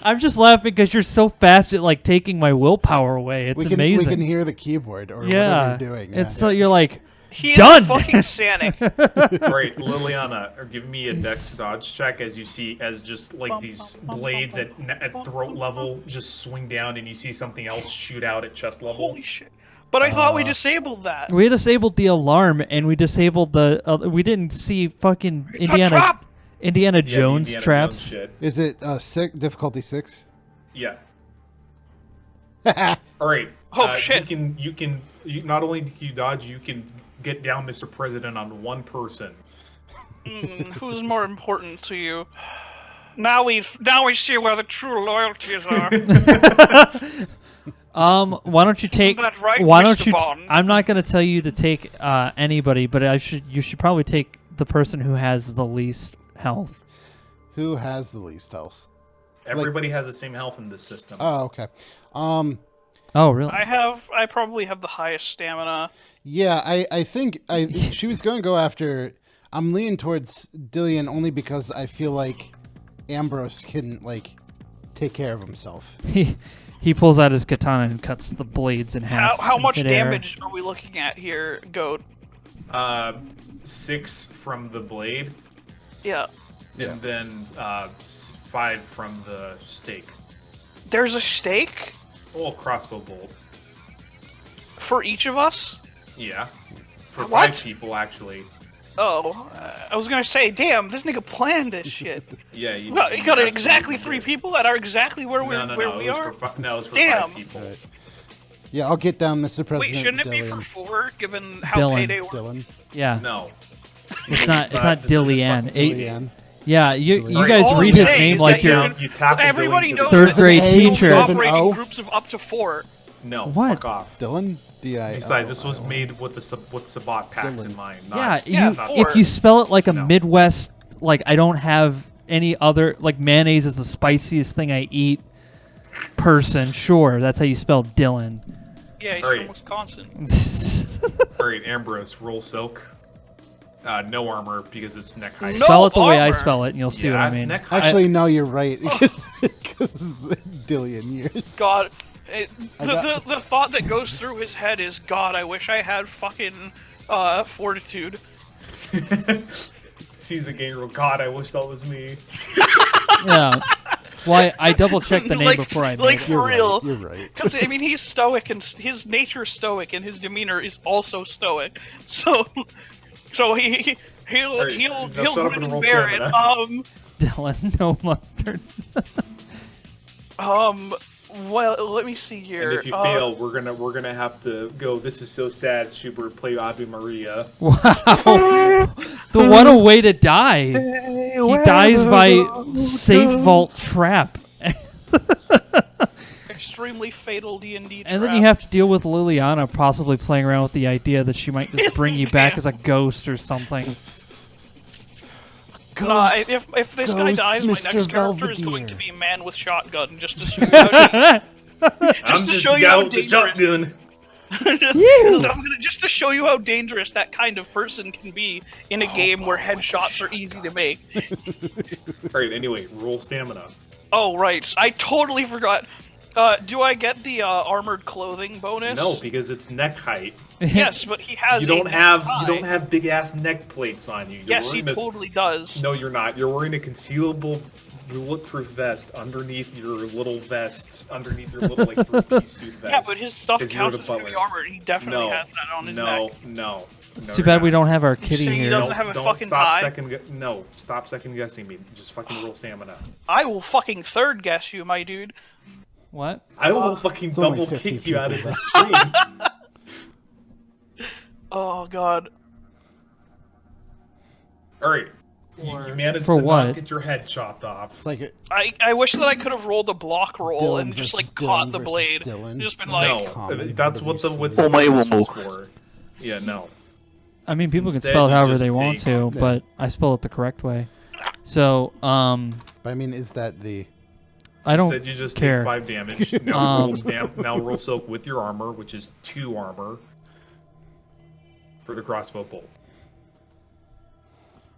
I'm just laughing because you're so fast at like taking my willpower away. It's amazing. We can hear the keyboard or yeah, whatever you're doing. it's so you're like He done. is fucking Sanic. All right, Liliana, give me a dex dodge check as you see as just like these blades at throat level just swing down, and you see something else shoot out at chest level. Holy shit. But I thought we disabled that. We disabled the alarm and we disabled the. We didn't see fucking It's a trap! Indiana Yeah, the Jones Indiana traps. Jones shit. Is it difficulty 6? Yeah. All right. Oh, shit. You can not only can you dodge, you can get down Mr. President on one person. Who's more important to you? Now we see where the true loyalties are. Why don't you take? that right, why don't Mr. you? Bond? I'm not going to tell you to take anybody, but you should probably take the person who has the least health. Who has the least health? Everybody has the same health in this system. Oh, okay. Oh, really? I probably have the highest stamina. Yeah, I think she was going to go after. I'm leaning towards Dillian only because I feel like Ambrose can like take care of himself. He pulls out his katana and cuts the blades in half. How much midair. damage are we looking at here, Goat? 6 from the blade, Yeah. and then 5 from the stake. There's a stake Oh, crossbow bolt. for each of us? Yeah. For What? 5 people, actually. Oh, I was gonna say, damn, this nigga planned this shit. Yeah, you You got absolutely exactly did. 3 people that are exactly where we No, where it we was are. no, it was for Damn. 5 people. Yeah, I'll get down, Mr. Wait, President. shouldn't it be Dillian. for 4, given how Dylan. payday works? Dylan. Yeah, No. it's not this is Dillian. fucking Dillian. Yeah, you Dillian. guys All read I'm his saying name is like that you're. You tap the Everybody Dylan to knows the Third that grade they don't teacher. operate in 7-0. groups of up to 4. No, What? fuck off. Dylan. D-I-L-L-I-O-N. Besides, this was made with the Sabat packs in mind. Yeah, Not, you not if you spell it like a No. Midwest, like I don't have any other like mayonnaise is the spiciest thing I eat. Person, sure, that's how you spell Dylan. Yeah, he's Alright. from Wisconsin. Alright, Ambrose, roll silk. No armor because it's neck height. No Spell it the way I armor. spell it, and you'll see yeah, what I it's mean. neck height. Actually, no, you're right. Because Dillian years. God, got- the thought that goes through his head is, God, I wish I had fucking fortitude. Sees a game rule. God, I wish that was me. Yeah. Well, I double checked the name before I made like it. for real. You're right. Because I mean, he's stoic, and his nature is stoic, and his demeanor is also stoic. So he'll Alright, he'll now shut up grin and and roll bear it. stamina. Dylan, no mustard. Well, let me see here. And if you fail, we're gonna have to go. This is so sad. Schubert play Ave Maria. Wow. What a way to die. He dies by safe vault trap. Extremely fatal D&D. And then you have to deal with Liliana possibly playing around with the idea that she might just bring you back as a ghost or something. If this guy Ghost dies, my Mr. next character is going Belvedere. to be man with shotgun, just to show you how, I'm to show you how out with the dangerous. shotgun. Just to show you how dangerous that kind of person can be in a game where headshots are easy to make. Alright, anyway, roll stamina. Oh right, I totally forgot. Do I get the armored clothing bonus? No, because it's neck height. Yes, but he has. You don't a have tie. big ass neck plates on you. You're Yes, he wearing a- totally does. No, you're not. You're wearing a concealable bulletproof vest underneath your little vest, underneath your little like three-piece suit vest. Yeah, but his stuff 'Cause you're counts the as butler. heavy armor. He definitely No, has that on his no, neck. no. It's No, too you're bad not. we don't have our kitty saying he here. doesn't have a Don't fucking stop tie? No, stop second guessing me. Just fucking roll stamina. I will fucking third guess you, my dude. What? I will fucking it's only double 50 kick you out of people. the stream. Oh god. Alright. You managed For to what? not get your head chopped off. It's like I wish that I could have rolled a block roll Dylan and just like versus caught Dylan the versus blade. Dylan. And just been like, No, common, that's what the whatever you what's say. the Oh, my bonus was will. for. Yeah, no. I mean, people can Instead, spell it you however just they want take- to, Yeah. but I spell it the correct way. So, But I mean, is that the... I don't Instead, you just care. take 5 damage. Now roll, Um, now roll soak with your armor, which is 2 armor for the crossbow bolt.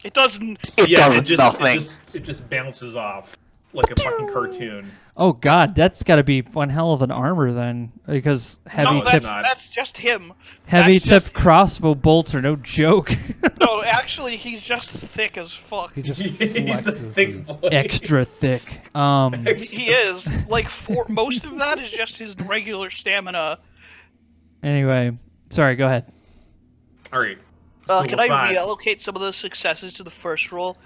It doesn't. Yeah, does nothing. It just bounces off like a fucking cartoon. Oh God, that's got to be one hell of an armor then, because heavy No, tip, not. That's just him. heavy That's tip just- crossbow bolts are no joke. No, actually, he's just thick as fuck. He just He's a flexes. thick and- boy. Extra thick. He is. Like, most of that is just his regular stamina. Anyway, sorry. Go ahead. All right. So Can with I that- reallocate some of those successes to the first roll?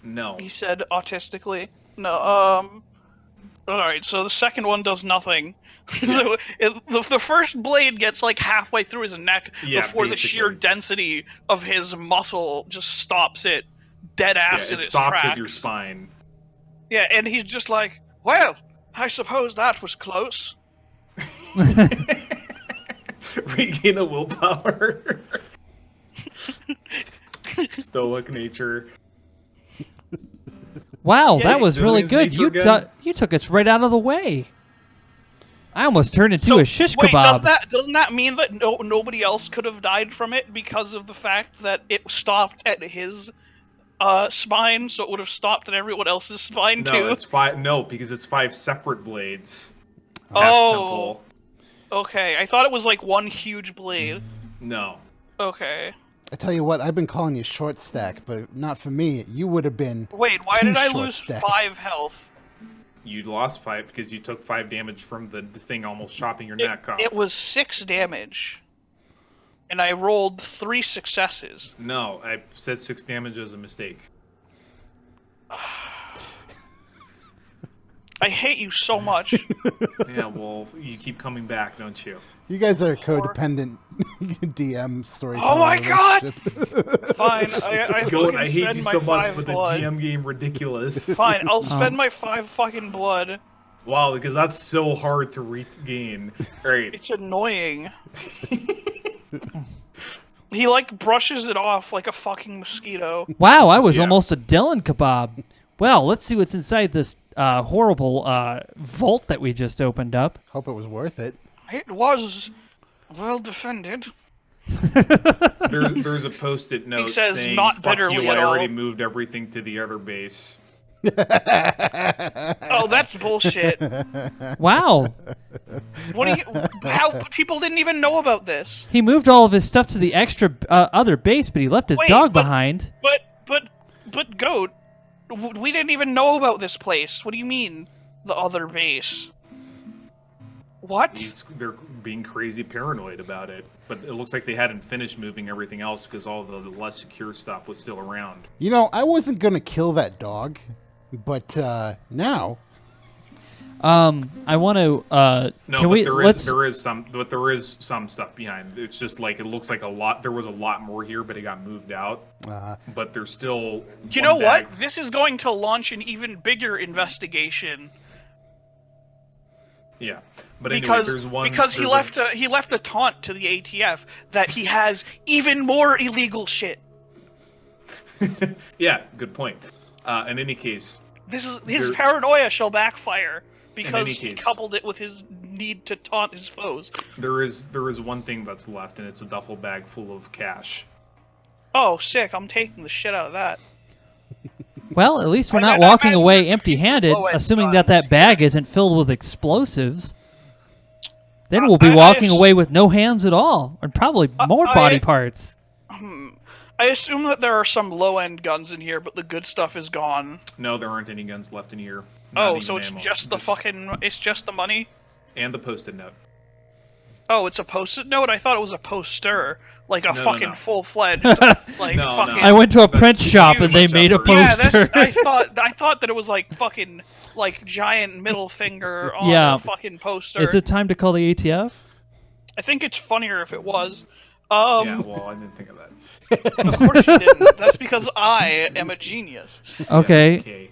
No. He said autistically. No, Alright, so the second one does nothing. So the first blade gets like halfway through his neck Yeah, before the sheer basically. density of his muscle just stops it dead Yeah, ass in it its stops tracks. at your spine. Yeah, and he's just like, well, I suppose that was close. Regain a willpower. Stoic nature. Wow, Yeah, that he's was doing really his good. nature You again. you took us right out of the way. I almost turned into So, a shish wait, kebab. doesn't that mean that nobody else could have died from it because of the fact that it stopped at his spine, so it would have stopped at everyone else's spine No, too? it's 5. No, because it's 5 separate blades. That's Oh. simple. Okay, I thought it was like one huge blade. No. Okay. I tell you what, I've been calling you short stack, but not for me. You would have been... Wait, why 2 did I short lose stacks. 5 health? You lost 5 because you took 5 damage from the thing almost chopping your neck off. It was 6 damage. And I rolled 3 successes. No, I said 6 damage as a mistake. I hate you so much. Yeah, well, you keep coming back, don't you? You guys are codependent DM storyteller. Oh my God! relationship. Fine, I Goat, fucking I hate spend you my so much 5 for the blood. GM game ridiculous. Fine, I'll spend my 5 fucking blood. Wow, because that's so hard to regain. Alright. It's annoying. He like brushes it off like a fucking mosquito. Wow, I was Yeah. almost a Dylan kebab. Well, let's see what's inside this horrible vault that we just opened up. Hope it was worth it. It was well defended. There's a post-it note says, saying, "Not "Fuck bitterly you, at I already all." moved everything to the other base." Oh, that's bullshit. Wow, What do you? How people didn't even know about this? he moved all of his stuff to the extra other base, but he left his Wait, dog but- behind. But goat, we didn't even know about this place. What do you mean, the other base? What? They're being crazy paranoid about it, but it looks like they hadn't finished moving everything else because all the less secure stuff was still around. You know, I wasn't going to kill that dog, but now... I want to. No, can but we? there is some stuff behind. It's just like it looks like a lot. There was a lot more here, but it got moved out. But there's still. You one know bag. what? This is going to launch an even bigger investigation Yeah, but anyway, because there's one because he left a taunt to the ATF that he has even more illegal shit. Yeah, good point. In any case, This is his There- paranoia shall backfire because any he case. coupled it with his need to taunt his foes. there is one thing that's left, and it's a duffel bag full of cash. Oh, sick! I'm taking the shit out of that. Well, at least we're I not imagine walking away empty-handed, low-end assuming guns. that bag isn't filled with explosives. Then we'll be I walking ass- away with no hands at all, and probably more body parts. I assume that there are some low-end guns in here, but the good stuff is gone. No, there aren't any guns left in here. Not Oh, even so it's ammo. just the fucking... It's just the money? and the post-it note. Oh, it's a post-it note? I thought it was a poster. Like a No, fucking no. full-fledged... like No, fucking... no. I went to a That's print too shop and they much made a effort. Yeah, poster. that's... I thought that it was like fucking... Like giant middle finger on Yeah. a fucking poster. Is it time to call the ATF? I think it's funnier if it was. Yeah, well, I didn't think of that. Of course you didn't. That's because I am a genius. Okay. Okay.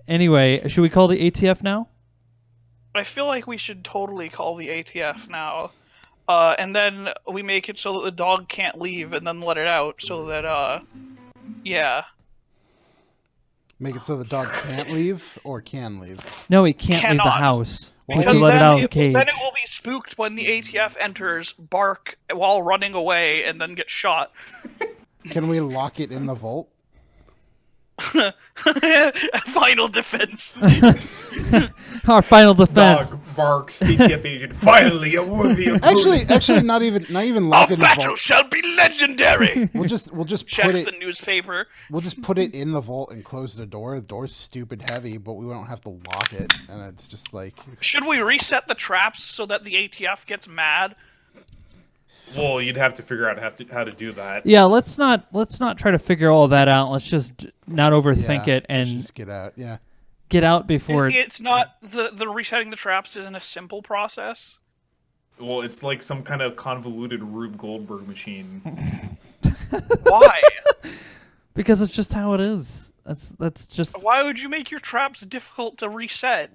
Anyway, should we call the ATF now? I feel like we should totally call the ATF now. And then we make it so that the dog can't leave, and then let it out, so that, yeah. Make it so the dog can't leave or can leave. No, he can't leave the Cannot. house. Well, We Because can let it then out of the cage. then it will be spooked when the ATF enters, bark while running away, and then get shot. Can we lock it in the vault? Final defense. Our final defense. Dog barks, ATF agent finally a worthy opponent. Actually, not even lock Our it in the battle vault. shall be legendary. We'll just put Checks it. the newspaper. We'll just put it in the vault and close the door. The door's stupid heavy, but we don't have to lock it, and it's just like. Should we reset the traps so that the ATF gets mad? Well, you'd have to figure out how to do that. Yeah, let's not try to figure all that out. Let's just not overthink Yeah, it and let's just get out. Yeah. get out before It's not the resetting the traps isn't a simple process. Well, it's like some kind of convoluted Rube Goldberg machine. Why? because it's just how it is. That's just Why would you make your traps difficult to reset?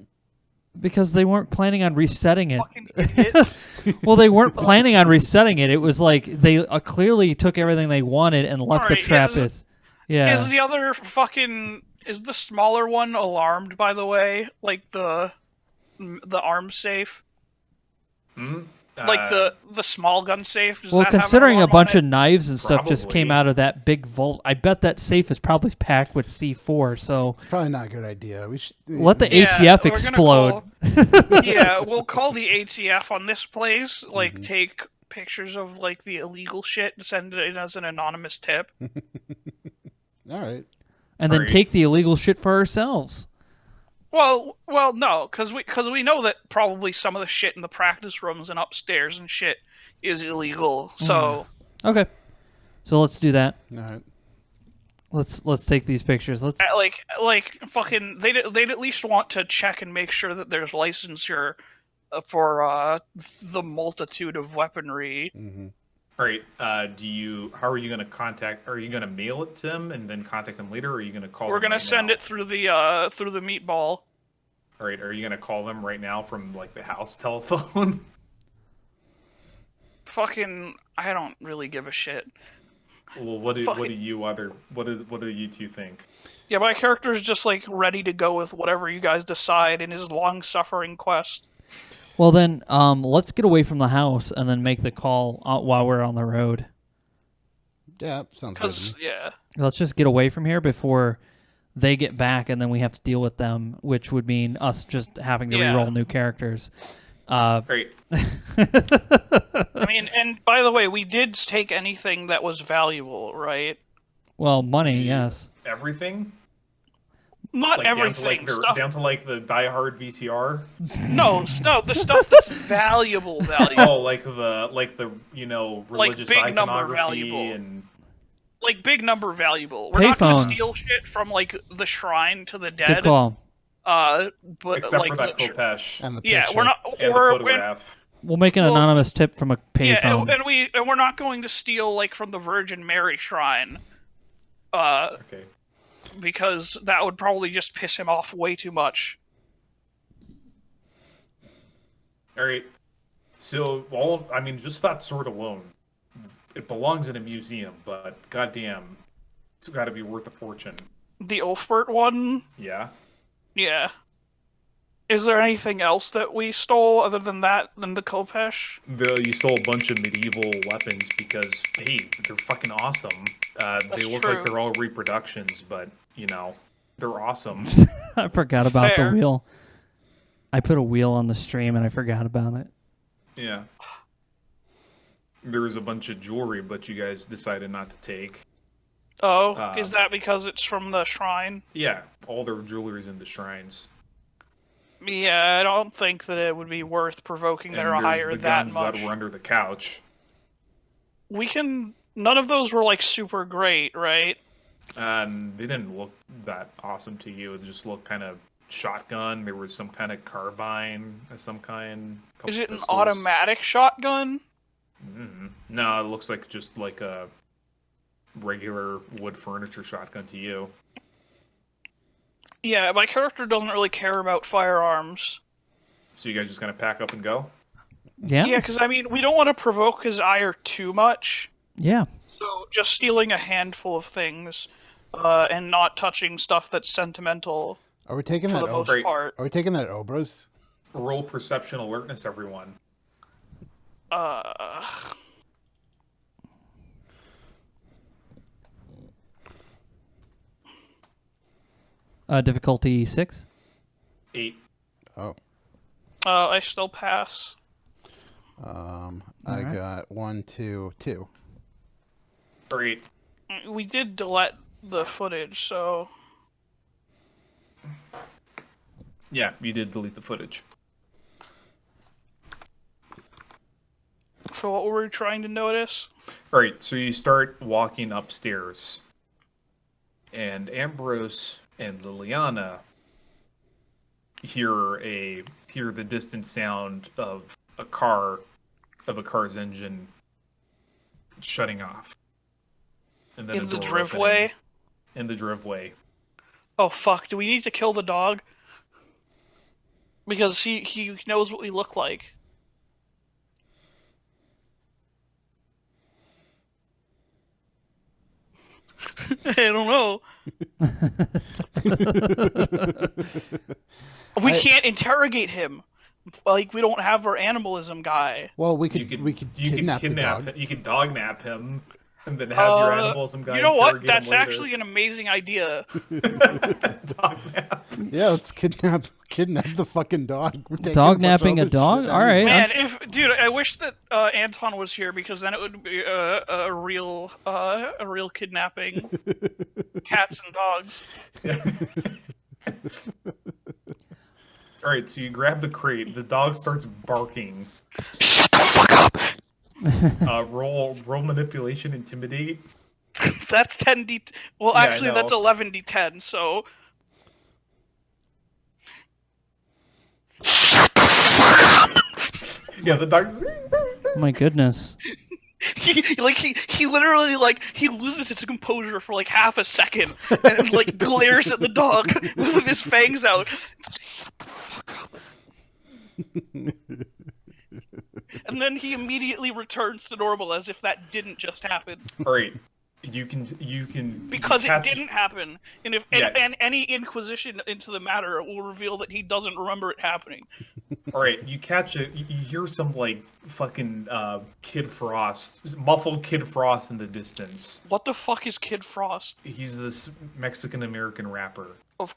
because they weren't planning on resetting it. Fucking idiot. Well, they weren't planning on resetting it. It was like they clearly took everything they wanted and left the Alright, trap is- as. Yeah. Is the other fucking is the smaller one alarmed, by the way? Like the arms safe? Hmm? Like the small gun safe? Does Well, that have an considering a alarm on bunch it? of knives and stuff just came Probably. out of that big vault, I bet that safe is probably packed with C4. So It's probably not a good idea. We should let the Yeah, ATF we're gonna explode. Yeah, we'll call the ATF on this place, like Mm-hmm. take pictures of like the illegal shit and send it in as an anonymous tip. All right. And then Right. take the illegal shit for ourselves. Well, no, because we know that probably some of the shit in the practice rooms and upstairs and shit is illegal. So Okay. So let's do that. All right. Let's take these pictures. Let's like fucking they'd at least want to check and make sure that there's licensure for the multitude of weaponry. Mm-hmm. All right. How are you going to contact? Are you going to mail it to them and then contact them later, or are you going to call? We're them gonna right send now? it through the meatball. All right. Are you going to call them right now from like the house telephone? Fucking, I don't really give a shit. Well, what do you two think? Yeah, my character's just like ready to go with whatever you guys decide in his long-suffering quest. well then let's get away from the house and then make the call while we're on the road. Yeah, sounds good. Cause To me. yeah, Let's just get away from here before they get back and then we have to deal with them, which would mean us just having to Yeah. reroll new characters. All right. I mean, and by the way, we did take anything that was valuable, right? Well, money, yes. Everything. Not Like everything. down to like the Die Hard VCR. No, the stuff that's valuable. Oh, like the Like religious big number iconography valuable. and Like big number valuable. We're not Payphone. gonna steal shit from like the shrine to the Good dead. call. But except like for that the Kopesh And the yeah, picture. we're not. and the We're, photograph. We'll make an Well, anonymous tip from a yeah, payphone. and we're not going to steal like from the Virgin Mary shrine. Okay. Because that would probably just piss him off way too much. All right. So just that sword alone, it belongs in a museum. But goddamn, it's got to be worth a fortune. The Ulfbert one, Yeah. yeah. Is there anything else that we stole other than that, than the Kopesh? You stole a bunch of medieval weapons because hey, they're fucking awesome. They look true. like they're all reproductions, but they're awesome. I forgot about Fair. the wheel. I put a wheel on the stream and I forgot about it. Yeah. There was a bunch of jewelry, but you guys decided not to take. Oh, is that because it's from the shrine? Yeah, all their jewelry's in the shrines. Yeah, I don't think that it would be worth provoking And their there's hire the that guns much. that were under the couch. We can. None of those were like super great, right? And they didn't look that awesome to you. It just looked kind of shotgun. There was some kind of carbine of some kind. couple Is it an pistols. automatic shotgun? No, it looks like just like a regular wood furniture shotgun to you. Yeah, my character doesn't really care about firearms. So you guys just gonna pack up and go? Yeah. Yeah, because I mean, we don't want to provoke his ire too much. Yeah. So just stealing a handful of things, and not touching stuff that's sentimental Are we taking for that? the most Right. part. Are we taking that Obras? Roll perception alertness, everyone. Difficulty 6. 8. Oh. I still pass. I Alright. got 1, 2, 2. Or 8. We did delete the footage, so Yeah, you did delete the footage. what were we trying to notice? Alright, so you start walking upstairs. And Ambrose and Liliana hear the distant sound of a car's engine shutting off. And then In a the door driveway? opening. In the driveway. Oh fuck, do we need to kill the dog? Because he knows what we look like. I don't know. We can't interrogate him. Like, we don't have our animalism guy. Well, we You could could kidnap the dog. You could dognap him, and then have your animalism guy. You know what? interrogate That's him later. actually an amazing idea. Dognap. Yeah, let's kidnap the fucking dog. We're taking Dog bunch of napping a other dog? shit. All right. Man, dude, I wish that Anton was here, because then it would be a real kidnapping. Cats and dogs. All right, so you grab the crate. The dog starts barking. Shut the fuck up! Roll manipulation, intimidate. That's 10d. Well, Yeah, I actually, that's know. 11d10. So Yeah, the dog's. My goodness. he literally he loses his composure for like half a second and like glares at the dog with his fangs out. And then he immediately returns to normal as if that didn't just happen. All right, you can Because it catch- didn't happen, and if Yeah. and any inquisition into the matter will reveal that he doesn't remember it happening. All right, you catch it. You hear some like fucking Kid Frost, muffled Kid Frost in the distance. What the fuck is Kid Frost? He's this Mexican American rapper. Of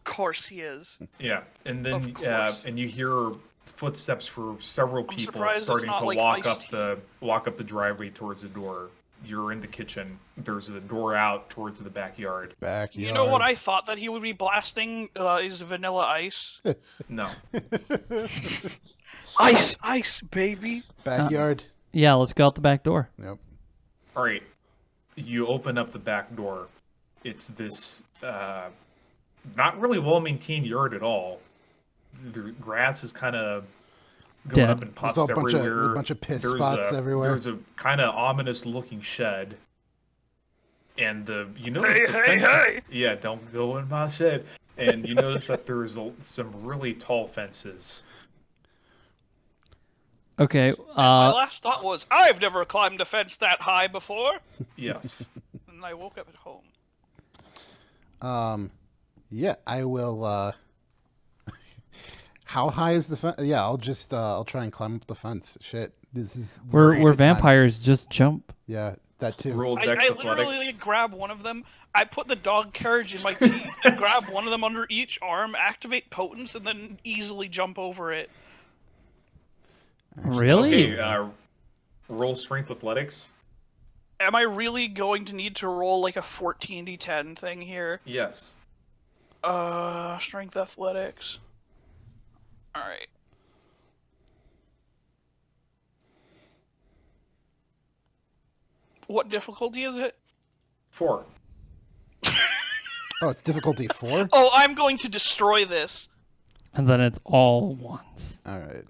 course he is. Yeah, and then Of course. and you hear footsteps for several I'm people surprised it's starting not to like walk Heist. up the driveway towards the door. You're in the kitchen. There's a door out towards the backyard. Backyard. You know what I thought that he would be blasting is Vanilla Ice. No. Ice, baby. Backyard. Yeah, let's go out the back door. Yep. All right. You open up the back door. It's this not really well-maintained yard at all. The grass is kind of going Dead. up in pots There's a everywhere. bunch of piss There's spots everywhere. There's a kind of ominous-looking shed, and you notice Hey, the hey, fences. hey! Yeah, don't go in my shed. And you notice that there's some really tall fences. Okay. My last thought was, I've never climbed a fence that high before. Yes. And I woke up at home. Yeah, I will. How high is the fence? Yeah, I'll try and climb up the fence. Shit, this is we're a good time. vampires. Just jump. Yeah, that too. Roll I dex literally athletics. grab one of them. I put the dog carriage in my teeth and grab one of them under each arm, activate potence, and then easily jump over it. Really? Okay, roll strength athletics. Am I really going to need to roll like a 14d10 thing here? Yes. Strength athletics. Alright. What difficulty is it? 4. Oh, it's difficulty 4. Oh, I'm going to destroy this. And then it's all once. All right.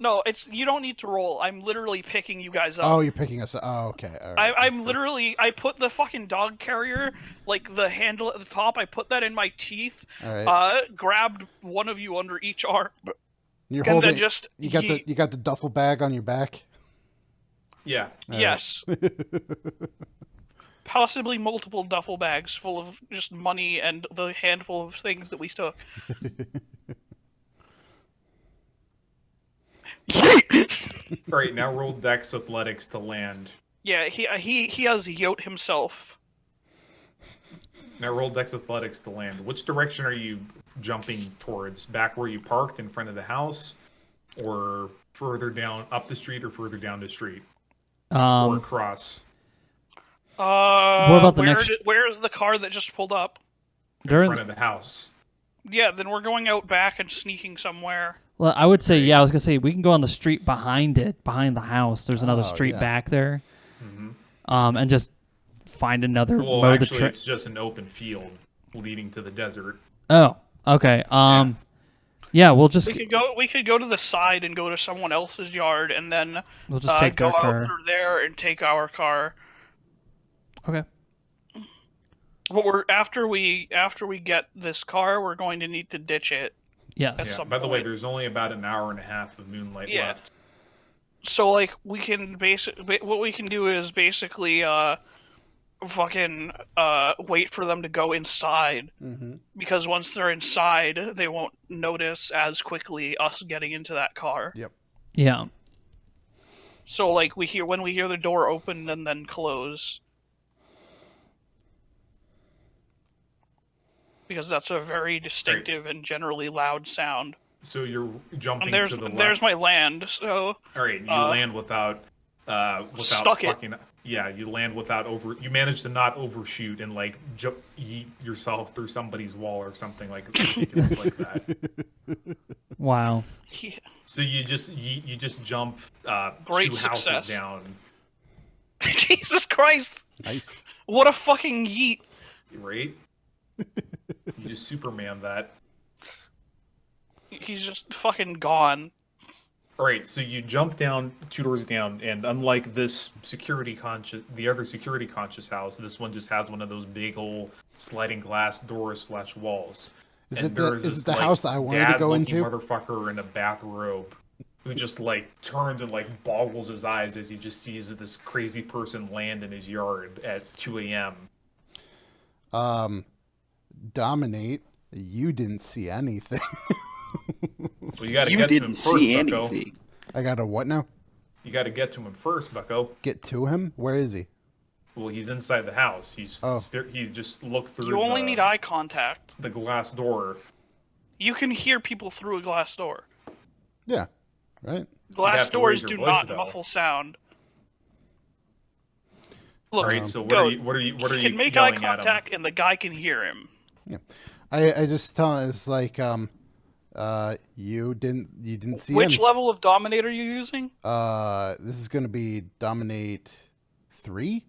No, you don't need to roll. I'm literally picking you guys up. Oh, you're picking us. Oh, okay. All right. I'm literally, I put the fucking dog carrier, like the handle at the top, I put that in my teeth, All right. grabbed one of you under each arm, You're And holding. then just You got the duffel bag on your back. Yeah. yes, possibly multiple duffel bags full of just money and the handful of things that we took. All right, now roll Dex Athletics to land. Yeah, he has Yote himself. Now roll Dex Athletics to land. Which direction are you jumping towards? Back where you parked in front of the house, or further down up the street, or further down the street, or across? What about the next? Where is the car that just pulled up? In front of the house. Yeah, then we're going out back and sneaking somewhere. Well, I would say, yeah, I was going to say, we can go on the street behind it, behind the house. There's another street back there. Mm-hmm. And just find another Well, mode actually, it's just an open field leading to the desert. Oh, okay. Yeah, we'll just... We could go to the side and go to someone else's yard, and then we'll just take go their car. out through there and take our car. Okay. But after we get this car, we're going to need to ditch it. Yes. Yeah, by the way, there's only about an hour and a half of moonlight left. So, like, we can what we can do is basically fucking wait for them to go inside, because once they're inside, they won't notice as quickly us getting into that car. Yep. Yeah. So, like, when we hear the door open and then close, because that's a very distinctive and generally loud sound. So you're jumping and to the left. There's my land. So all right, you land without stuck fucking it. Yeah, you land without you manage to not overshoot and like yeet yourself through somebody's wall or something like ridiculous like that. Wow. Yeah. So you just jump Great 2 success. houses down. Jesus Christ! Nice. What a fucking yeet! Right? You just Superman that. He's just fucking gone. Alright, so you jump down 2 doors down, and unlike this the other security conscious house, this one just has one of those big old sliding glass doors / walls. Is it the house that I wanted to go into? Motherfucker in a bathrobe who just like turns and like boggles his eyes as he just sees this crazy person land in his yard at 2 a.m. Dominate. You didn't see anything. Well, you gotta get to him first, Bucko. I gotta what now? You gotta get to him first, Bucko. Get to him? Where is he? Well, he's inside the house. He just looked through. You only need eye contact. The glass door. You can hear people through a glass door. Yeah. Right. Glass doors do not muffle sound. Look, all right, so what are you he can make eye contact and the guy can hear him. Yeah. I just tell him, it's like you didn't see Which level of dominate are you using? This is gonna be dominate 3.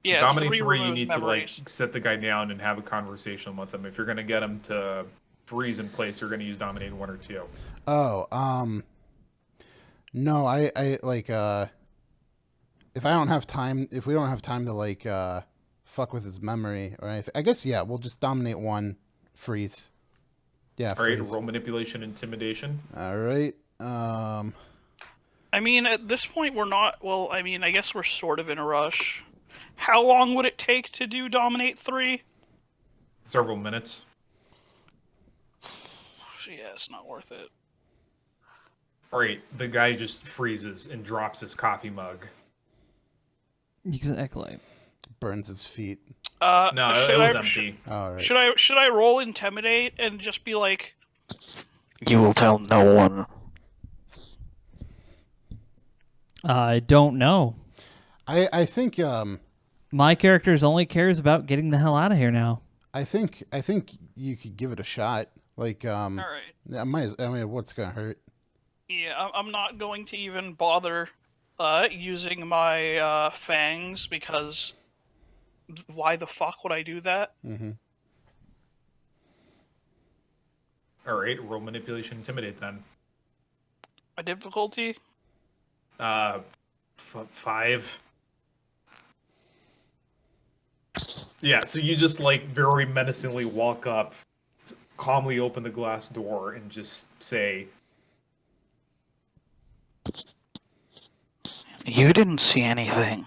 Yeah, dominate 3 you need memories. to like sit the guy down and have a conversation with him. If you're gonna get him to freeze in place, you're gonna use dominate 1 or 2. Oh, no, I like if we don't have time to like fuck with his memory or anything, I guess we'll just dominate 1, freeze. Yeah. All right, roll manipulation, intimidation. All right. I mean, at this point, we're not. Well, I mean, I guess we're sort of in a rush. How long would it take to do dominate 3? Several minutes. Yeah, it's not worth it. All right, the guy just freezes and drops his coffee mug. Exactly. Burns his feet. No, it was empty. All right. Should I roll intimidate and just be like, you will tell no one. I don't know. I think my character only cares about getting the hell out of here now. I think you could give it a shot. Like all right. I mean, what's gonna hurt? Yeah, I'm not going to even bother using my fangs, because why the fuck would I do that? Mm-hmm. All right, roll manipulation, intimidate then. A difficulty? 5. Yeah, so you just like very menacingly walk up, calmly open the glass door, and just say, You didn't see anything.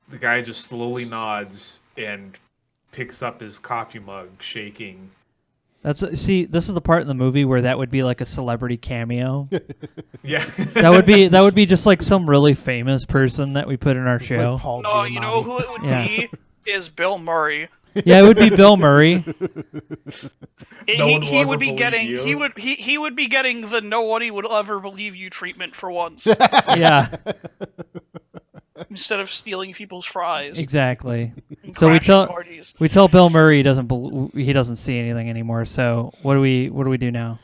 The guy just slowly nods and picks up his coffee mug, shaking. See, this is the part in the movie where that would be like a celebrity cameo. Yeah. That would be just like some really famous person that we put in our It's show. like Paul No, Giamatti. you know who it would Yeah. be? Is Bill Murray. Yeah, it would be Bill Murray. No one will He ever would be believe getting you. he would be getting the nobody would ever believe you treatment for once Yeah, instead of stealing people's fries. exactly. And So we crashing tell parties. Bill Murray he doesn't see anything anymore. So what do we do now?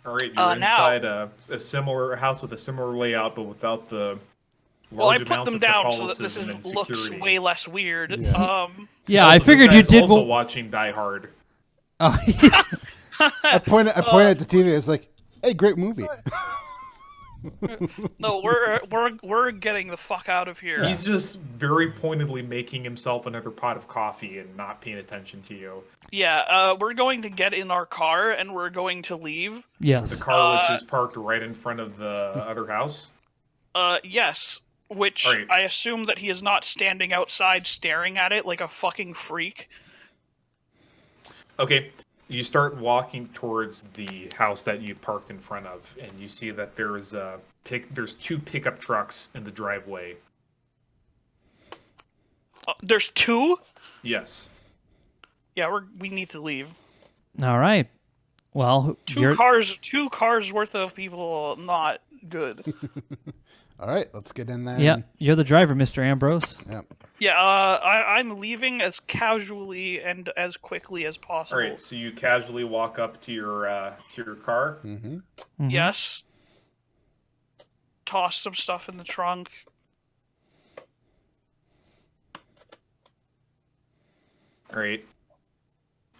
All right, you're Now- inside a similar house with a similar layout, but without the Well, I large put amounts them of down so that this Catholicism and looks security. way less weird. Yeah. Yeah, Also, I figured this you guy's did. also watching Die Hard. Oh, I pointed at the TV. I was like, "Hey, great movie." No, we're getting the fuck out of here. He's just very pointedly making himself another pot of coffee and not paying attention to you. Yeah, we're going to get in our car and we're going to leave. yes. The car, which is parked right in front of the other house. Yes. Which Alright. I assume that he is not standing outside staring at it like a fucking freak. Okay, you start walking towards the house that you parked in front of, and you see that there's two pickup trucks in the driveway. There's two? Yes. Yeah, we need to leave. All right. Well, Two cars worth of people, not good. All right, let's get in there. Yeah, and- you're the driver, Mr. Ambrose. yeah. Yeah, I'm leaving as casually and as quickly as possible. All right, so you casually walk up to your car. Mm-hmm. Mhm. Yes. Toss some stuff in the trunk. All right.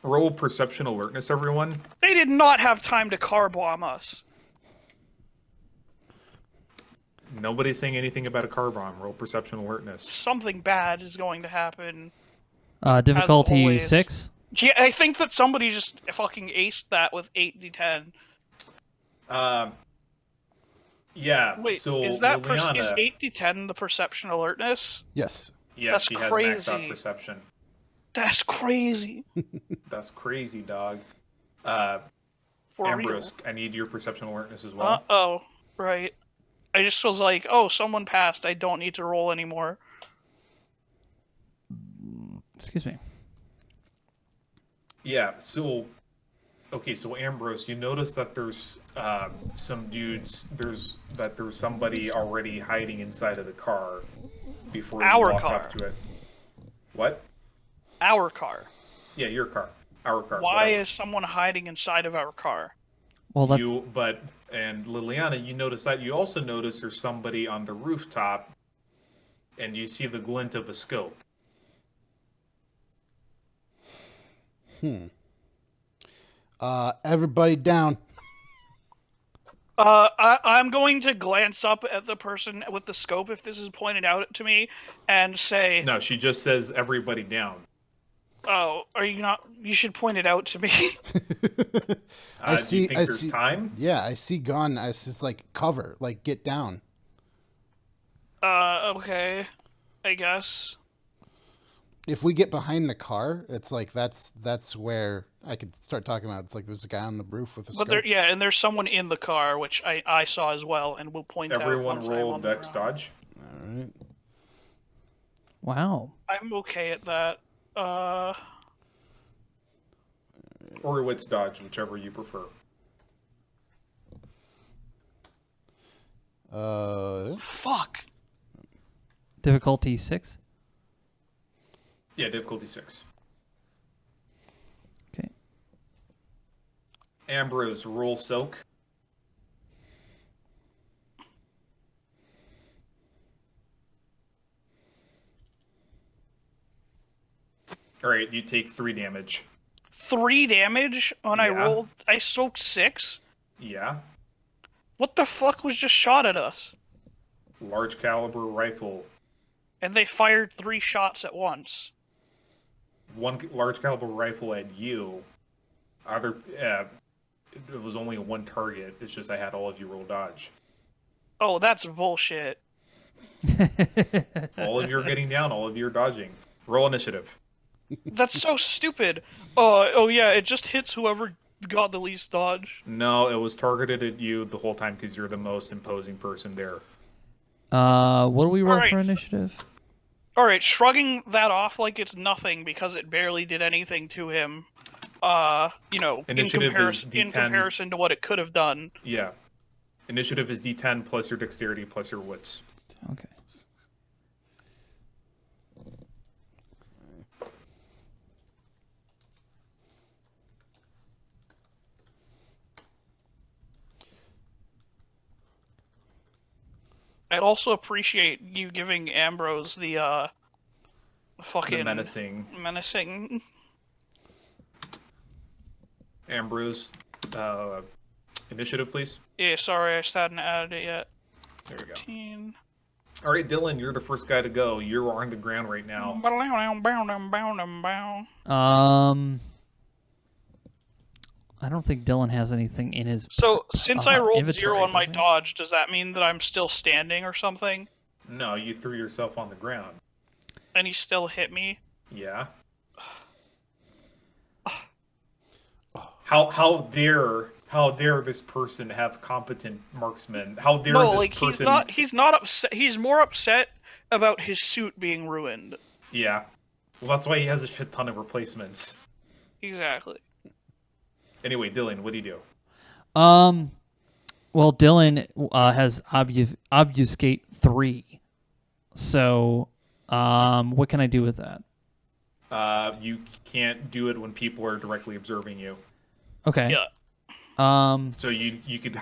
Roll perception alertness, everyone. They did not have time to car bomb us. Nobody's saying anything about a car bomb. Roll perception alertness. Something bad is going to happen. Difficulty always. 6. Yeah, I think that somebody just fucking aced that with 8d10. Yeah. Wait, so is that Liliana, is 8d10 the perception alertness? Yes. yeah, that's she has maxed out crazy. perception. That's crazy. That's crazy, dog. For Ambrose, I need your perception alertness as well. Oh, right. I just was like, oh, someone passed. I don't need to roll anymore. Excuse me. Yeah. So, okay. So Ambrose, you notice that there's some dudes. There's somebody already hiding inside of the car before you Our walk car. up to it. What? Our car. Yeah, your car. Our car. Why whatever. is someone hiding inside of our car? Well, that's And Liliana, you notice that. You also notice there's somebody on the rooftop, and you see the glint of a scope. Everybody down. I'm going to glance up at the person with the scope if this is pointed out to me and say, No, she just says everybody down. oh, are you not? You should point it out to me. Do you think there's time? Yeah, I see gun. It's just like cover, like get down. Okay. I guess. If we get behind the car, it's like that's where I could start talking about. It's like there's a guy on the roof with a But scope. and there's someone in the car, which I saw as well, and we'll point out. Everyone once I'm roll on the Dex ground. dodge. All right. wow. I'm okay at that. Or wits dodge, whichever you prefer. Fuck. Difficulty 6. Yeah, difficulty 6. Okay. Ambrose, roll soak. All right, you take 3 damage. 3 damage when I Yeah. rolled. I soaked 6. Yeah. What the fuck was just shot at us? Large caliber rifle. And they fired 3 shots at once. One large caliber rifle at you. It was only one target. It's just I had all of you roll dodge. Oh, that's bullshit. All of you are getting down. All of you are dodging. Roll initiative. That's so stupid. Oh yeah, it just hits whoever got the least dodge. No, it was targeted at you the whole time because you're the most imposing person there. What do we roll Alright. for initiative? Alright, shrugging that off like it's nothing because it barely did anything to him. Initiative is in D10. comparison to what it could have done. Yeah. Initiative is D10 plus your dexterity plus your wits. Okay. I'd also appreciate you giving Ambrose the fucking The menacing. Ambrose, initiative, please. Yeah, sorry, I just hadn't added it yet. There we go. 13. All right, Dylan, you're the first guy to go. You are on the ground right now. I don't think Dylan has anything in his. So, since I rolled inventory, 0 on my does he? dodge, does that mean that I'm still standing or something? No, you threw yourself on the ground. And he still hit me? Yeah. How dare this person have competent marksmen? How dare No, this like, person? he's not upset. He's more upset about his suit being ruined. Yeah. Well, that's why he has a shit ton of replacements. Exactly. Anyway, Dylan, what do you do? Well, Dylan has obfuscate 3. So, what can I do with that? You can't do it when people are directly observing you. Okay. Yeah. So you could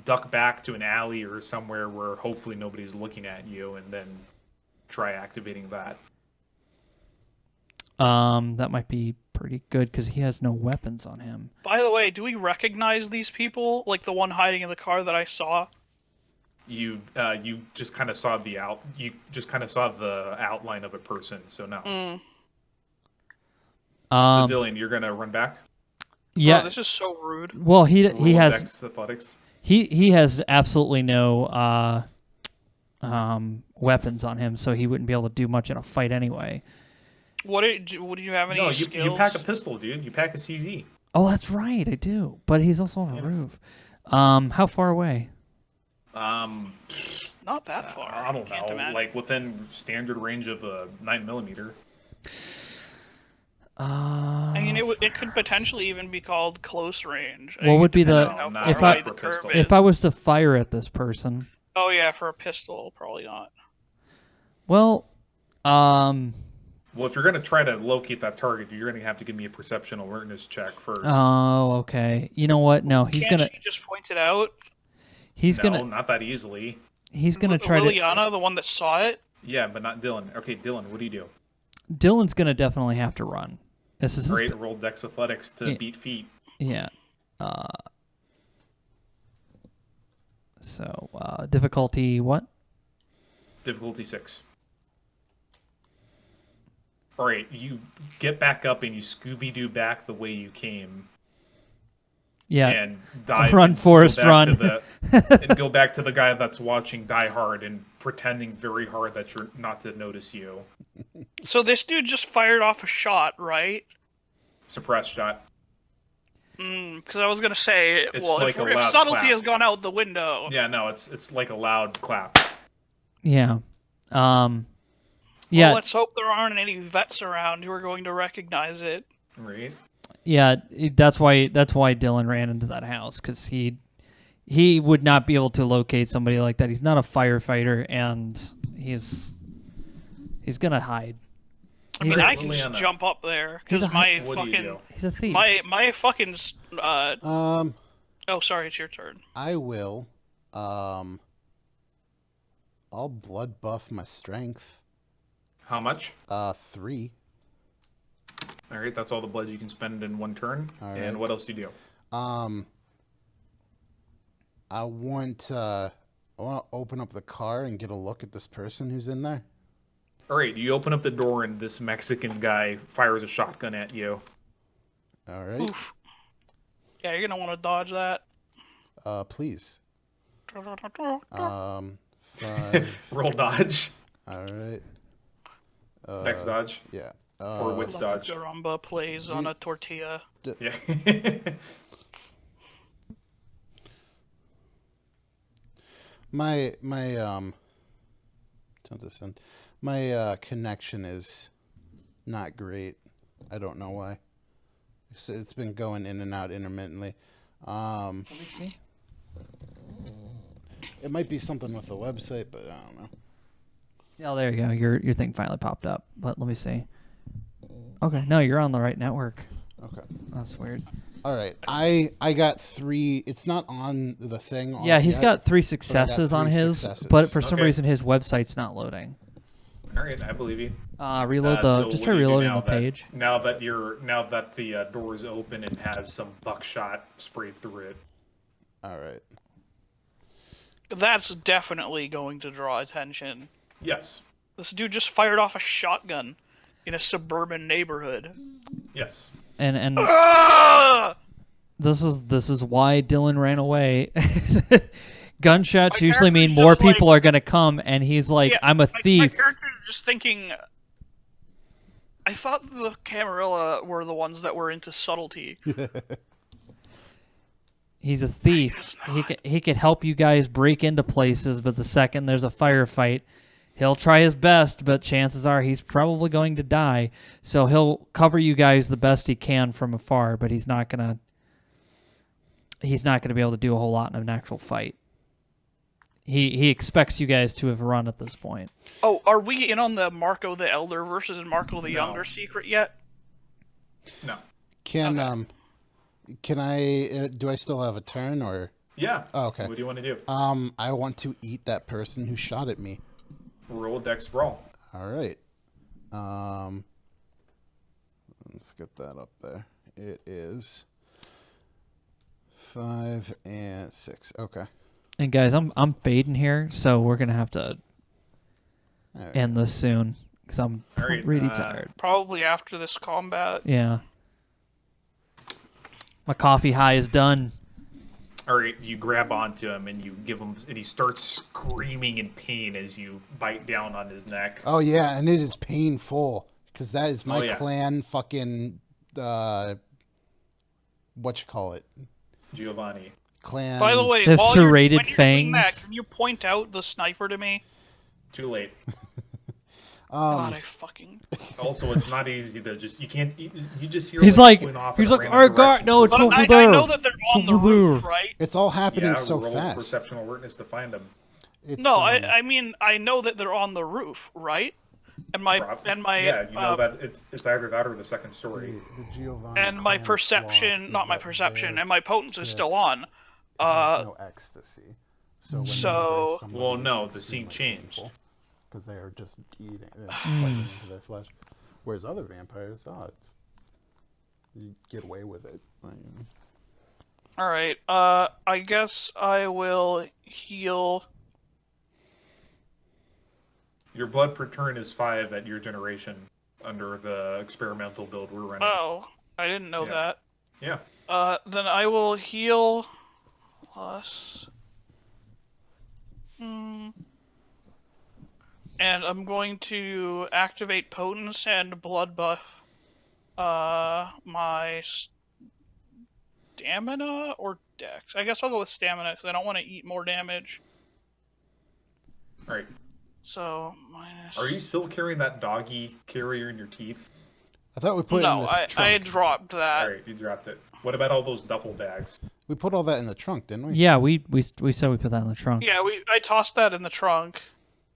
duck back to an alley or somewhere where hopefully nobody's looking at you, and then try activating that. That might be pretty good because he has no weapons on him. By the way, do we recognize these people? Like the one hiding in the car that I saw? You just kind of saw the outline of a person. So no. So Dylan, you're gonna run back. Yeah. Oh, this is so rude. Well, he Roll has Dex athletics. he has absolutely no weapons on him, so he wouldn't be able to do much in a fight anyway. Would you have any No, skills? you pack a pistol, dude. You pack a CZ. Oh, that's right, I do. But he's also on a roof. How far away? Not that far. I don't Can't know, imagine. like within standard range of a 9mm. I mean, it could potentially even be called close range. What would be the- depending on how if far I- away the curve is. If I was to fire at this person, Oh yeah, for a pistol, probably not. well, Well, if you're gonna try to locate that target, you're gonna have to give me a perception alertness check first. oh, okay. You know what? No, he's Can't gonna she just point it out? No, not that easily. He's gonna try to. Liliana, the one that saw it. Yeah, but not Dylan. Okay, Dylan, what do you do? Dylan's gonna definitely have to run. This is his Great, roll Dex Athletics to Yeah. beat feet. Yeah. So difficulty what? Difficulty 6. All right, you get back up and you Scooby-Doo back the way you came. Yeah. And dive. Run, and Forrest, go back run. to and go back to the guy that's watching Die Hard and pretending very hard that you're not to notice you. So this dude just fired off a shot, right? Suppress shot. Because I was gonna say, It's well, like a if loud subtlety clap. has gone out the window. Yeah, no, it's like a loud clap. Yeah. Well, let's hope there aren't any vets around who are going to recognize it. Right. Yeah, that's why Dylan ran into that house, because he would not be able to locate somebody like that. He's not a firefighter, and he's gonna hide. I mean, Chris, I can just Liliana. jump up there because He's a my What do you fucking do? He's a thief. my fucking Um, Oh, sorry, it's your turn. I will. I'll blood buff my strength. How much? 3. All right, that's all the blood you can spend in one turn. All And right. what else do you do? I want to open up the car and get a look at this person who's in there. All right, you open up the door and this Mexican guy fires a shotgun at you. All right. Oof. Yeah, you're gonna want to dodge that. Please. Roll dodge. All right. Next dodge. Yeah. Or wits dodge. Garamba plays on a tortilla. Yeah. my turn this in. My connection is not great. I don't know why. It's been going in and out intermittently. Let me see. It might be something with the website, but I don't know. Oh, there you go. Your thing finally popped up. But let me see. Okay, no, you're on the right network. Okay. That's weird. All right. I got 3. It's not on the thing. Yeah, he's yet, got 3 but I got successes on 3 his, successes. but for some Okay. reason his website's not loading. All right, I believe you. Reload So just what try do you do reloading now the page. Now that the door is open and has some buckshot sprayed through it. All right. That's definitely going to draw attention. Yes. This dude just fired off a shotgun in a suburban neighborhood. Yes. And Ah! this is why Dylan ran away. Gunshots My usually mean character's more just like- people are gonna come, and he's like, Yeah, I'm a My thief. character's just thinking. I thought the Camarilla were the ones that were into subtlety. He's a thief. He could help you guys break into places, but the second there's a firefight, he'll try his best, but chances are he's probably going to die. So he'll cover you guys the best he can from afar, but he's not gonna be able to do a whole lot in an actual fight. He expects you guys to have run at this point. Oh, are we in on the Marco the Elder versus Marco the Younger secret yet? No. Can I do I still have a turn or? Yeah. Oh, okay. What do you want to do? I want to eat that person who shot at me. Roll Dex Brawl. All right. Let's get that up there. It is 5 and 6. Okay. And guys, I'm fading here, so we're gonna have to All right. end this soon because I'm All right, really tired. Probably after this combat. Yeah. My coffee high is done. All right, you grab onto him and you give him, and he starts screaming in pain as you bite down on his neck. Oh yeah, and it is painful because that is my Oh, yeah. clan fucking what you call it? Giovanni. Clan. By the way, They have while serrated when you're doing that, fangs. can you point out the sniper to me? Too late. God, I fucking. Also, it's not easy to just, you can't, you just hear He's like, like, point off he's in a like, random oh god, direction. no, it's But over I there. know that they're on It's the over roof, there. right? It's all happening Yeah, so roll fast. perception awareness to find him. It's, No, I mean I know that they're on the roof, right? And my Yeah, you know that it's either that or the second story. the Giovanni and my clan perception, flaw not is my that perception, they're and my potence is still just- on. has no ecstasy. So, when they So- embrace somebody, Well, no, it's the scene extremely changed. painful because they are just eating, biting into their flesh. Whereas other vampires, it's you get away with it. Like, All right. I guess I will heal. Your blood per turn is 5 at your generation under the experimental build we're running. Oh, I didn't know Yeah. that. Yeah. Then I will heal plus. And I'm going to activate potence and blood buff. My stamina or dex? I guess I'll go with stamina because I don't want to eat more damage. All right. So minus. Are you still carrying that doggy carrier in your teeth? I thought we put it in No, the I trunk. dropped that. All right, you dropped it. What about all those duffel bags? We put all that in the trunk, didn't we? Yeah, we said we put that in the trunk. Yeah, I tossed that in the trunk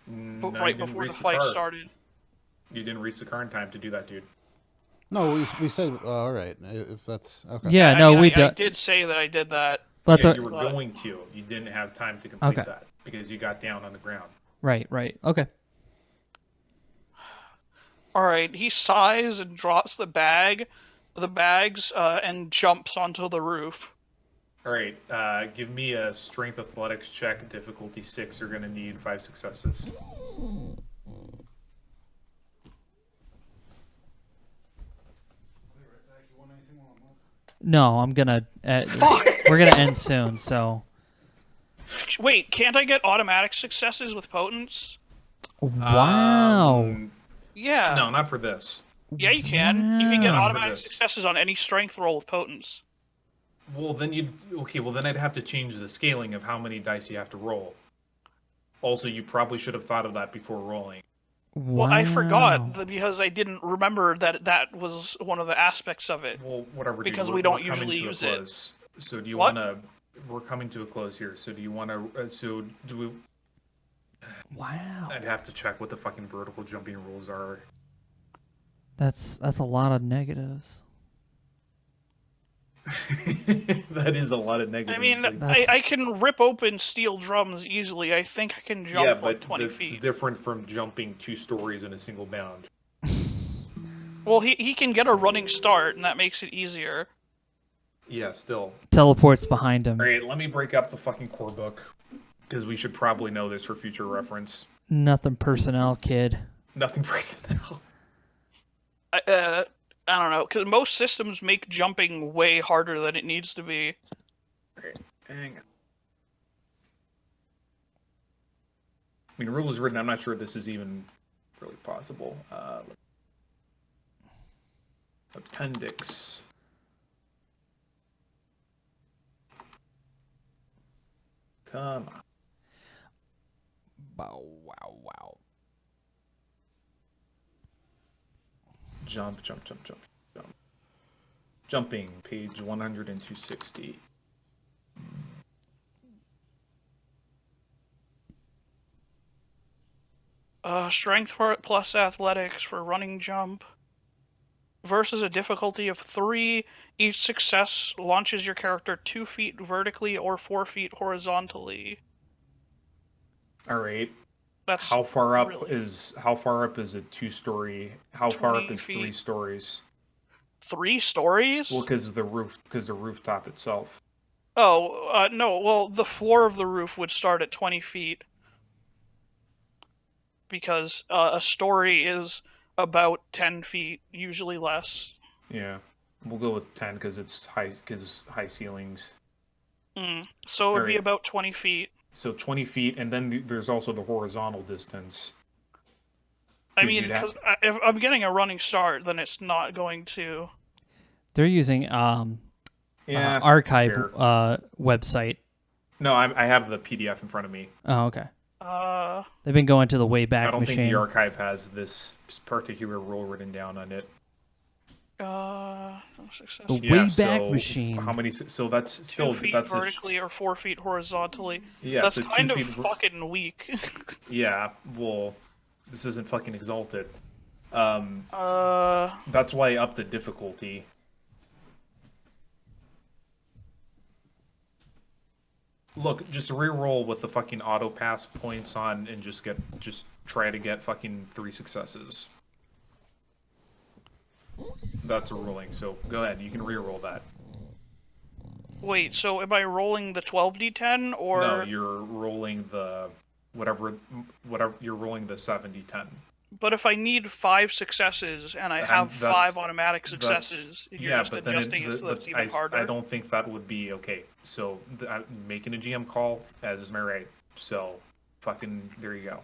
No, right you didn't before the reach fight car. started. You didn't reach the car in time to do that, dude. No, we said all right. If that's okay. Yeah, I no, mean, we I did. did say that I did that. That's Yeah, a, you were But- going to. You didn't have time to complete Okay. that because you got down on the ground. right. Okay. All right, he sighs and drops the bags, and jumps onto the roof. All right, give me a strength athletics check, difficulty 6. You're going to need 5 successes. No, I'm gonna. We're gonna end soon, so Wait, can't I get automatic successes with potence? Wow. Yeah. No, not for this. Yeah, you can. You can get Wow. Not for automatic this. successes on any strength roll with potence. Well, then I'd have to change the scaling of how many dice you have to roll. Also, you probably should have thought of that before rolling. Well, I forgot Wow. because I didn't remember that was one of the aspects of it. Well, whatever. Because dude, we we're don't coming usually to a use it. close. So do you What? want to? We're coming to a close here. So do you want to? So do we? Wow. I'd have to check what the fucking vertical jumping rules are. That's a lot of negatives. That is a lot of negatives. I mean, That's- I can rip open steel drums easily. I think I can jump yeah, like but 20 that's feet. different from jumping 2 stories in a single bound. Well, he can get a running start, and that makes it easier. Yeah, still. Teleports behind him. All right, let me break up the fucking core book because we should probably know this for future reference. Nothing personnel, kid. Nothing personnel. I don't know, because most systems make jumping way harder than it needs to be. Alright, hang on. I mean, rule is written. I'm not sure this is even really possible. Appendix. Come on. Wow, wow, wow. Jump. Jumping, page 100 and 260. Strength plus athletics for running jump. Versus a difficulty of 3. Each success launches your character 2 feet vertically or 4 feet horizontally. Alright. That's How far up really- is a 2-story? How far up 20 is 3 feet. stories? 3 stories? Well, because the rooftop itself. Oh, no. Well, the floor of the roof would start at 20 feet. Because a story is about 10 feet, usually less. Yeah, we'll go with 10 because it's high ceilings. So it would be Alright. about 20 feet. So 20 feet, and then there's also the horizontal distance. I 'Cause mean, you'd have- because if I'm getting a running start, then it's not going to. They're using Yeah, archive fair. website. No, I have the PDF in front of me. Oh, okay. Uh, They've been going to the I Wayback don't think Machine. the archive has this particular rule written down on it. success. The Yeah, Wayback so Machine. How many? So that's 2 still feet that's vertically or 4 feet horizontally. yeah. That's so 2 kind of feet fucking weak. Yeah. Well, this isn't fucking exalted. Uh, That's why I upped the difficulty. Look, just re-roll with the fucking auto pass points on, and just try to get fucking 3 successes. That's a ruling. So go ahead, you can re-roll that. wait, so am I rolling the 12d10 or? No, you're rolling the whatever you're rolling the 70-10. But if I need 5 successes and I And have that's- 5 automatic successes, you're Yeah, just but then adjusting it so that's even harder. I don't think that would be okay. So I'm making a GM call, as is my right. So fucking there you go.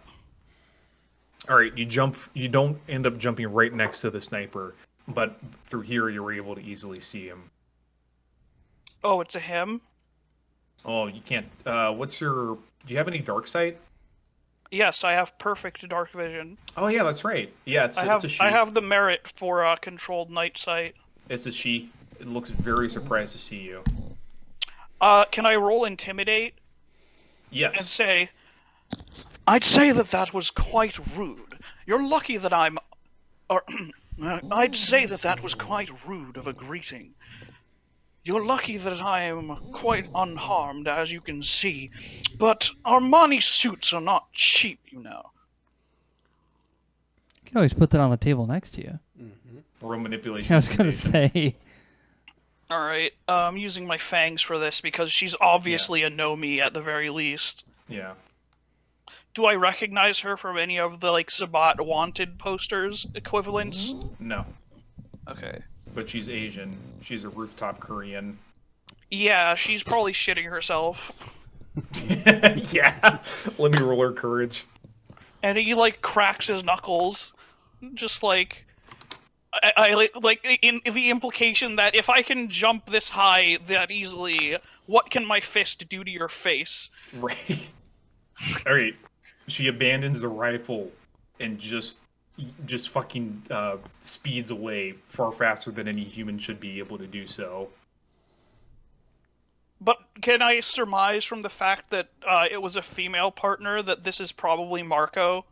All right, you jump. You don't end up jumping right next to the sniper, but through here you were able to easily see him. Oh, it's a him? Oh, you can't. What's your? Do you have any dark sight? Yes, I have perfect dark vision. Oh yeah, that's right. Yeah, it's a she. I have the merit for controlled night sight. It's a she. It looks very surprised to see you. Can I roll intimidate and Yes. say, I'd say that was quite rude. You're lucky that I'm... Or, I'd say that was quite rude of a greeting. You're lucky that I am quite unharmed, as you can see. But Armani suits are not cheap, you know. You can always put that on the table next to you. Room manipulation. I was gonna intimidation. say. Alright, I'm using my fangs for this because she's obviously a no-me at the very least. Yeah. Do I recognize her from any of the, like, Sabat Wanted posters equivalents? No. Okay. But she's Asian. She's a rooftop Korean. Yeah, she's probably shitting herself. Yeah. Let me roll her courage. And he like cracks his knuckles, just like I like in the implication that if I can jump this high that easily, what can my fist do to your face? Right. All right. She abandons the rifle and just fucking speeds away far faster than any human should be able to do so. But can I surmise from the fact that it was a female partner that this is probably Marco?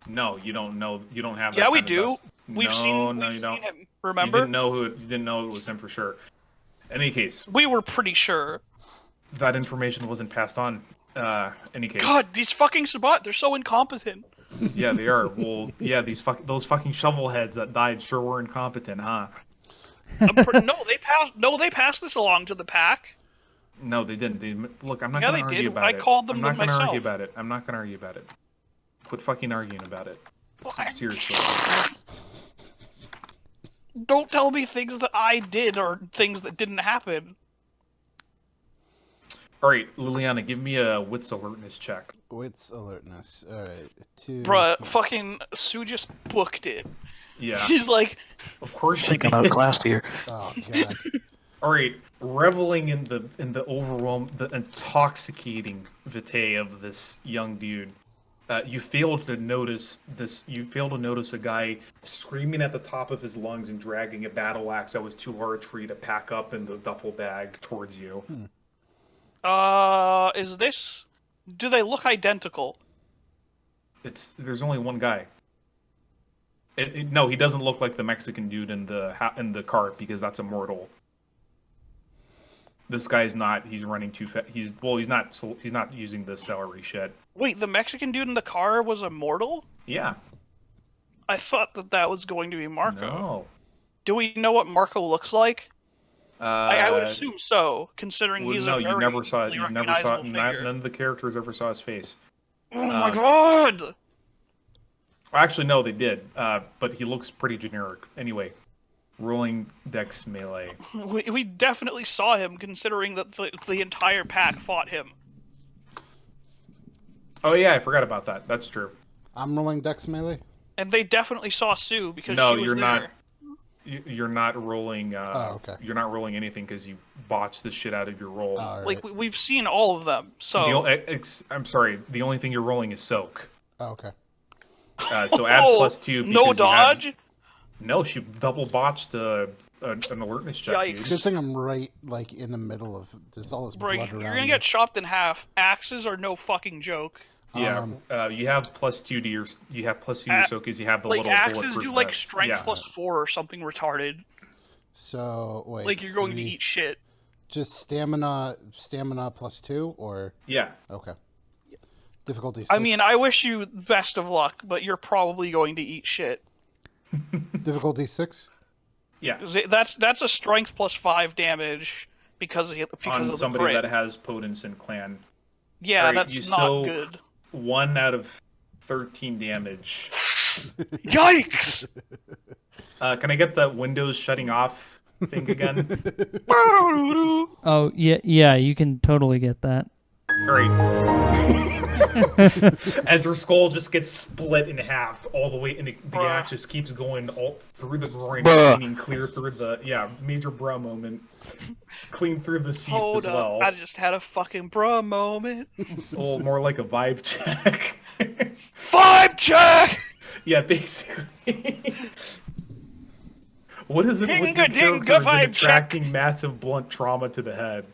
No, you don't know. You don't have that. Yeah, we kind of do. dust. We've seen you don't. him. Remember? You didn't know it was him for sure. In any case, We were pretty sure. that information wasn't passed on. Any case. God, these fucking Sabat, they're so incompetent. Yeah, they are. Well, yeah, those fucking shovelheads that died sure were incompetent, huh? No, they passed this along to the pack. No, they didn't. Look, I'm not Yeah, going to they argue did. about I it. called them I'm not going to myself. argue about it. I'm not going to argue about it. Quit fucking arguing about it. What? Seriously. Don't tell me things that I did or things that didn't happen. All right, Liliana, give me a wits alertness check. Wits alertness. All right. 2. Bruh, fucking Sue just booked it. Yeah, She's like, of course. You Thinking did. outclassed here. Oh god. All right, reveling in the overwhelm, the intoxicating vitae of this young dude. You fail to notice this. You fail to notice a guy screaming at the top of his lungs and dragging a battle axe that was too large for you to pack up in the duffel bag towards you. is this... Do they look identical? There's only one guy. No, he doesn't look like the Mexican dude in the cart because that's immortal. This guy's not. He's running too fast. He's not using the celery shit. Wait, the Mexican dude in the car was immortal? Yeah. I thought that was going to be Marco. No. Do we know what Marco looks like? I would Uh, assume so, considering well, he's no, a you very never saw. easily You never saw. recognizable figure. None of the characters ever saw his face. Oh my god! Actually, no, they did. But he looks pretty generic. Anyway, rolling dex melee. We definitely saw him, considering that the entire pack fought him. Oh yeah, I forgot about that. That's true. I'm rolling dex melee. And they definitely saw Sue because No, she was you're there. not. You're not rolling. Okay. You're not rolling anything because you botched the shit out of your roll. All right. Like we've seen all of them, so I'm sorry. The only thing you're rolling is soak. Oh, okay. So add Oh, +2. no because you had- dodge. No, she double botched an alertness check. Yikes. Dude. Good thing I'm right, like in the middle of. There's all this Bro, blood you're around gonna me. get chopped in half. Axes are no fucking joke. Yeah, you have +2 to your. You have +2 to your soak because you have the Like little axes bulletproof do like vest. strength Yeah. +4 or something retarded. So wait. Like you're going to 3 eat shit. Just stamina +2, or Yeah. okay. Difficulty 6. I mean, I wish you best of luck, but you're probably going to eat shit. Difficulty 6. Yeah. That's a strength +5 damage because On of the somebody grit. that has Potence and Clan. Yeah, Alright, you that's not soak good. 1 out of 13 damage. Yikes! Can I get the Windows shutting off thing again? Oh, yeah, you can totally get that. Great. As her skull just gets split in half all the way, and the axe just keeps going all through the groin, Bruh. cleaning clear through the major bruh moment, clean through the seat Hold as up, well. I just had a fucking bruh moment. Well, more like a vibe check. Vibe check! Yeah, basically. What is it with your Ding-a-ding-a characters vibe and attracting massive blunt trauma to the head?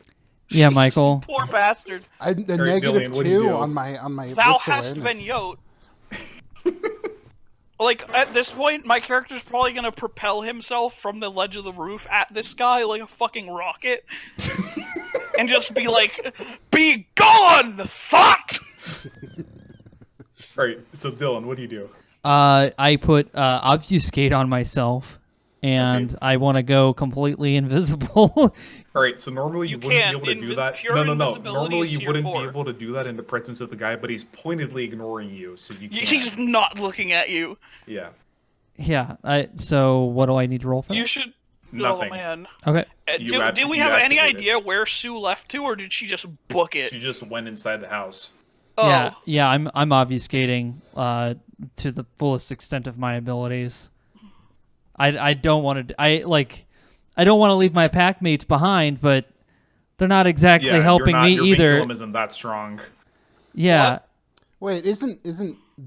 Yeah, Michael. Poor bastard. A Billion, negative what do you 2 do? on my Thou wits hast awareness. been yote. Like, at this point, my character's probably gonna propel himself from the ledge of the roof at this guy like a fucking rocket. And just be like, be gone, thought! Alright, so Dylan, what do you do? I put obfuscate on myself, and Okay. I want to go completely invisible. Alright, so normally you wouldn't can't. be able to do that. Pure No. invisibility Normally is you tier wouldn't 4. be able to do that in the presence of the guy, but he's pointedly ignoring you, so you can't. He's not looking at you. Yeah. Yeah. So what do I need to roll for? You that? should... Nothing. Oh man. Okay. Do we have any idea where Sue left to, or did she just book it? She just went inside the house. Oh. Yeah. I'm obfuscating to the fullest extent of my abilities. I don't want to. I don't want to leave my pack mates behind, but they're not exactly helping me your either. vinculum isn't that strong. Yeah. What? Wait, isn't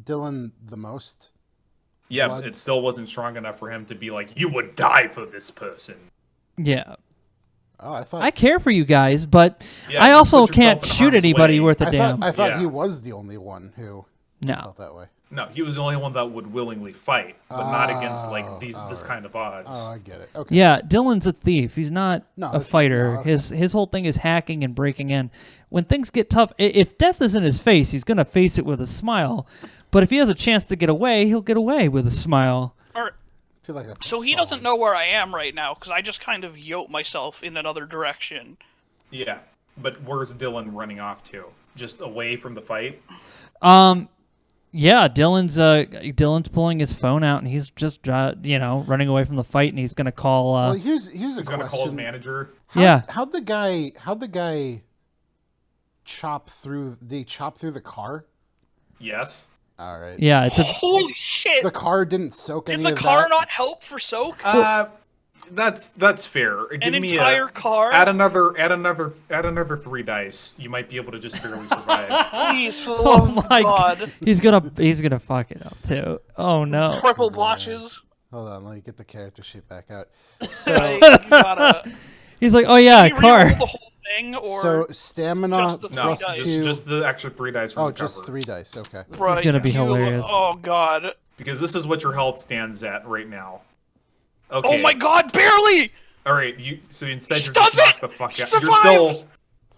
Dylan the most? Yeah, blood? it still wasn't strong enough for him to be like, you would die for this person. Yeah. Oh, I thought I care for you guys, but Yeah, I you also put yourself can't in shoot harm's anybody way. worth a damn. I thought Yeah. he was the only one who No. felt that way. No, he was the only one that would willingly fight, but not against like this right. kind of odds. Oh, I get it. Okay. Yeah, Dylan's a thief. He's not No, a that's- fighter. no, okay. His whole thing is hacking and breaking in. When things get tough, if death is in his face, he's gonna face it with a smile. But if he has a chance to get away, he'll get away with a smile. Or, I feel like that's so he doesn't know where I am right now, because I just kind of yoke myself in another direction. Yeah, but where's Dylan running off to? Just away from the fight? Yeah, Dylan's pulling his phone out and he's just running away from the fight, and he's gonna call. Well, here's a He's question. gonna call his manager. How'd the guy chop through? Did he chop through the car? Yes. All right. Yeah, it's a Holy shit! The car didn't soak Did any the of car that. not help for soak? That's fair. Give An me entire car? Add another 3 dice. You might be able to just barely survive. Please, for the oh love of my God. He's gonna fuck it up too. Oh no. Triple blotches. Hold on, let me get the character sheet back out. Like, So, you gotta... He's like, oh yeah, Should we car. re-roll the whole thing, or... so stamina just the No, three dice? +2. just the extra 3 dice from Oh, the just cover. 3 dice. Okay. Right, gonna be you- hilarious. Oh, God. Because this is what your health stands at right now. Okay. Oh, my God, barely! All right. So instead you're Does just knocked it? the fuck out. Survives!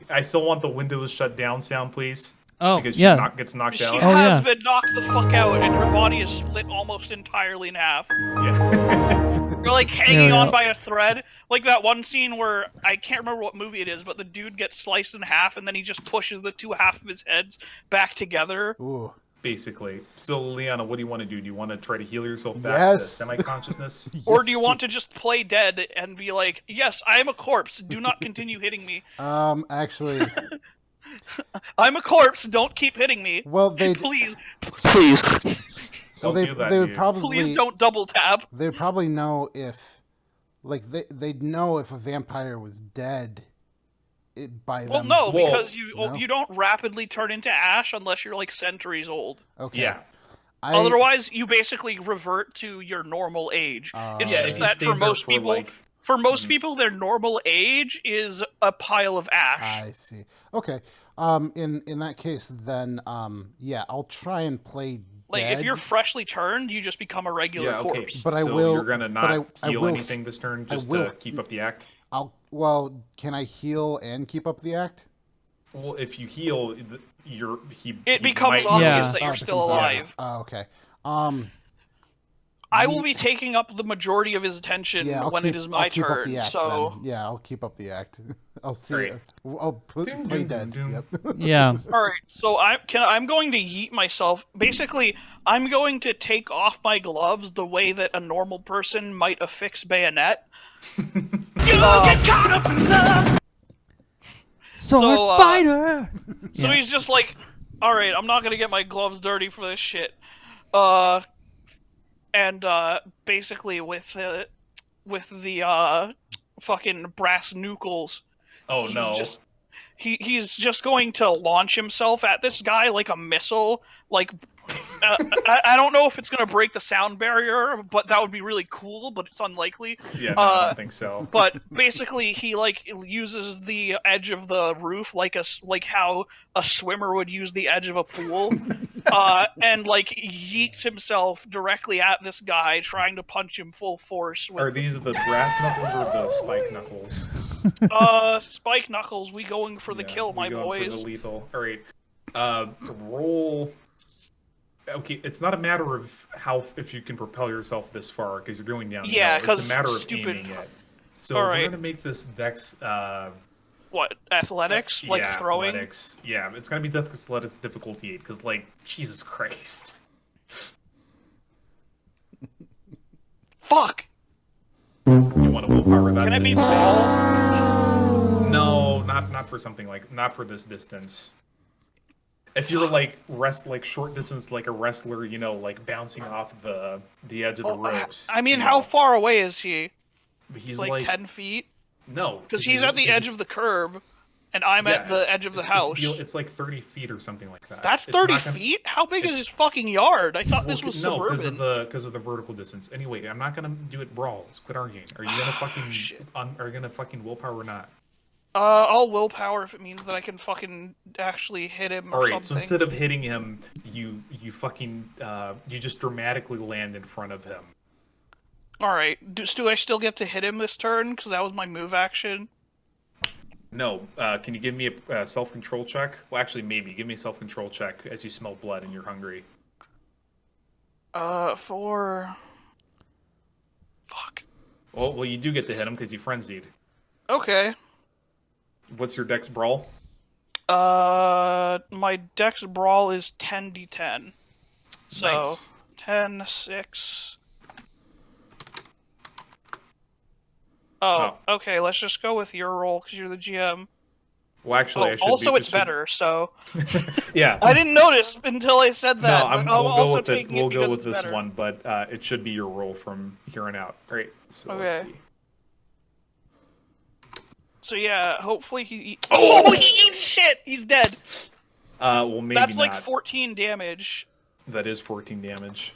I still want the windows shut down sound, please. Oh Because yeah. she gets knocked She out. Oh, has yeah. been knocked the fuck out, and her body is split almost entirely in half. Yeah. You're like There hanging we on go. by a thread. Like that one scene where, I can't remember what movie it is, but the dude gets sliced in half, and then he just pushes the two half of his heads back together. Ooh. Basically. So, Liana, what do you want to do? Do you want to try to heal yourself back Yes. to semi-consciousness? Or do you want to just play dead and be like, yes, I am a corpse, do not continue hitting me. Actually, I'm a corpse, don't keep hitting me. well, they Please, Please. Don't do that, they would dude. probably please don't double tap. they would probably know if, like, they'd know if a vampire was dead. By Well, them. no, Well, because no? you don't rapidly turn into ash unless you're like centuries old. Okay. Yeah. Otherwise, you basically revert to your normal age. It's Yeah, just if you that stay for there most for, people, like- for most people, their normal age is a pile of ash. I see. Okay. In that case, then, yeah, I'll try and play Like dead. if you're freshly turned, you just become a regular Yeah, okay. corpse. But I so will- you're gonna but not I heal will- anything this turn just will- to keep up the act? Well, can I heal and keep up the act? Well, if you heal, It becomes might- obvious Yeah. that Oh, you're it still becomes alive. obvious. Oh, okay. I will be taking up the majority of his attention Yeah, when it is my I'll keep up turn. the act, So, then. Yeah, I'll keep up the act. I'll see. Great. I'll play Doom, doom, dead. doom, Yep. Yeah. all right. So I'm going to yeet myself. Basically, I'm going to take off my gloves the way that a normal person might affix bayonet. Sword So, fighter. So Yeah. he's just like, all right, I'm not gonna get my gloves dirty for this shit. Basically with the fucking brass knuckles, Oh no. he's just going to launch himself at this guy like a missile. Like, I don't know if it's gonna break the sound barrier, but that would be really cool. But it's unlikely. Yeah, no, I don't think so. But basically, he like uses the edge of the roof like how a swimmer would use the edge of a pool, and like yeets himself directly at this guy, trying to punch him full force. Are With these the brass knuckles or the spike knuckles? spike knuckles, we going for the Yeah, kill, my we going boys. For the lethal. All right. Roll. Okay, it's not a matter of if you can propel yourself this far because you're going down. Yeah, it's 'cause a matter of stupid- aiming it. So All we're right. gonna make this dex. What, athletics, like yeah, throwing? athletics. Yeah, it's gonna be dex athletics difficulty 8 because like Jesus Christ. Fuck. You want to willpower that? Can it be to- ball? No, not for something like not for this distance. If you're like short distance, like a wrestler, you know, like bouncing off the edge of the ropes. I mean, you how know. far away is he? He's Like 10 feet? No, Because he's at the edge of the curb, and I'm at the edge of the house. It's like 30 feet or something like that. That's It's 30 not gonna- feet? How big is it's- his fucking yard? I thought this Well, was no, suburban. because of the vertical distance. Anyway, I'm not gonna do it brawls. Quit arguing. Are you gonna fucking Shit. are you gonna fucking willpower or not? I'll willpower if it means that I can fucking actually hit him or All right. something. So instead of hitting him, you fucking you just dramatically land in front of him. Alright, do I still get to hit him this turn? Because that was my move action. No. Can you give me a self-control check? Well, actually, maybe give me a self-control check as you smell blood and you're hungry. For... Fuck. Well, you do get to hit him because you frenzied. Okay. What's your dex brawl? My dex brawl is 10d10. So, Nice. 10, 6... Oh, okay, let's just go with your roll, because you're the GM. Well, actually, I should also, be, it's better, so... Yeah. I didn't notice until I said that. No, but I'm we'll also go with it. taking We'll it go because with it's this better. one, but it should be your roll from here on out. All right. So let's Okay. see. So yeah, hopefully he... Oh, he eats shit! He's dead! Well, maybe That's not. like 14 damage. That is 14 damage.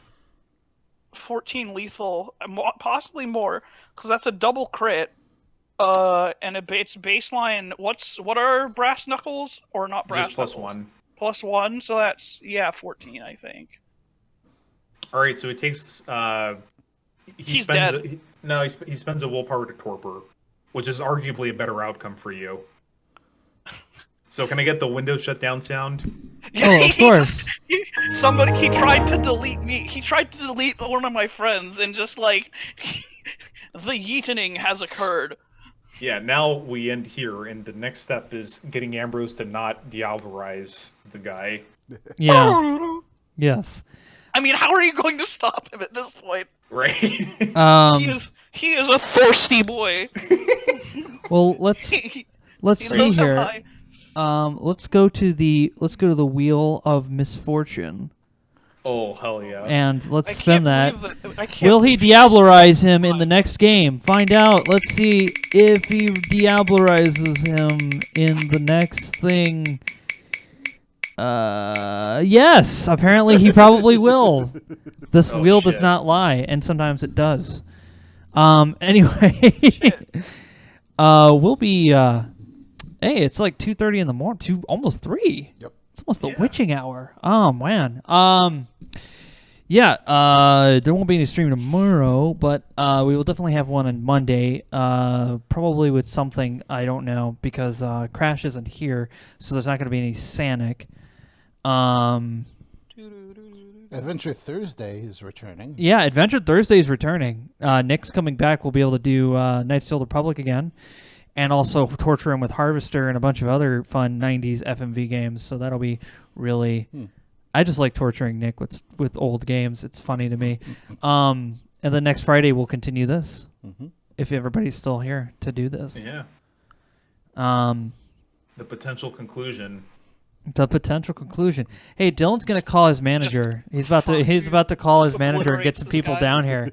14 lethal. Possibly more, because that's a double crit. And it's baseline... What are brass knuckles? Or not brass Just plus knuckles? one. Plus 1, so that's... Yeah, 14, I think. All right. So it takes. He's dead. He spends a willpower to torpor, which is arguably a better outcome for you. So can I get the window shut down sound? Oh, of course. He tried to delete me. He tried to delete one of my friends, and just like the yeetening has occurred. Yeah. Now we end here, and the next step is getting Ambrose to not diablerize the guy. Yeah. Yes. I mean, how are you going to stop him at this point? Right. He is a thirsty boy. Well, let's He see does have here. high- Let's go to the wheel of misfortune, Oh hell yeah. and let's I spin can't that. believe I can't Will he believe- diablerize him in the next game? Find out. Let's see if he diablerizes him in the next thing. Yes. Apparently, he probably will. This Oh, wheel does shit. not lie, and sometimes it does. Anyway, we'll be. Hey, it's like 2:30 in the morning. Almost 3. Yep. It's almost the Yeah. witching hour. Oh man. Yeah. There won't be any stream tomorrow, but we will definitely have one on Monday. Probably with something I don't know because Crash isn't here, so there's not going to be any Sanic. Adventure Thursday is returning. Yeah, Adventure Thursday is returning. Nick's coming back. We'll be able to do Knights of the Republic again. And also torture him with Harvester and a bunch of other fun 90s FMV games. So that'll be really... I just like torturing Nick with old games. It's funny to me. And then next Friday we'll continue this. If everybody's still here to do this. Yeah. The potential conclusion. The potential conclusion. Hey, Dylan's gonna call his manager. He's about to call his manager and get some Obliterates this people guy. down here.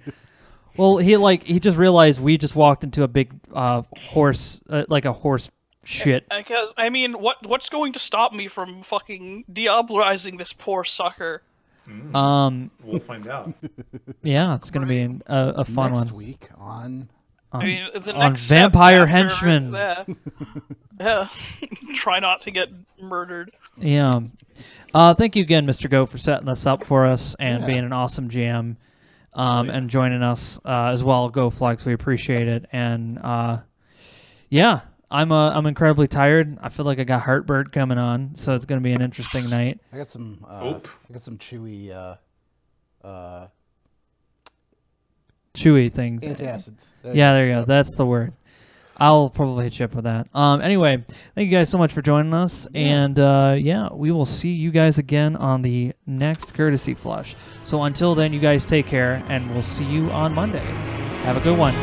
Well, he just realized we just walked into a big horse, like a horse shit. Because I mean, what's going to stop me from fucking diablerizing this poor sucker? We'll find out. Yeah, it's gonna be a fun Next one. week on I mean, the on next step Vampire after- Henchmen. Yeah. Try not to get murdered. Yeah. Thank you again, Mr. Goat, for setting this up for us and Yeah. being an awesome jam, and joining us as well. Go Flex, we appreciate it. And yeah, I'm incredibly tired. I feel like I got heartburn coming on, so it's gonna be an interesting night. I got some Oop. chewy Chewy things. antacids. Yeah, there you go. That's the word. I'll probably hit you up with that. Anyway, thank you guys so much for joining us. And yeah, we will see you guys again on the next Courtesy Flush. So until then, you guys take care, and we'll see you on Monday. Have a good one.